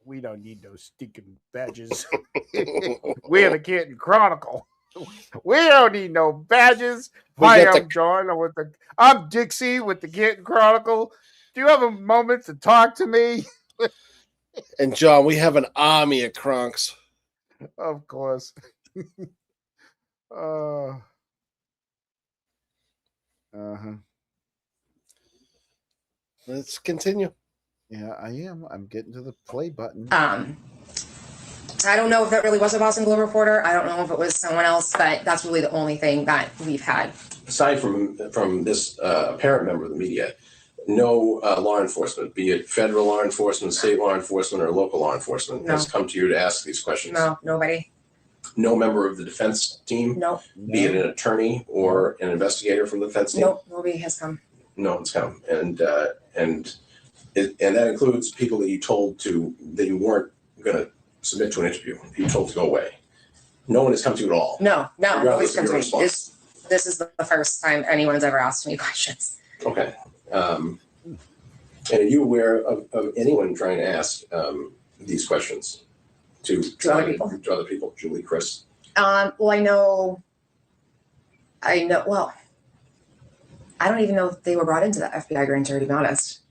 We don't need those stinking badges. We're the Canton Chronicle. We don't need no badges. Hi, I'm John. I'm Dixie with the Canton Chronicle. Do you have a moment to talk to me? And John, we have an army of Kronks. Of course. Let's continue. Yeah, I am. I'm getting to the play button. I don't know if that really was a Boston Globe reporter. I don't know if it was someone else, but that's really the only thing that we've had. Aside from this apparent member of the media, no law enforcement, be it federal law enforcement, state law enforcement, or local law enforcement, has come to you to ask these questions? No, nobody. No member of the defense team? No. Be it an attorney or an investigator from the defense team? Nope, nobody has come. No one's come. And that includes people that you told that you weren't going to submit to an interview. You told to go away. No one has come to you at all. No, nobody's come to me. Response. This is the first time anyone's ever asked me questions. Okay. And are you aware of anyone trying to ask these questions to other people? To other people, Julie, Chris? Well, I know. Well, I don't even know if they were brought into the FBI grand jury, to be honest.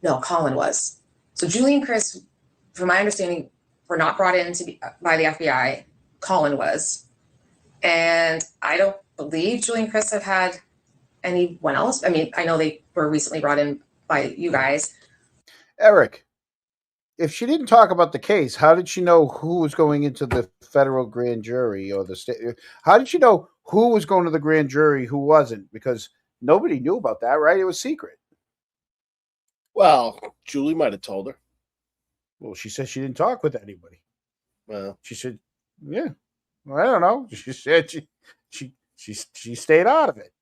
No, Colin was. So Julie and Chris, from my understanding, were not brought in by the FBI. Colin was. And I don't believe Julie and Chris have had anyone else. I mean, I know they were recently brought in by you guys. Eric, if she didn't talk about the case, how did she know who was going into the federal grand jury or the state? How did she know who was going to the grand jury, who wasn't? Because nobody knew about that, right? It was secret. Well, Julie might have told her. Well, she said she didn't talk with anybody. Well, she said, yeah. Well, I don't know. She said she stayed out of it.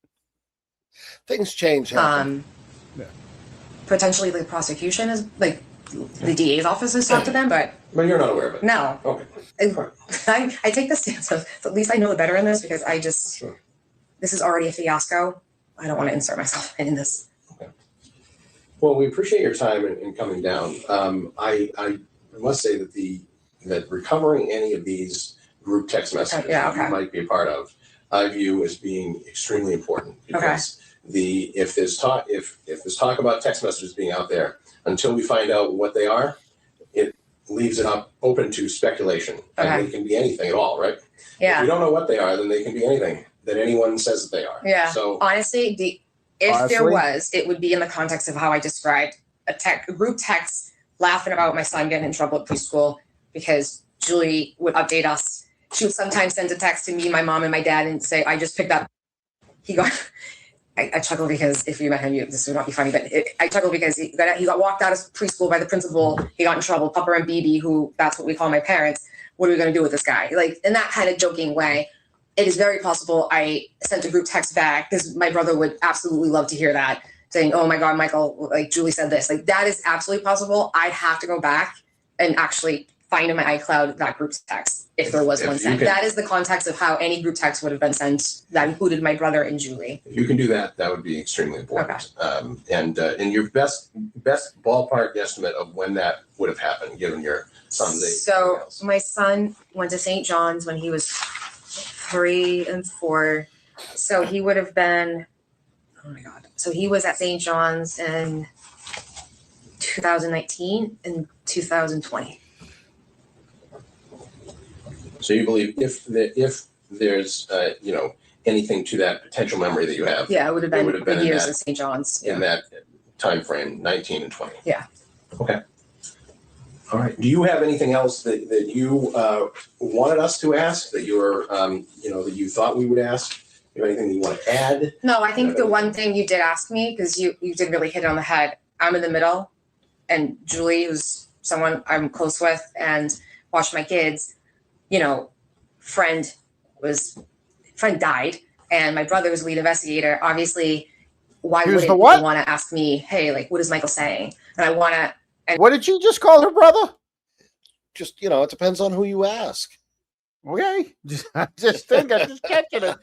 Things change. Yeah. Potentially the prosecution is like the DA's office has talked to them, but you're not aware of it. No. Okay. I take the stance of at least I know the better in this, because this is already a fiasco. I don't want to insert myself in this. Okay. Well, we appreciate your time in coming down. I must say that recovering any of these group text messages that you might be a part of, I view as being extremely important, because if there's talk about text messages being out there, until we find out what they are, leaves it up open to speculation. Okay. And they can be anything at all, right? If Yeah. you don't know what they are, then they can be anything that anyone says that they are. Yeah. So Honestly, if there was, it would be in the context of how I described a group text laughing about my son getting in trouble at preschool because Julie would update us. She would sometimes send a text to me, my mom, and my dad and say, I just picked up. He got, I chuckle because if you met him, this would not be funny, but I chuckle because he got walked out of preschool by the principal. He got in trouble. Papa and BB, who that's what we call my parents. What are we going to do with this guy? Like in that kind of joking way. It is very possible I sent a group text back because my brother would absolutely love to hear that, saying, oh my God, Michael, like Julie said this. Like that is absolutely possible. I'd have to go back and actually find in my iCloud that group text if there was one sent. That is the context of how any group text would have been sent that included my brother and Julie. if you can do that, that would be extremely important. Okay. And in your best ballpark estimate of when that would have happened, given your son's age. So my son went to St. John's when he was 3 and 4. So he would have been, oh my God. So he was at St. John's in 2019 and 2020. So you believe if there's anything to that potential memory that you have, yeah, it would have been years in in St. John's. in that time frame, 19 and 20. Yeah. Okay. All right. Do you have anything else that you wanted us to ask that you're that you thought we would ask? You have anything that you want to add? No, I think the one thing you did ask me, because you did really hit it on the head. I'm in the middle, and Julie, who's someone I'm close with and watched my kids, friend died, and my brother was the lead investigator. Obviously, why wouldn't you want to ask me, hey, like, what is Michael saying? And I want to. What did you just call her brother? Just, it depends on who you ask. Okay. I'm just catching it.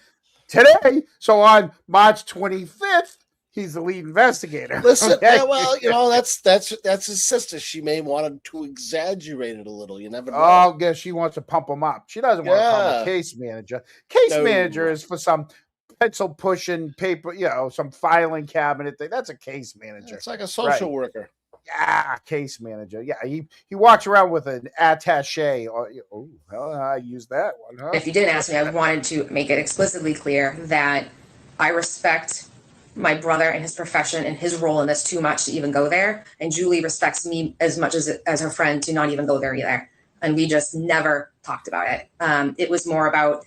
Today, so on March 25th, he's the lead investigator. Listen, okay? that's his sister. She may want to exaggerate it a little. You never know. Oh, yeah, she wants to pump him up. She doesn't want to call the case manager. Manager is for some pencil pushing paper, some filing cabinet thing. That's a case manager. It's like a social worker. Yeah, case manager. Yeah, he walks around with an attaché. I used that one, huh? If you didn't ask me, I wanted to make it explicitly clear that I respect my brother and his profession and his role in this too much to even go there. And Julie respects me as much as her friend to not even go there either. And we just never talked about it. It was more about,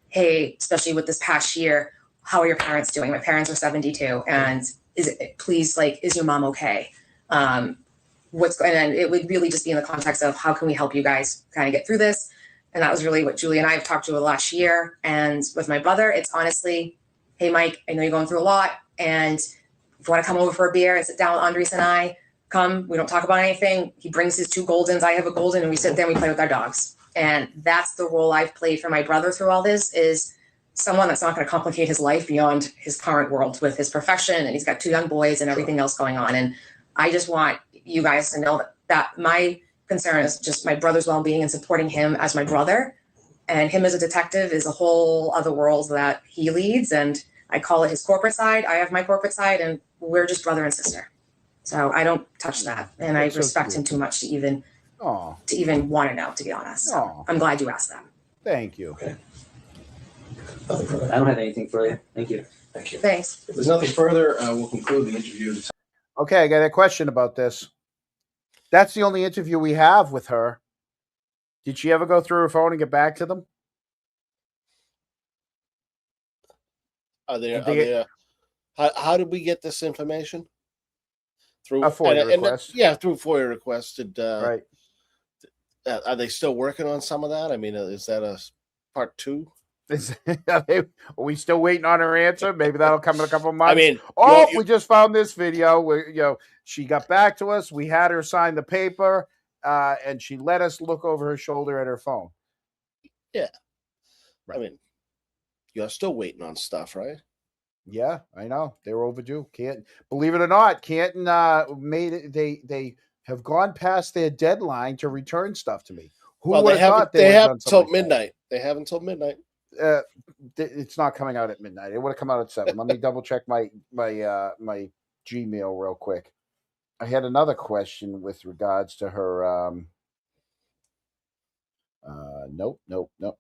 hey, especially with this past year, how are your parents doing? My parents are 72, and is your mom okay? And it would really just be in the context of how can we help you guys kind of get through this. And that was really what Julie and I have talked to the last year. And with my brother, it's honestly, hey, Mike, I know you're going through a lot. And if you want to come over for a beer and sit down with Andres and I, come, we don't talk about anything. He brings his 2 Goldens. I have a Golden, and we sit there and we play with our dogs. And that's the role I've played for my brother through all this, is someone that's not going to complicate his life beyond his current world with his profession. And he's got 2 young boys and everything else going on. And I just want you guys to know that my concern is just my brother's well-being and supporting him as my brother. And him as a detective is a whole other world that he leads. And I call it his corporate side. I have my corporate side, and we're just brother and sister. So I don't touch that. And I respect him too much to even want to know, to be honest. So I'm glad you asked that. Thank you. Okay. I don't have anything further. Thank you. Thank you. Thanks. If there's nothing further, we'll conclude the interview. Okay, I got a question about this. That's the only interview we have with her. Did she ever go through her phone and get back to them? How did we get this information? Through a FOIA request. Through FOIA requested. Right. Are they still working on some of that? I mean, is that a part 2? Are we still waiting on her answer? Maybe that'll come in a couple of months. I mean, we just found this video where she got back to us. We had her sign the paper, and she let us look over her shoulder at her phone. Yeah, right. I mean, you're still waiting on stuff, right? Yeah, I know they're overdue. Can't believe it or not, Canton made it. They have gone past their deadline to return stuff to me. They have until midnight. They have until midnight. It's not coming out at midnight. It would have come out at 7. Let me double check my Gmail real quick. I had another question with regards to her Nope.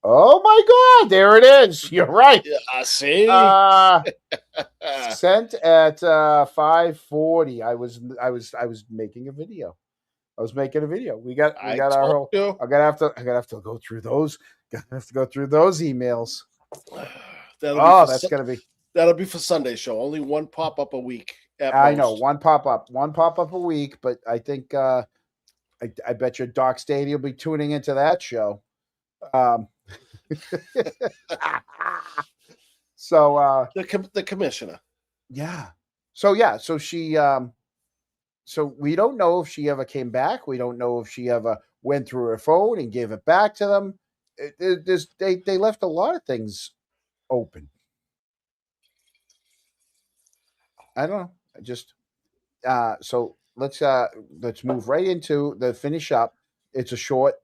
Oh my God, there it is. You're right. Yeah, I see. Sent at 5:40. I was making a video. We got our whole. You. I'm gonna have to go through those. Gonna have to go through those emails. That'll be for Sunday show. Only one pop up a week. I know, one pop up a week, but I think I bet your Doc Stady will be tuning into that show. So the commissioner. Yeah. So she so we don't know if she ever came back. We don't know if she ever went through her phone and gave it back to them. They left a lot of things open. I don't know. I just so let's move right into the finish up. It's a short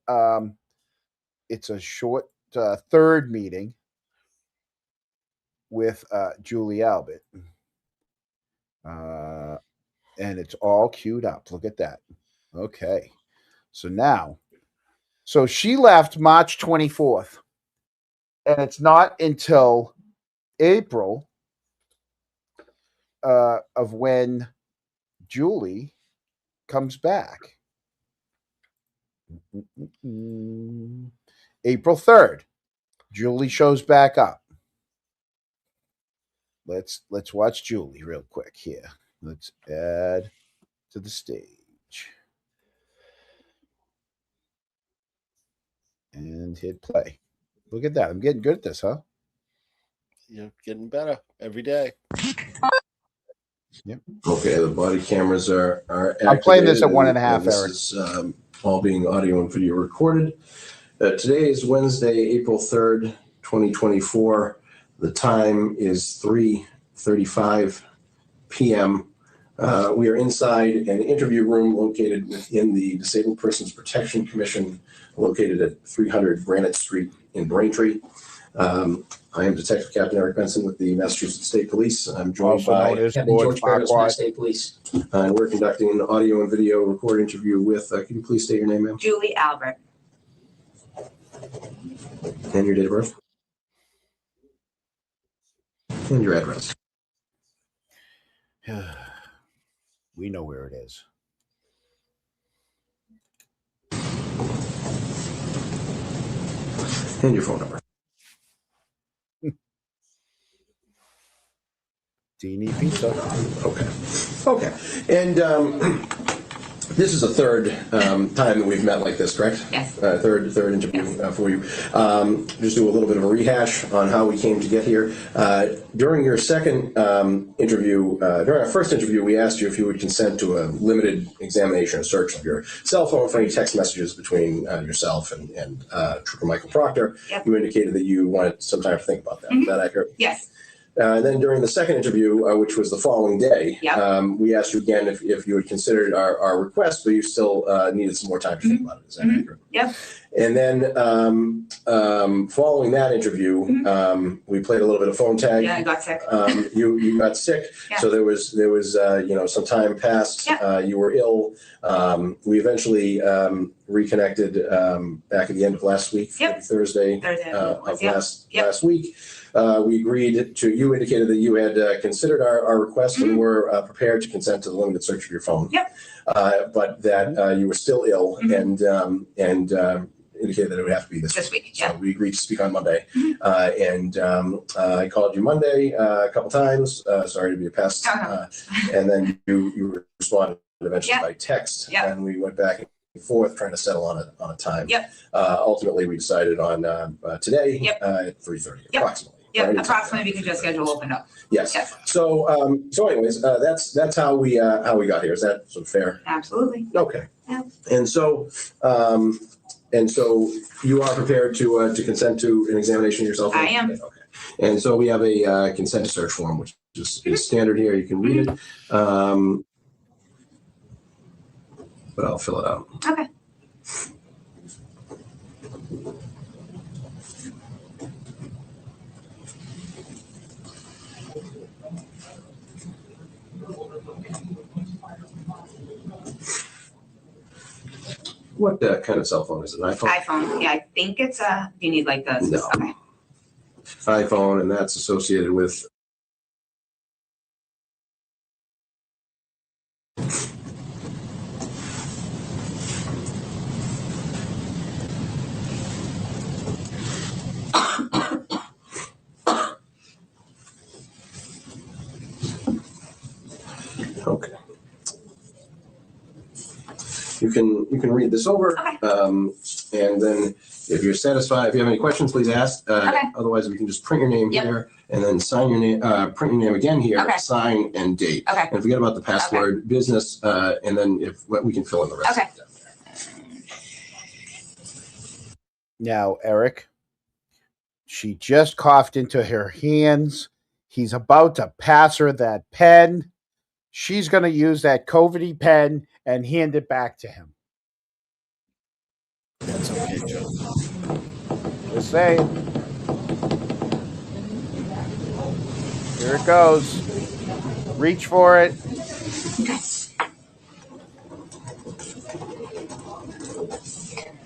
third meeting with Julie Albert. And it's all queued up. Look at that. Okay. So she left March 24th. And it's not until April of when Julie comes back. April 3rd, Julie shows back up. Let's watch Julie real quick here. Let's add to the stage. And hit play. Look at that. I'm getting good at this, huh? You're getting better every day. Yep. Okay, the body cameras are activated. I'm playing this at 1.5, this Eric. is all being audio and video recorded. Today is Wednesday, April 3rd, 2024. The time is 3:35 p.m. We are inside an interview room located within the Disabled Persons Protection Commission, located at 300 Granite Street in Braintree. I am Detective Captain Eric Benson with the Massachusetts State Police. I'm joined by Captain George Barris, Mass State Police. we're conducting an audio and video record interview with, can you please state your name, ma'am? Julie Albert. And your date of birth? And your address. We know where it is. And your phone number. Teeny pizza. Okay. And this is the third time that we've met like this, correct? Yes. Third interview for you. Just do a little bit of a rehash on how we came to get here. During your second interview, during our first interview, we asked you if you would consent to a limited examination, a search of your cell phone for any text messages between yourself and Trooper Michael Proctor. Yep. You indicated that you wanted some time to think about that. Mm-hmm. Is that accurate? Yes. And then during the second interview, which was the following day, we asked you again if you had considered our request, but you still needed some more time to think about it. Is that accurate? Yep. And then following that interview, we played a little bit of phone tag. Yeah, I got sick. You got sick, Yeah. so there was some time passed. Yeah. You were ill. We eventually reconnected back at the end of last week, Yep. Thursday of last week. We agreed to, you indicated that you had considered our request and were prepared to consent to the limited search of your phone. Yep. But that you were still ill and indicated that it would have to be this week. So we agreed to speak on Monday. I called you Monday a couple times. Sorry to be a pest. And then you responded eventually by text. And we went back and forth trying to settle on a time. Ultimately, we decided on today at 3:30 approximately. Yeah, approximately because your schedule opened up. Yes. So anyways, that's how we got here. Is that sort of fair? Absolutely. Okay. Yeah. And so you are prepared to consent to an examination of yourself? I am. Okay. And so we have a consent to search form, which is standard here. You can read it. But I'll fill it out. Okay. What kind of cell phone is it? An iPhone? iPhone. Yeah, I think it's a. Do you need like the? No. Okay. iPhone, and that's associated with. Okay. You can read this over, Okay. And then if you're satisfied, if you have any questions, please ask. Okay. Otherwise, we can just print your name Yep. here and then sign your name, print your name again here, Okay. sign and date. Okay. And forget about the password, business, and then if we can fill in the rest. Okay. Of that. Now, Eric, she just coughed into her hands. He's about to pass her that pen. She's going to use that COVIDy pen and hand it back to him. That's okay, Joe. Just saying. Here it goes. Reach for it.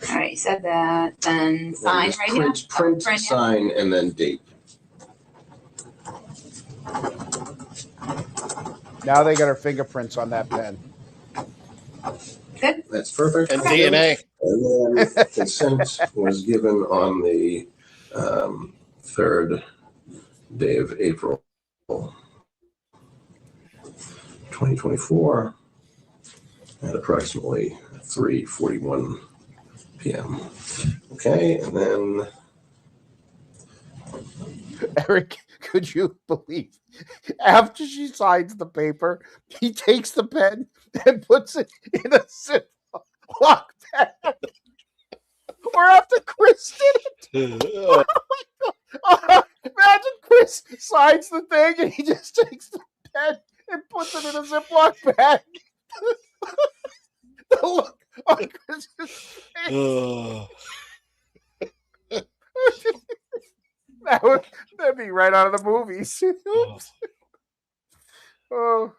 All right, you said that. Then sign Just right print, here. print, Print here. sign, and then date. Now they got her fingerprints on that pen. Good. That's perfect. And DNA. And then consent was given on the 3rd day of April, 2024, at approximately 3:41 p.m. Okay, and then Eric, could you believe? After she signs the paper, he takes the pen and puts it in a Ziploc bag. Or after Chris did it. Oh my God. Imagine Chris signs the thing and he just takes the pen and puts it in a Ziploc bag. The look on Chris's face. That'd be right out of the movies. Oops. Oh.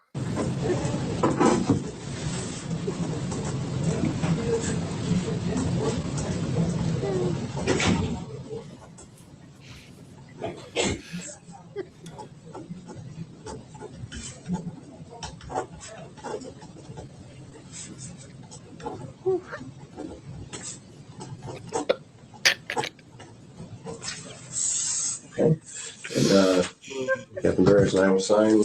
okay, and Captain Barris and I will sign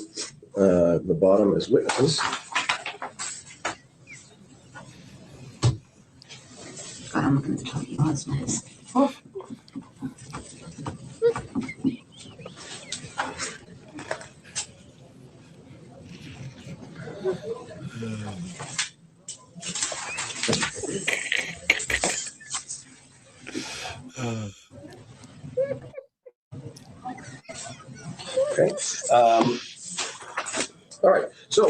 the bottom as witnesses. God, I'm looking at the top of yours. Nice. Oh. Okay. All right. So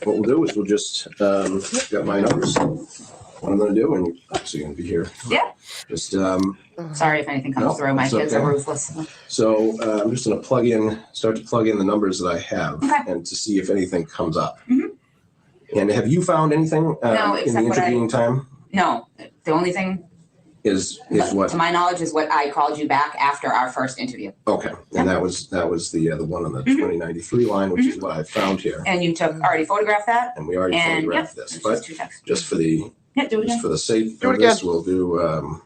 what we'll do is we'll just got my numbers. What I'm going to do, and you're obviously going to be here. Yeah. Just Sorry if anything comes No, through. My it's kids okay. are ruthless. so I'm just going to start to plug in the numbers that I have, Okay. and to see if anything comes up. Mhm. And have you found anything No, in the except what intervening time? No, the only thing, Is to what? my knowledge, is what I called you back after our first interview. Okay, and that was the one on the Mhm. 2093 line, which is what I found here, And you already photographed that? and we already And photographed yep, this. it's But just 2 texts. just for the Yeah, do it just again. for the sake Do of it this, again. we'll do.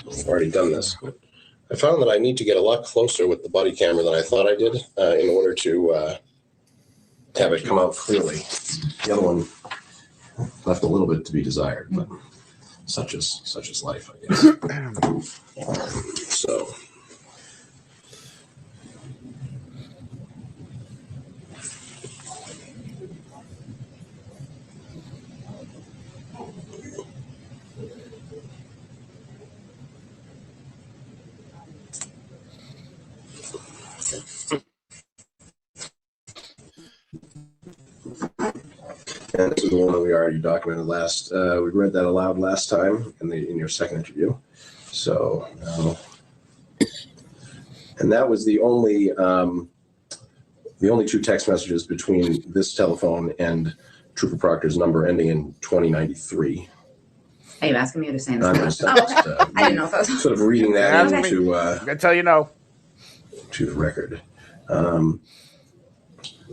I've already done this. I found that I need to get a lot closer with the body camera than I thought I did in order to have it come out clearly. The other one left a little bit to be desired, but such is life, I guess. So. And this is the one that we already documented last. We read that aloud last time in your second interview. So, and that was the only the only two text messages between this telephone and Trooper Proctor's number ending in 2093. Are you asking me to say this? I'm just, I didn't know if I was sort of reading that Ask into I'm gonna tell you no. to the record.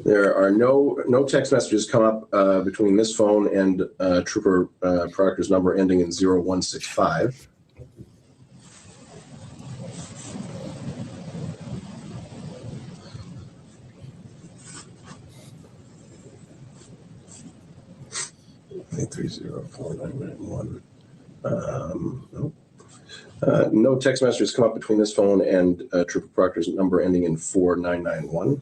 There are no text messages come up between this phone and Trooper Proctor's number ending in 0165. No. No text messages come up between this phone and Trooper Proctor's number ending in 4991.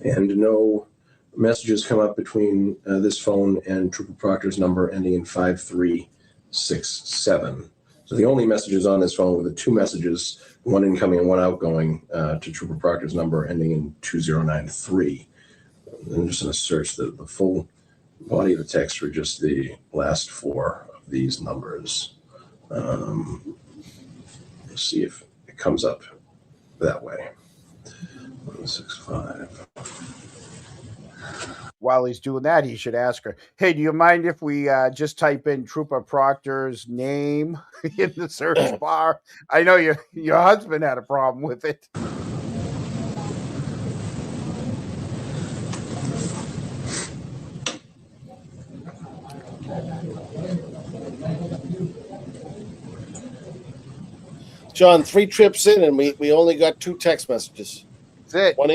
And no messages come up between this phone and Trooper Proctor's number ending in 5367. So the only messages on this phone were the two messages, one incoming and one outgoing, to Trooper Proctor's number ending in 2093. I'm just going to search the full body of the text for just the last four of these numbers. Let's see if it comes up that way. 165. While he's doing that, he should ask her, hey, do you mind if we just type in Trooper Proctor's name in the search bar? I know your husband had a problem with it. John, 3 trips in, and we only got 2 text messages. That's it. One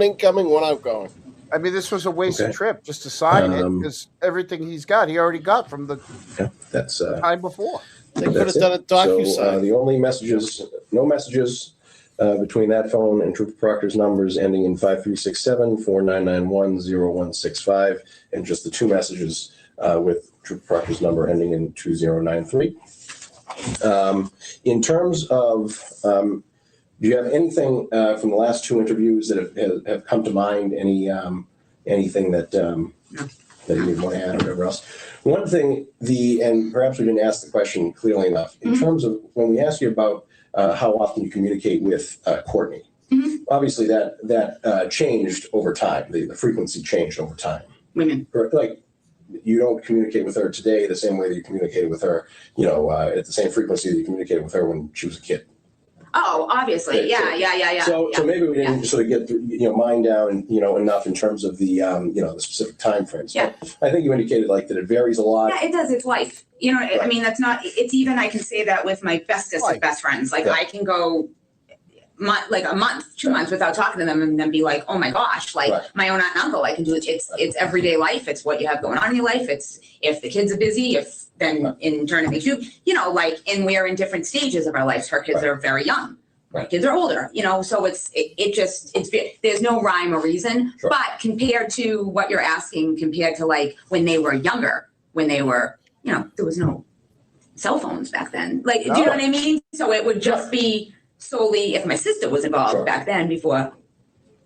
incoming, one outgoing. I mean, this was a wasted trip just to sign it because everything he already got from the time before. They could have done a DocuSign. So the only messages, no messages between that phone and Trooper Proctor's numbers ending in 5367, 4991, 0165, and just the 2 messages with Trooper Proctor's number ending in 2093. In terms of, do you have anything from the last 2 interviews that have come to mind? Anything that that you want to add or whatever else? One thing, and perhaps we didn't ask the question clearly enough, in terms of when we asked you about how often you communicate with Courtney, obviously that changed over time. The frequency changed over time. Women. Like, you don't communicate with her today the same way that you communicated with her, at the same frequency that you communicated with her when she was a kid. Oh, obviously. Yeah. So maybe we didn't sort of get mine down, enough in terms of the, the specific time frames. Yeah. I think you indicated that it varies a lot. Yeah, it does. It's life. I mean, that's not, it's even, I can say that with my bestest of best friends. Like, I can go a month, 2 months without talking to them and then be like, oh my gosh, my own aunt and uncle, I can do it. It's everyday life. It's what you have going on in your life. It's if the kids are busy, then in turn they do, and we're in different stages of our lives. Her kids are very young. Our kids are older, so there's no rhyme or reason, but compared to what you're asking, compared to when they were younger, when they were, there was no cell phones back then. Do you know what I mean? So it would just be solely if my sister was involved back then, before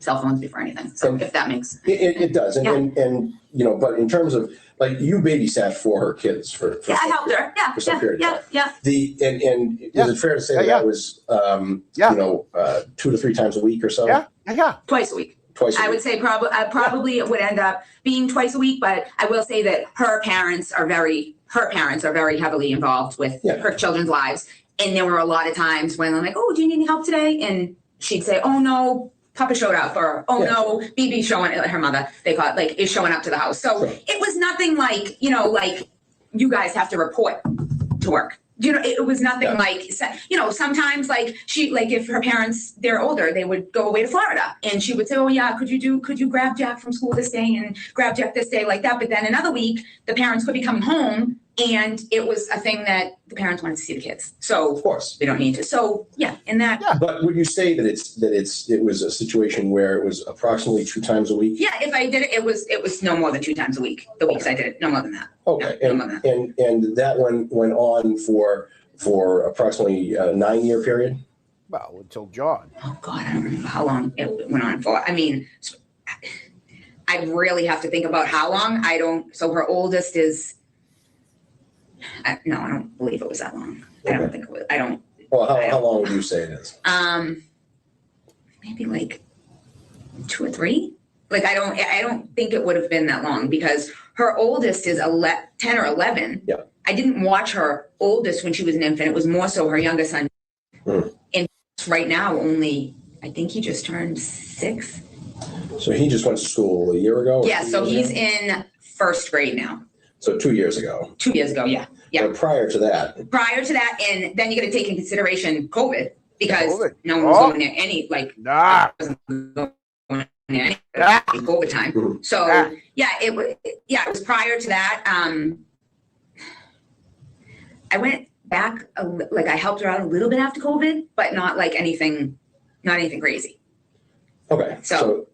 cell phones, before anything. So if that makes it does. And but in terms of you babysat for her kids for I helped her. For some period of time. Yeah. Is it fair to say that was 2 to 3 times a week or so? Yeah. Twice a week. I would say probably it would end up being twice a week, but I will say that her parents are very heavily involved with her children's lives. And there were a lot of times when I'm like, oh, do you need any help today? And she'd say, oh no, Papa showed up, or no, BB showing, her mother, they call it, is showing up to the house. So it was nothing like you guys have to report to work. It was nothing sometimes she, if her parents, they're older, they would go away to Florida and she would say, oh yeah, could you grab Jack from school this day and grab Jack this day like that. But then another week, the parents could be coming home and it was a thing that the parents wanted to see the kids. So of course they don't need to. So But would you say that it was a situation where it was approximately 2 times a week? Yeah, if I did it, it was no more than 2 times a week. The weeks I did it, no more than that. Okay. No more than that. And that one went on for approximately a 9-year period? Well, until John. Oh God, I don't remember how long it went on for. I mean, I really have to think about how long. I don't. So her oldest is. No, I don't believe it was that long. I don't think it was. I don't. Well, how long would you say it is? Maybe like 2 or 3. Like I don't think it would have been that long because her oldest is 10 or 11. Yeah. I didn't watch her oldest when she was an infant. It was more so her youngest son. And right now, only I think he just turned 6. So he just went to school a year ago? Yeah, so he's in 1st grade now. So 2 years ago. 2 years ago, yeah. But prior to that, and then you got to take in consideration COVID because no one was going there any COVID time. So it was prior to that. I went back I helped her out a little bit after COVID, but not like anything crazy. Okay. So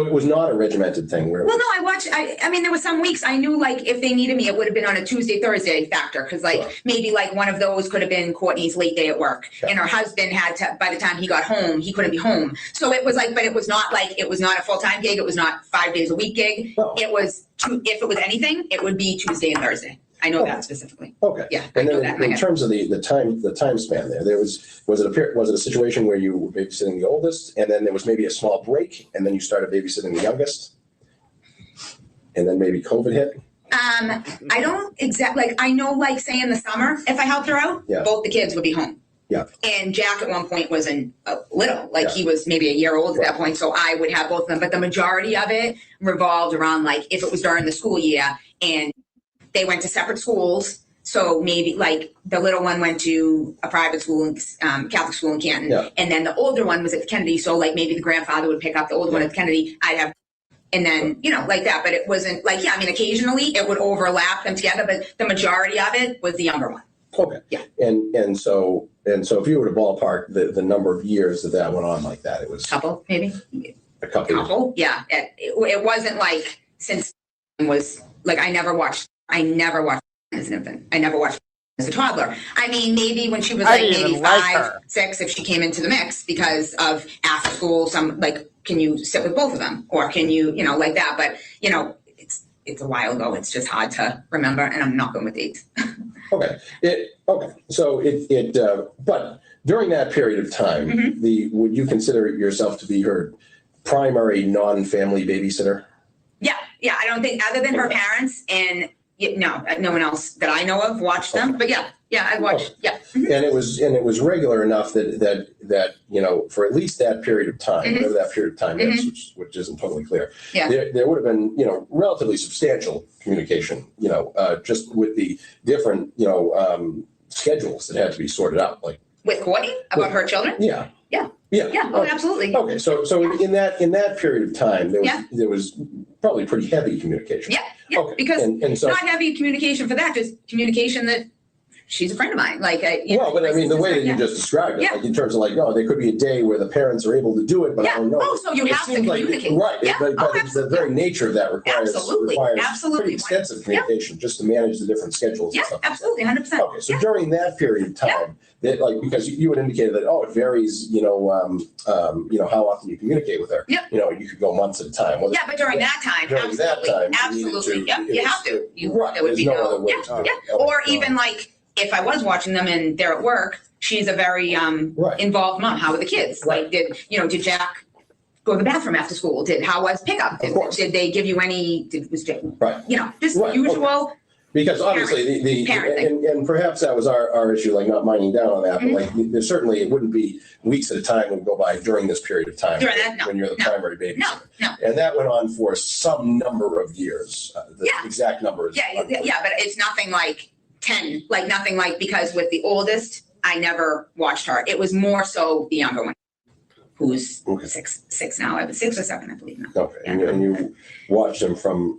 it was not a regimented thing where. Well, no, I mean, there were some weeks I knew like if they needed me, it would have been on a Tuesday, Thursday factor. Cause maybe like one of those could have been Courtney's late day at work and her husband had to, by the time he got home, he couldn't be home. So it was like, but it was not a full-time gig. It was not 5 days a week gig. No. It was, if it was anything, it would be Tuesday and Thursday. I know that specifically. Okay. Yeah. And then in terms of the time span there was it a situation where you were babysitting the oldest and then there was maybe a small break and then you started babysitting the youngest and then maybe COVID hit? I don't exactly, I know say in the summer, if I helped her out, both the kids would be home. Yeah. And Jack at one point was little, he was maybe a year old at that point. So I would have both of them, but the majority of it revolved around if it was during the school year and they went to separate schools. So maybe the little one went to a private school, Catholic school in Canton. And then the older one was at the Kennedy. So maybe the grandfather would pick up the older one at the Kennedy. I'd have, and then, like that. But it wasn't occasionally it would overlap them together, but the majority of it was the younger one. Okay. Yeah. And so if you were to ballpark the number of years that went on like that, it was couple, maybe a couple. Yeah. It wasn't since it was I never watched as an infant. I never watched as a toddler. I mean, maybe when she was maybe 5, 6, if she came into the mix because of after school, some can you sit with both of them or can you, like that. But, it's a while ago. It's just hard to remember and I'm not going with dates. Okay. So but during that period of time, would you consider yourself to be her primary non-family babysitter? Yeah. I don't think other than her parents and no one else that I know of watched them, but yeah, I watched. Yeah. And it was regular enough that for at least that period of time, whatever that period of time is, which isn't totally clear. Yeah. There would have been relatively substantial communication. Just with the different schedules that had to be sorted out. With Courtney about her children. Yeah. Yeah. Oh, absolutely. Okay. So in that period of time, there was probably pretty heavy communication. Yeah. Okay. Because and so, not heavy communication for that, just communication that she's a friend of mine. But I mean, the way that you just described it, in terms of there could be a day where the parents are able to do it, but I don't know. Oh, so you have to communicate. Right. But the very nature of that requires pretty extensive communication just to manage the different schedules. Yeah, absolutely, 100%. Okay. So during that period of time, that because you had indicated that it varies, how often you communicate with her. Yeah. You could go months at a time. Well, but during that time, absolutely. You have to. There would be no other way. Or even if I was watching them and they're at work, she's a very involved mom. How are the kids? Did Jack go to the bathroom after school? How was pickup? Did they give you any? Usual. Because obviously and perhaps that was our issue, not minding down on that, but there certainly it wouldn't be weeks at a time would go by during this period of time when you're the primary babysitter. No. And that went on for some number of years. The exact number is but it's nothing like 10, because with the oldest, I never watched her. It was more so the younger one. Who's 6 now? I was 6 or 7, I believe now. Okay, and you watched him from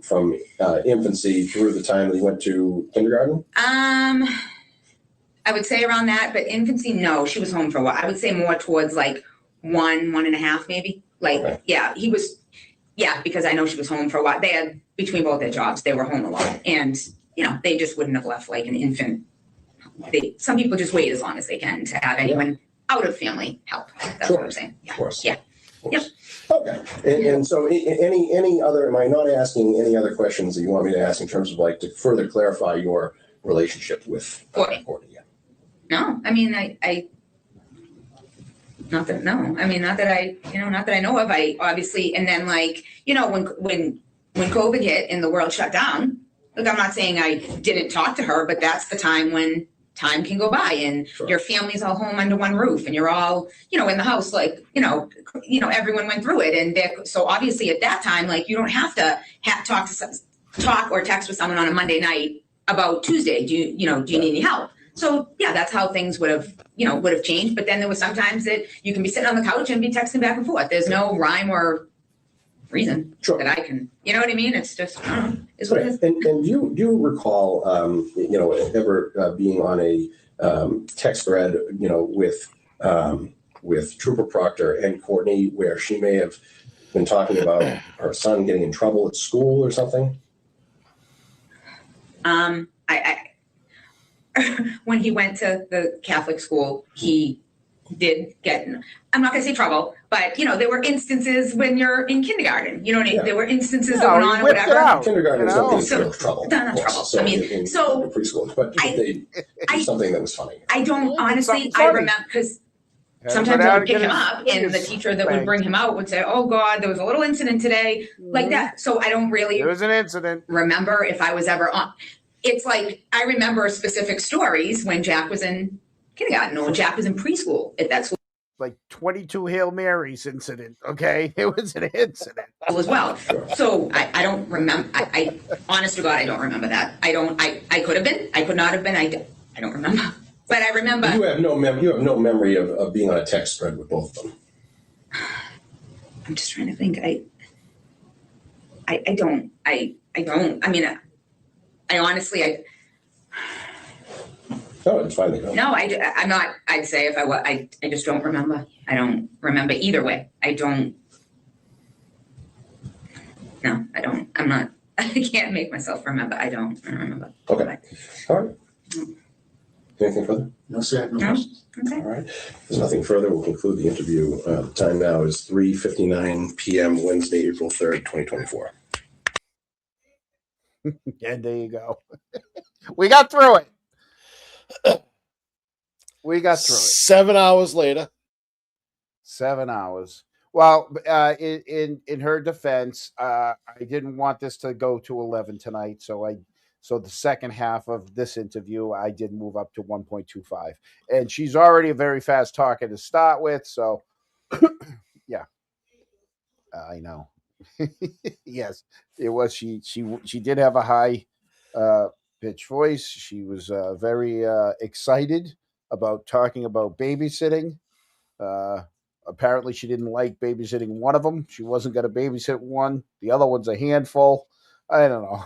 infancy through the time that he went to kindergarten? I would say around that, but infancy, no, she was home for a while. I would say more towards 1.5 maybe. He was, because I know she was home for a while. They had, between both their jobs, they were home a lot. And, they just wouldn't have left an infant. Some people just wait as long as they can to have anyone out of family help. That's Sure. what I'm saying. Yeah. Of course. Yeah. Of course. Okay. And so any other, am I not asking any other questions that you want me to ask in terms of like to further clarify your relationship with Courtney? Courtney? Yeah. No, I mean, I not that I know of. I obviously, and then like, when COVID hit and the world shut down, look, I'm not saying I didn't talk to her, but that's the time when time can go by and Sure. your family's all home under one roof and you're all, in the house, like, everyone went through it. And so obviously at that time, like, you don't have to talk or text with someone on a Monday night about Tuesday. Do you need any help? So yeah, that's how things would have changed. But then there was sometimes that you can be sitting on the couch and be texting back and forth. There's no rhyme or reason that I can, you know what I mean? It's just, it's what it is. And do you recall, ever being on a text thread, with Trooper Proctor and Courtney, where she may have been talking about her son getting in trouble at school or something? When he went to the Catholic school, he did get, I'm not going to say trouble, but there were instances when you're in kindergarten, Yeah. there were instances No, that went he on or whipped it whatever. out. Kindergarten is something So- that's trouble. No, not of course. trouble. I mean, in so preschool, but they do something that was funny. I don't honestly, Something I funny. remember because Had sometimes him I out would pick and him get up his and the fingers teacher that would spanked. bring him out would say, oh God, there was a little incident today, like that. So I don't really There was an incident. remember if I was ever on. It's like I remember specific stories when Jack was in kindergarten or when Jack was in preschool at that school Like 22 Hail Marys incident. Okay, it was an incident. as well. So I don't remember. I honest to God, I don't remember that. I could have been. I could not have been. I don't remember. But I remember. You have no memory of being on a text thread with both of them. I'm just trying to think. I don't. I mean, I honestly, No, it's fine. no, I'm not. I'd say if I just don't remember. I don't remember either way. I don't. No, I don't. I'm not. I can't make myself remember. I don't remember. Okay. All right. Anything further? No, sir. No No? questions. Okay. All right. If there's nothing further, we'll conclude the interview. The time now is 3:59 p.m. Wednesday, April 3rd, 2024. And there you go. We got through it. We got through it. 7 hours later. 7 hours. Well, in her defense, I didn't want this to go to 11 tonight, so the second half of this interview, I did move up to 1.25, and she's already a very fast talker to start with, so yeah, I know. Yes, it was. She did have a high pitch voice. She was very excited about talking about babysitting. Apparently, she didn't like babysitting one of them. She wasn't going to babysit one. The other one's a handful. I don't know.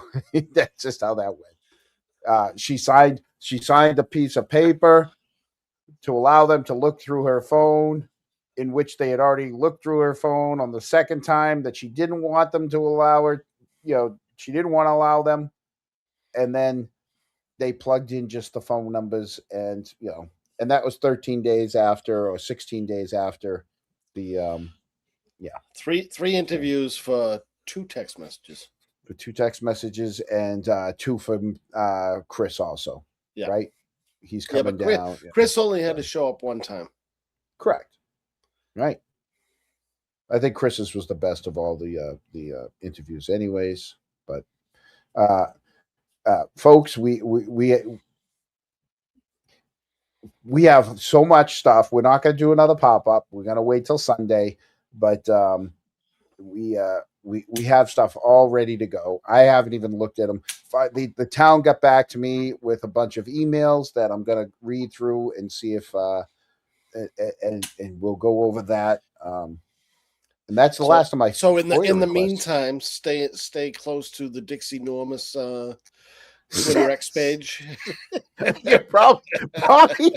That's just how that went. She signed a piece of paper to allow them to look through her phone, in which they had already looked through her phone on the second time that she didn't want them to allow her. She didn't want to allow them. And then they plugged in just the phone numbers, and and that was 13 days after or 16 days after the Three interviews for 2 text messages. the 2 text messages and 2 from Chris also. Yeah. Right? He's Yeah, coming but Chris, down. Yeah. Chris only had to show up one time. Correct. Right. I think Chris's was the best of all the interviews anyways, but folks, we have so much stuff. We're not going to do another pop-up. We're going to wait till Sunday, but we have stuff all ready to go. I haven't even looked at them. The town got back to me with a bunch of emails that I'm going to read through and see if and we'll go over that. And that's the last of my. So in the requests. meantime, stay close to the Dixie Normus Twitter X page. You probably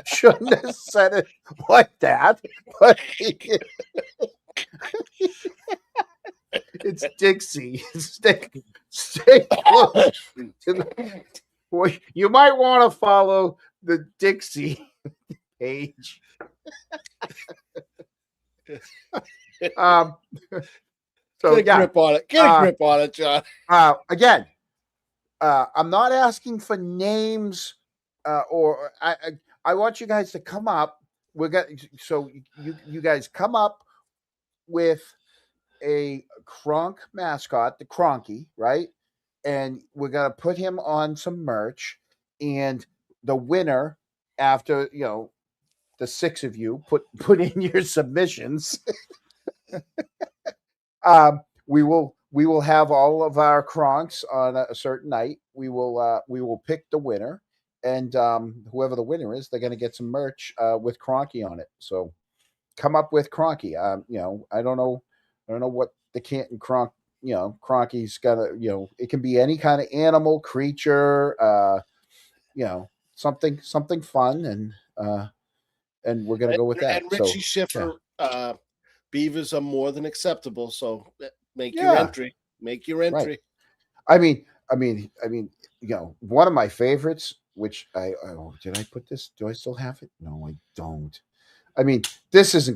shouldn't have said it like that, but it's Dixie. Stay close to the, well, you might want to follow the Dixie page. So Get a grip on it. Get a grip on it, John. Again, I'm not asking for names, or I want you guys to come up. So you guys come up with a Kronk mascot, the Kronky, right? And we're gonna put him on some merch, and the winner, after the 6 of you put in your submissions, we will have all of our Kronks on a certain night. We will pick the winner, and whoever the winner is, they're going to get some merch with Kronky on it. So come up with Kronky. I don't know what the Canton Kronk. Kronky's got to. It can be any kind of animal, creature. Something fun, and we're gonna go with that. And Richie Schiffer, beavers are more than acceptable. So make your entry. Make your entry. Right. I mean, one of my favorites, which did I put this? Do I still have it? No, I don't. I mean, this is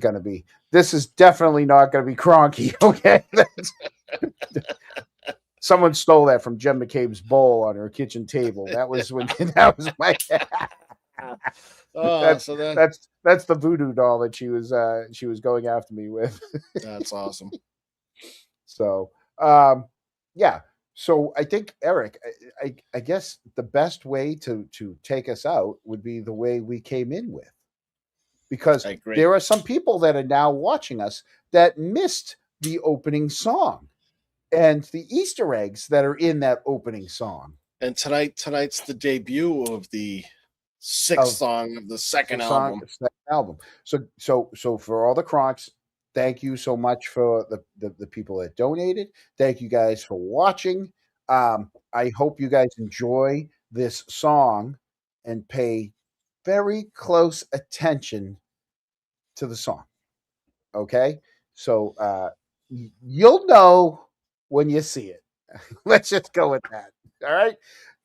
definitely not going to be Kronky. Okay. Someone stole that from Jen McCabe's bowl on her kitchen table. That was my. That's the voodoo doll that she was going after me with. That's awesome. So yeah. So I think, Eric, I guess the best way to take us out would be the way we came in with, because there are some people that are now watching us that missed the opening song and the Easter eggs that are in that opening song. And tonight's the debut of the 6th song of the second album. So for all the Kronks, thank you so much for the people that donated. Thank you guys for watching. I hope you guys enjoy this song and pay very close attention to the song. Okay? So you'll know when you see it. Let's just go with that. All right?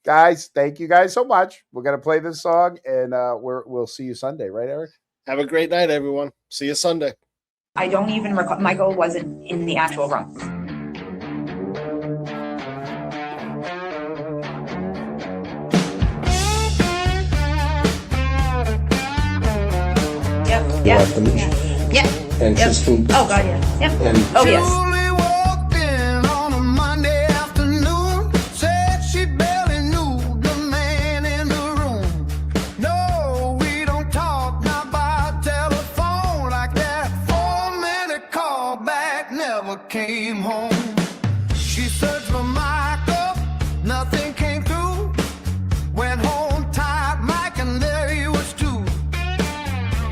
Guys, thank you guys so much. We're going to play this song, and we'll see you Sunday. Right, Eric? Have a great night, everyone. See you Sunday. I don't even recall. Michael wasn't in the actual room. Yep. Yeah. Yeah. And yep. she's from. Oh God, yeah. Yep. And oh yes. Julie walked in on a Monday afternoon, said she barely knew the man in the room. No, we don't talk now by telephone like that. 4-minute call back never came home. She searched for Michael, nothing came through. Went home tied Mike, and there he was too.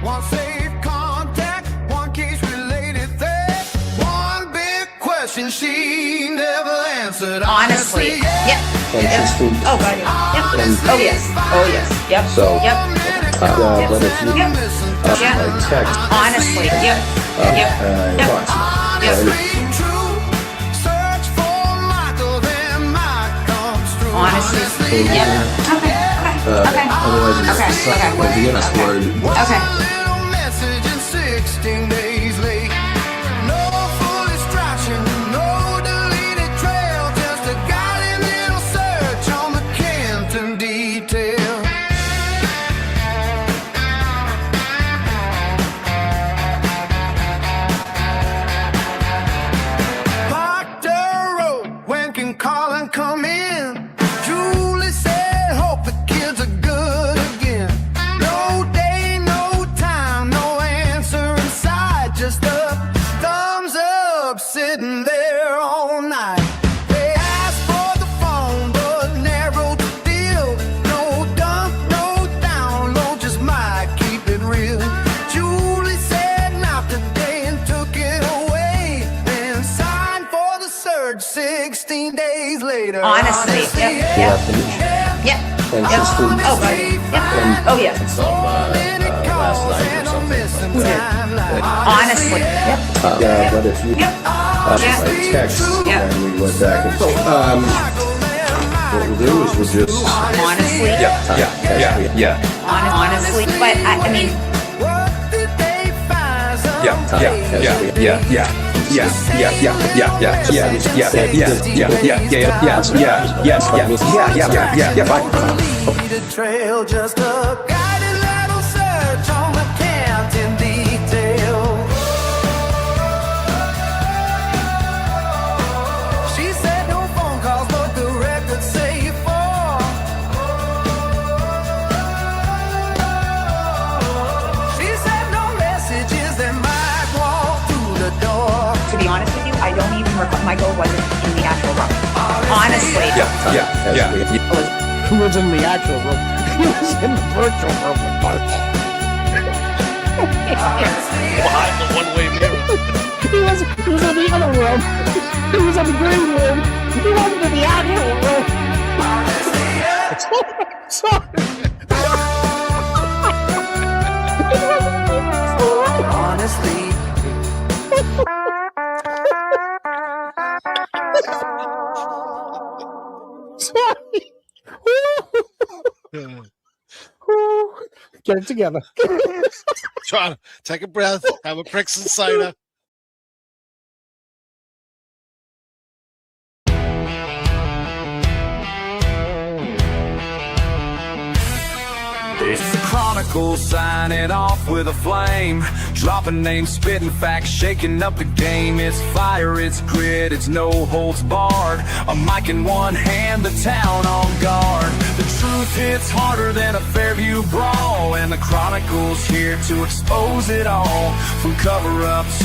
One safe contact, one case related theft, one big question she never answered. Honestly, yep. And she's from. Oh God, yeah. Yep. Oh yes. Oh yes. Yep. So. Yep. But if you text. Honestly, yep. Yep. Honestly, yep. Okay. Otherwise, it's the next word. Okay. Little message in 16 days late. No full distraction, no deleted trail, just a guiding little search on the Canton detail. Parked the road, when can call and come in? Julie said, hope the kids are good again. No day, no time, no answer inside. Just a thumbs up sitting there all night. They asked for the phone, but narrowed the deal. No dump, no download, just might keep it real. Julie said not today and took it away. Then signed for the search 16 days later. Honestly, yep. Yep. And she's from. Oh God. Yep. Oh yes. Last night or something. Honestly, yep. But if you text, and we went back and forth. What we'll do is we'll just. Honestly. Yeah. Honestly, but I mean. What did they Trail, just a guided little search on the Canton detail. She said no phone calls, but the record say four. She said no messages that might walk through the door. To be honest with you, I don't even recall. Michael wasn't in the actual room. Honestly. He was in the actual room. He was in the virtual room. Behind the one-way mirror. He was in the other room. He was in the green room. He wasn't in the actual room. Honestly. Sorry. Get it together. John, take a breath. Have a Pricks and cider. It's the Chronicle signing off with a flame, dropping names, spitting facts, shaking up the game. It's fire, it's grit, it's no holds barred. A mic in one hand, the town on guard. The truth hits harder than a Fairview brawl, and the Chronicle's here to expose it all. From cover-ups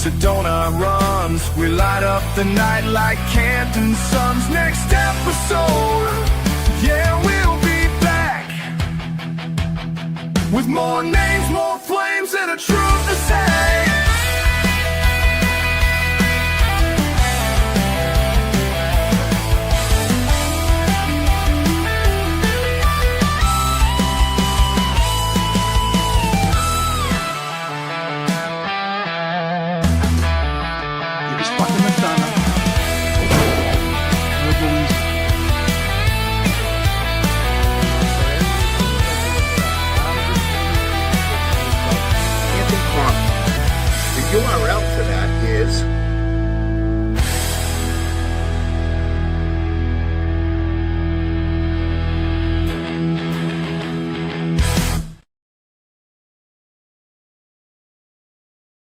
to donut runs, we light up the night like Canton Suns. Next episode, yeah, we'll be with more names, more flames, and a truth to say. He was fucking Madonna. The URL to that is